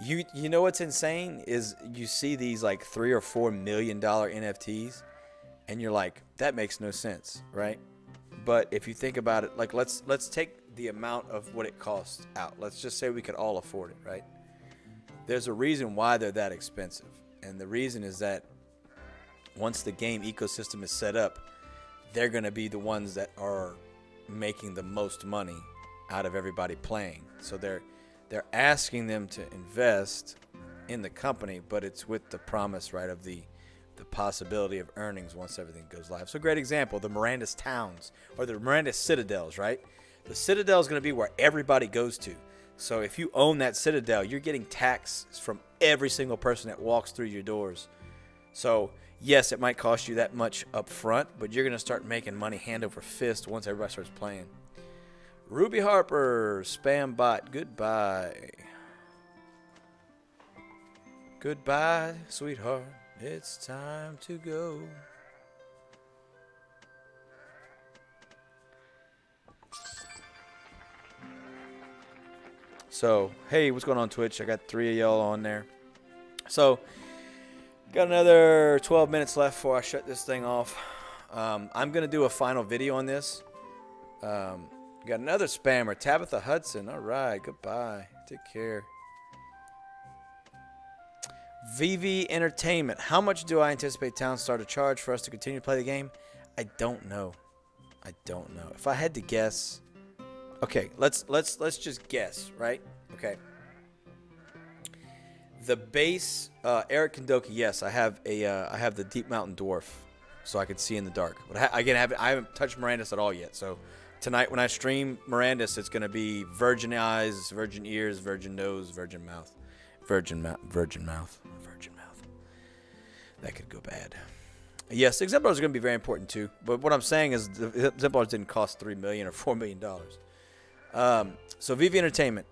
You know what's insane is you see these like $3 or $4 million NFTs. And you're like, that makes no sense, right? But if you think about it, like let's take the amount of what it costs out. Let's just say we could all afford it, right? There's a reason why they're that expensive. And the reason is that once the game ecosystem is set up, they're going to be the ones that are making the most money out of everybody playing. So they're asking them to invest in the company, but it's with the promise, right, of the possibility of earnings once everything goes live. So a great example, the Mirandus towns or the Mirandus citadels, right? The citadel is going to be where everybody goes to. So if you own that citadel, you're getting tax from every single person that walks through your doors. So yes, it might cost you that much up front, but you're going to start making money hand over fist once everybody starts playing. Ruby Harper, spam bot, goodbye. Goodbye, sweetheart. It's time to go. So, hey, what's going on Twitch? I got 3 of y'all on there. So, got another 12 minutes left before I shut this thing off. I'm going to do a final video on this. Got another spammer, Tabitha Hudson. All right, goodbye. Take care. VV Entertainment. How much do I anticipate Townstar to charge for us to continue to play the game? I don't know. If I had to guess, okay, let's just guess, right? Okay. The base, Eric Kondoki. Yes, I have the Deep Mountain Dwarf, so I can see in the dark. But I haven't touched Mirandus at all yet. So tonight when I stream Mirandus, it's gonna be virgin eyes, virgin ears, virgin nose, virgin mouth. Virgin mouth. That could go bad. Yes, exemplars are going to be very important too. But what I'm saying is the exemplars didn't cost $3 million or $4 million. So VV Entertainment.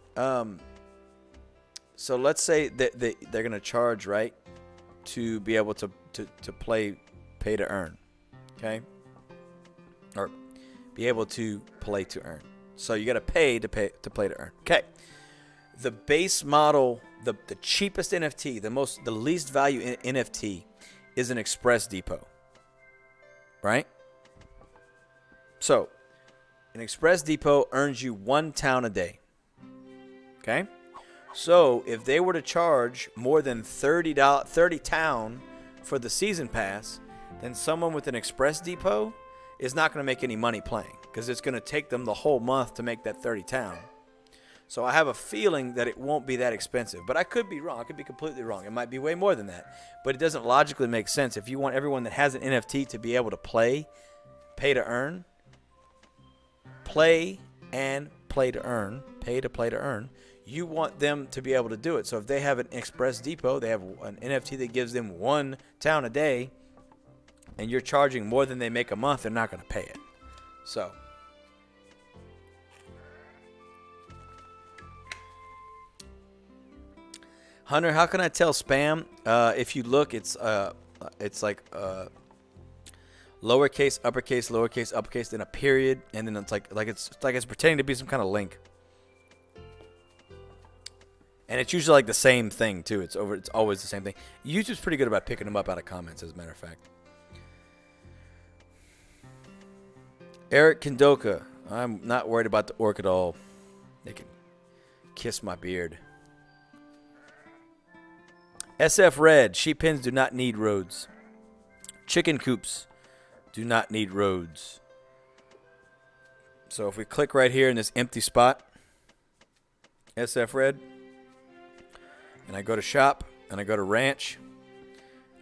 So let's say that they're going to charge, right, to be able to play pay to earn. Okay? Or be able to play to earn. So you got to play to earn. Okay. The base model, the cheapest NFT, the least value NFT is an Express Depot. Right? So, an Express Depot earns you 1 town a day. Okay? So, if they were to charge more than 30 town for the season pass, then someone with an Express Depot is not going to make any money playing because it's going to take them the whole month to make that 30 town. So I have a feeling that it won't be that expensive. But I could be wrong. I could be completely wrong. It might be way more than that. But it doesn't logically make sense. If you want everyone that has an NFT to be able to play to earn, play to earn, you want them to be able to do it. So if they have an Express Depot, they have an NFT that gives them 1 town a day, and you're charging more than they make a month, they're not going to pay it. So Hunter, how can I tell spam? If you look, it's like lowercase, uppercase, lowercase, uppercase, then a period, and then it's like it's pretending to be some kind of link. And it's usually like the same thing too. It's always the same thing. YouTube's pretty good about picking them up out of comments, as a matter of fact. Eric Kendoka, I'm not worried about the orc at all. They can kiss my beard. SF Red, sheep pens do not need roads. Chicken coops do not need roads. So if we click right here in this empty spot, SF Red, and I go to shop, and I go to ranch,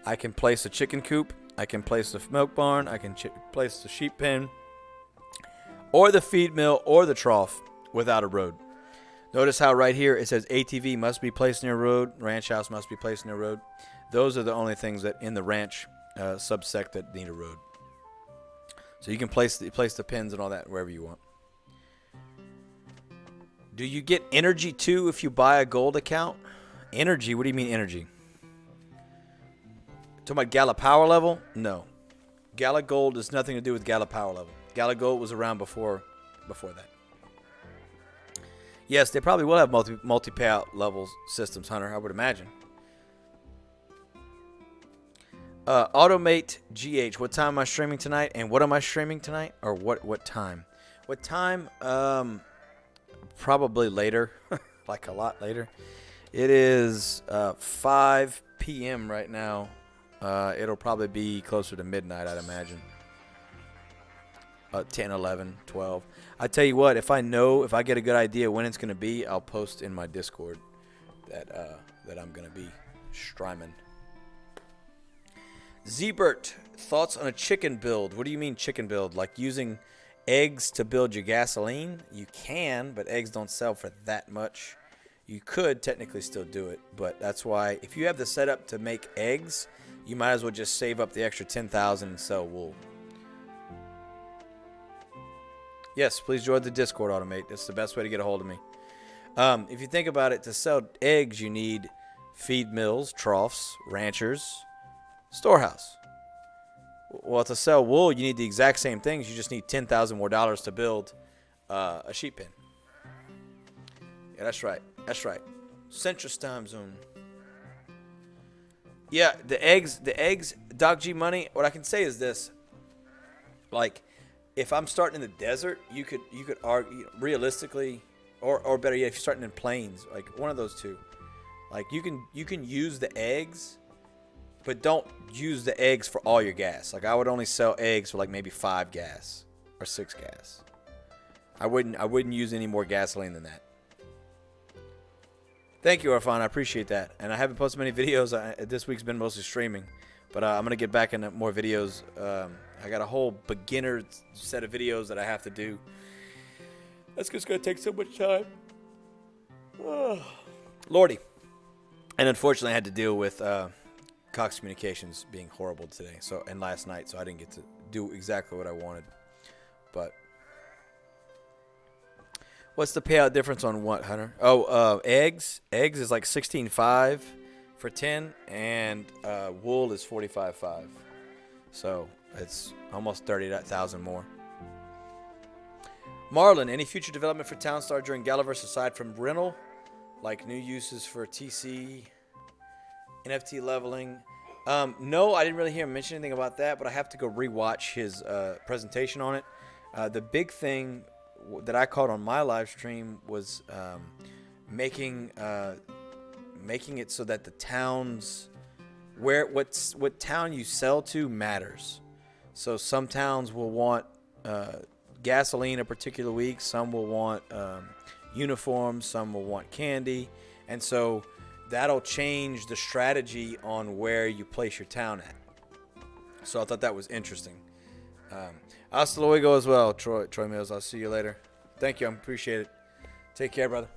I can place a chicken coop, I can place the milk barn, I can place the sheep pen, or the feed mill, or the trough without a road. Notice how right here it says ATV must be placed near a road, ranch house must be placed near a road. Those are the only things that in the ranch subsect that need a road. So you can place the pins and all that wherever you want. Do you get energy too if you buy a gold account? Energy? What do you mean energy? Talking about Gala power level? No. Gala gold has nothing to do with Gala power level. Gala gold was around before that. Yes, they probably will have multi payout levels systems, Hunter, I would imagine. Automate GH, what time am I streaming tonight? And what am I streaming tonight? Or what time? What time? Probably later. Like a lot later. It is 5 p.m. right now. It'll probably be closer to midnight, I'd imagine. 10, 11, 12. I tell you what, if I get a good idea when it's going to be, I'll post in my Discord that I'm going to be streaming. Zebert, thoughts on a chicken build? What do you mean chicken build? Like using eggs to build your gasoline? You can, but eggs don't sell for that much. You could technically still do it, but that's why if you have the setup to make eggs, you might as well just save up the extra 10,000 and sell wool. Yes, please join the Discord, Automate. That's the best way to get a hold of me. If you think about it, to sell eggs, you need feed mills, troughs, ranchers, storehouse. Well, to sell wool, you need the exact same things. You just need $10,000 more to build a sheep pen. Yeah, that's right. That's right. Central time zone. Yeah, the eggs, Doc G Money, what I can say is this. Like, if I'm starting in the desert, you could argue realistically, or better yet, if you're starting in plains, like one of those two, like you can use the eggs, but don't use the eggs for all your gas. Like I would only sell eggs for like maybe 5 gas or 6 gas. I wouldn't use any more gasoline than that. Thank you, Arfan. I appreciate that. And I haven't posted many videos. This week's been mostly streaming, but I'm gonna get back into more videos. I got a whole beginner set of videos that I have to do. That's just going to take so much time. Oh, Lordy. And unfortunately, I had to deal with Cox Communications being horrible today and last night, so I didn't get to do exactly what I wanted. But what's the payout difference on what, Hunter? Oh, eggs. Eggs is like $16.5 for 10, and wool is $45.5. So it's almost 30,000 more. Marlon, any future development for Townstar during Galaverse aside from rental, like new uses for TC, NFT leveling? No, I didn't really hear him mention anything about that, but I have to go rewatch his presentation on it. The big thing that I caught on my live stream was making it so that the towns, what town you sell to matters. So some towns will want gasoline a particular week. Some will want uniforms. Some will want candy. And so that'll change the strategy on where you place your town at. So I thought that was interesting. Hasta luego as well, Troy Mills. I'll see you later. Thank you. I appreciate it. Take care, brother.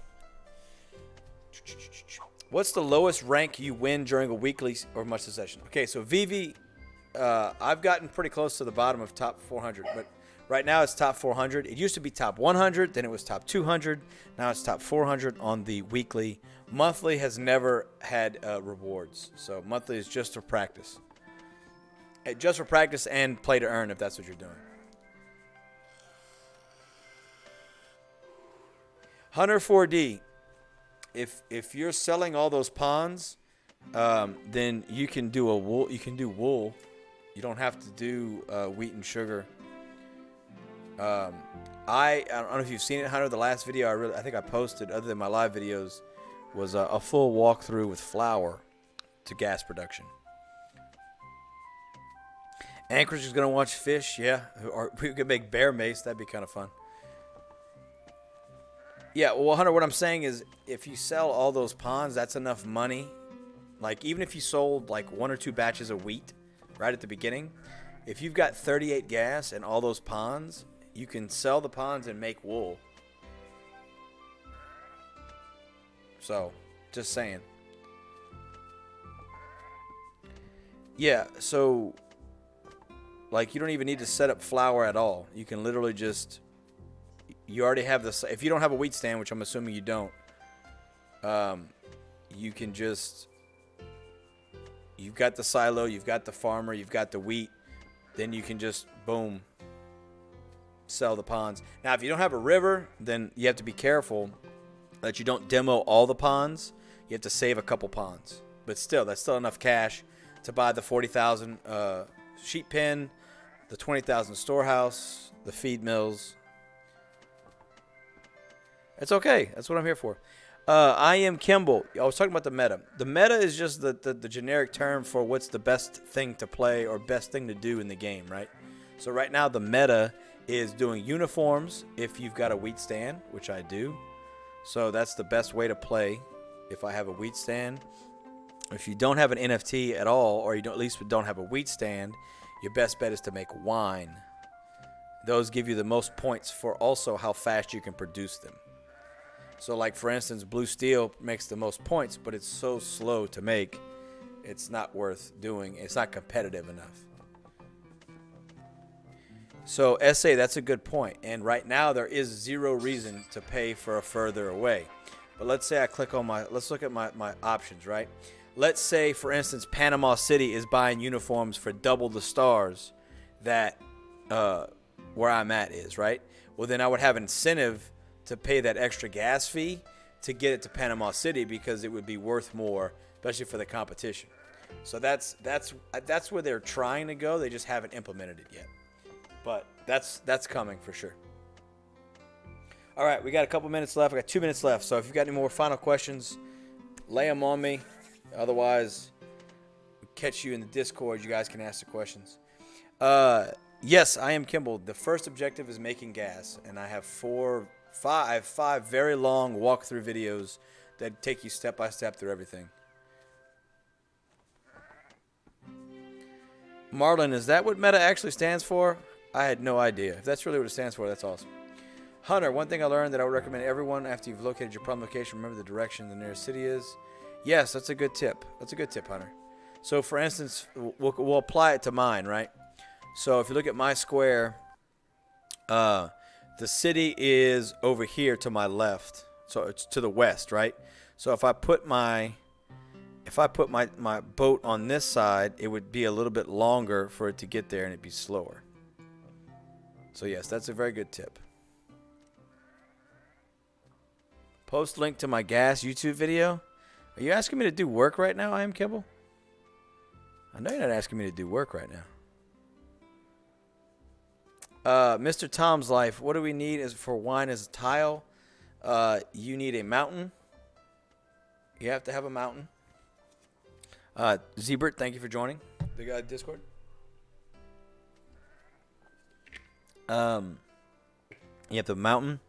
What's the lowest rank you win during a weekly or monthly session? Okay, so VV, I've gotten pretty close to the bottom of top 400, but right now it's top 400. It used to be top 100, then it was top 200. Now it's top 400 on the weekly. Monthly has never had rewards, so monthly is just for practice. Just for practice and play to earn if that's what you're doing. Hunter 4D. If you're selling all those ponds, then you can do wool. You can do wool. You don't have to do wheat and sugar. I don't know if you've seen it, Hunter. The last video I think I posted, other than my live videos, was a full walkthrough with flour to gas production. Anchorage is gonna watch fish, yeah. Or we could make bear mace. That'd be kind of fun. Yeah, well, Hunter, what I'm saying is, if you sell all those ponds, that's enough money. Like, even if you sold like 1 or 2 batches of wheat right at the beginning, if you've got 38 gas and all those ponds, you can sell the ponds and make wool. So, just saying. Yeah, so, like, you don't even need to set up flour at all. You can literally just, you already have this. If you don't have a wheat stand, which I'm assuming you don't, you can just, you've got the silo, you've got the farmer, you've got the wheat, then you can just, boom, sell the ponds. Now, if you don't have a river, then you have to be careful that you don't demo all the ponds. You have to save a couple ponds. But still, that's still enough cash to buy the 40,000 sheep pen, the 20,000 storehouse, the feed mills. It's okay. That's what I'm here for. I am Kimball. I was talking about the meta. The meta is just the generic term for what's the best thing to play or best thing to do in the game, right? So right now the meta is doing uniforms if you've got a wheat stand, which I do. So that's the best way to play if I have a wheat stand. If you don't have an NFT at all, or you don't, at least don't have a wheat stand, your best bet is to make wine. Those give you the most points for also how fast you can produce them. So like, for instance, blue steel makes the most points, but it's so slow to make, it's not worth doing. It's not competitive enough. So SA, that's a good point. And right now there is zero reason to pay for a further away. But let's say I click on let's look at my options, right? Let's say, for instance, Panama City is buying uniforms for double the stars that where I'm at is, right? Well, then I would have an incentive to pay that extra gas fee to get it to Panama City, because it would be worth more, especially for the competition. So that's where they're trying to go. They just haven't implemented it yet. But that's coming for sure. All right, we got a couple minutes left. I got 2 minutes left. So if you've got any more final questions, lay them on me. Otherwise, we'll catch you in the Discord. You guys can ask the questions. Yes, I am Kimball. The first objective is making gas, and I have five very long walkthrough videos that take you step by step through everything. Marlon, is that what meta actually stands for? I had no idea. If that's really what it stands for, that's awesome. Hunter, one thing I learned that I would recommend everyone after you've located your problem location, remember the direction the nearest city is. Yes, that's a good tip. That's a good tip, Hunter. So, for instance, we'll apply it to mine, right? So, if you look at my square, the city is over here to my left. So, it's to the west, right? So, if I put my boat on this side, it would be a little bit longer for it to get there, and it'd be slower. So, yes, that's a very good tip. Post link to my gas YouTube video. Are you asking me to do work right now, I am Kimball? I know you're not asking me to do work right now. Mr. Tom's Life, what do we need for wine as a tile? You need a mountain. You have to have a mountain. Zebert, thank you for joining the Discord. You have the mountain.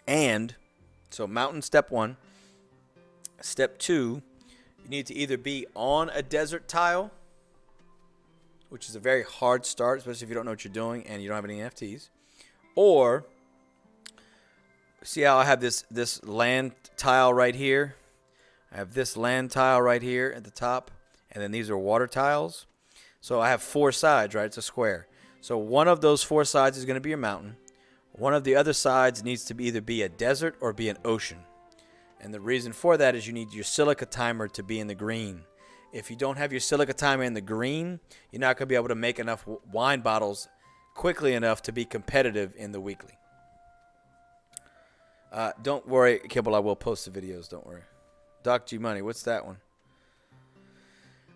And, so mountain, step 1. Step 2, you need to either be on a desert tile, which is a very hard start, especially if you don't know what you're doing and you don't have any NFTs. Or, see how I have this land tile right here? I have this land tile right here at the top, and then these are water tiles. So I have 4 sides, right? It's a square. So one of those 4 sides is going to be a mountain. One of the other sides needs to either be a desert or be an ocean. And the reason for that is you need your silica timer to be in the green. If you don't have your silica timer in the green, you're not going to be able to make enough wine bottles quickly enough to be competitive in the weekly. Don't worry, Kibble, I will post the videos, don't worry. Doc G Money, what's that one?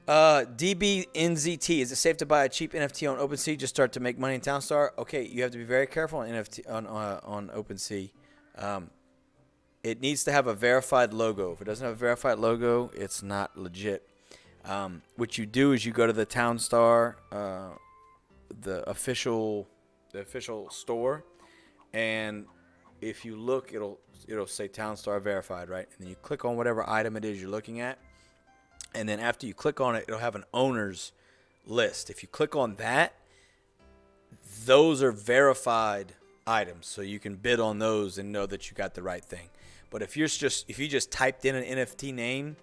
DBNZT, is it safe to buy a cheap NFT on OpenSea? Just start to make money in Townstar? Okay, you have to be very careful on NFT on OpenSea. It needs to have a verified logo. If it doesn't have a verified logo, it's not legit. What you do is you go to the Townstar, the official store, and if you look, it'll say Townstar verified, right? And then you click on whatever item it is you're looking at. And then after you click on it, it'll have an owner's list. If you click on that, those are verified items, so you can bid on those and know that you got the right thing. But if you just typed in an NFT name,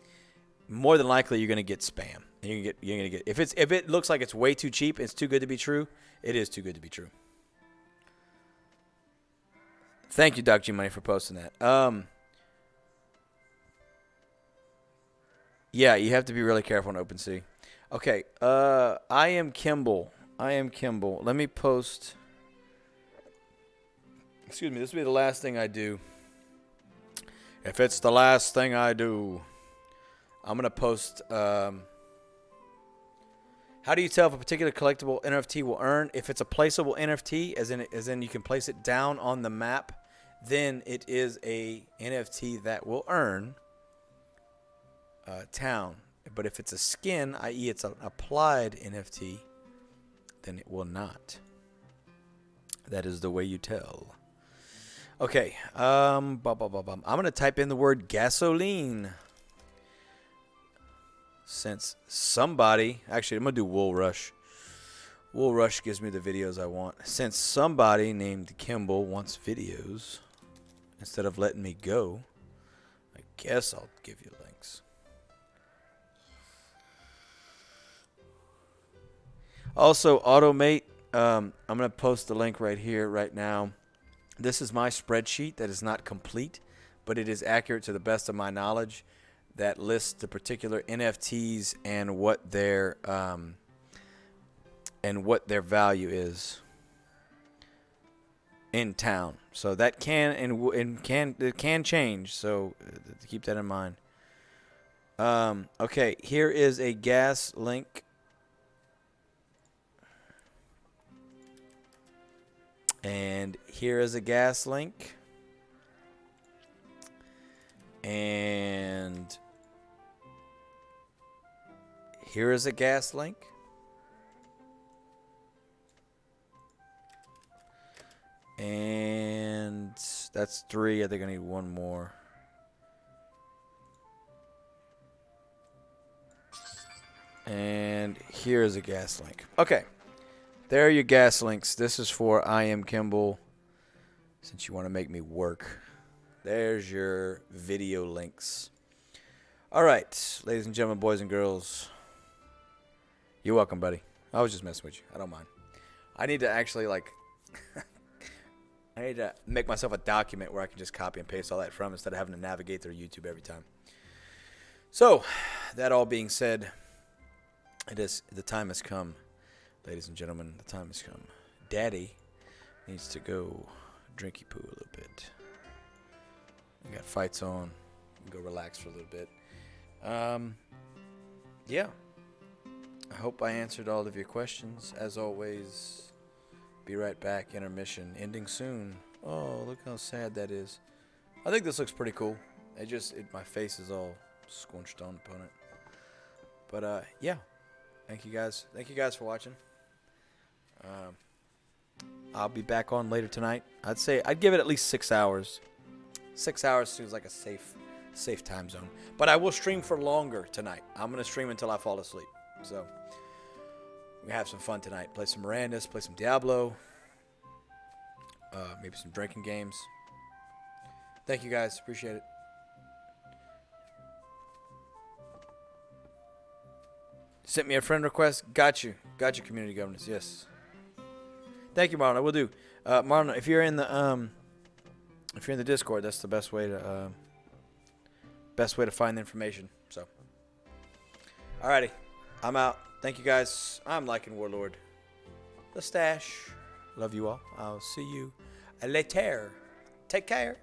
more than likely you're gonna get spam. You're gonna get if it looks like it's way too cheap, it's too good to be true. It is too good to be true. Thank you, Doc G Money, for posting that. Yeah, you have to be really careful on OpenSea. Okay, I am Kimball. Let me post. Excuse me, this will be the last thing I do. If it's the last thing I do, I'm going to post. How do you tell if a particular collectible NFT will earn? If it's a placeable NFT, as in you can place it down on the map, then it is a NFT that will earn town. But if it's a skin, i.e. it's an applied NFT, then it will not. That is the way you tell. Okay, I'm going to type in the word gasoline. Since somebody, actually I'm going to do Wool Rush. Wool Rush gives me the videos I want. Since somebody named Kimball wants videos, instead of letting me go, I guess I'll give you links. Also, Automate, I'm going to post the link right here, right now. This is my spreadsheet that is not complete, but it is accurate to the best of my knowledge, that lists the particular NFTs and what their value is in town. So that can change. So keep that in mind. Okay, here is a gas link. And here is a gas link. And here is a gas link. And that's 3. I think I need one more. And here is a gas link. Okay. There are your gas links. This is for I Am Kimball. Since you want to make me work. There's your video links. All right, ladies and gentlemen, boys and girls. You're welcome, buddy. I was just messing with you. I don't mind. I need to actually, I need to make myself a document where I can just copy and paste all that from instead of having to navigate through YouTube every time. So, that all being said, the time has come. Ladies and gentlemen, the time has come. Daddy needs to go drinky poo a little bit. We got fights on. Go relax for a little bit. Yeah. I hope I answered all of your questions. As always, be right back. Intermission ending soon. Oh, look how sad that is. I think this looks pretty cool. My face is all squinched on upon it. But yeah. Thank you guys. Thank you guys for watching. I'll be back on later tonight. I'd give it at least 6 hours. 6 hours seems like a safe time zone. But I will stream for longer tonight. I'm going to stream until I fall asleep. So, we're going to have some fun tonight. Play some Mirandus, play some Diablo. Maybe some drinking games. Thank you guys. Appreciate it. Sent me a friend request. Got you. Got your community governance. Yes. Thank you, Marlon. I will do. Marlon, if you're in the Discord, that's the best way to find the information. So, Alrighty. I'm out. Thank you guys. I'm liking Warlord. The Stash. Love you all. I'll see you later. Take care.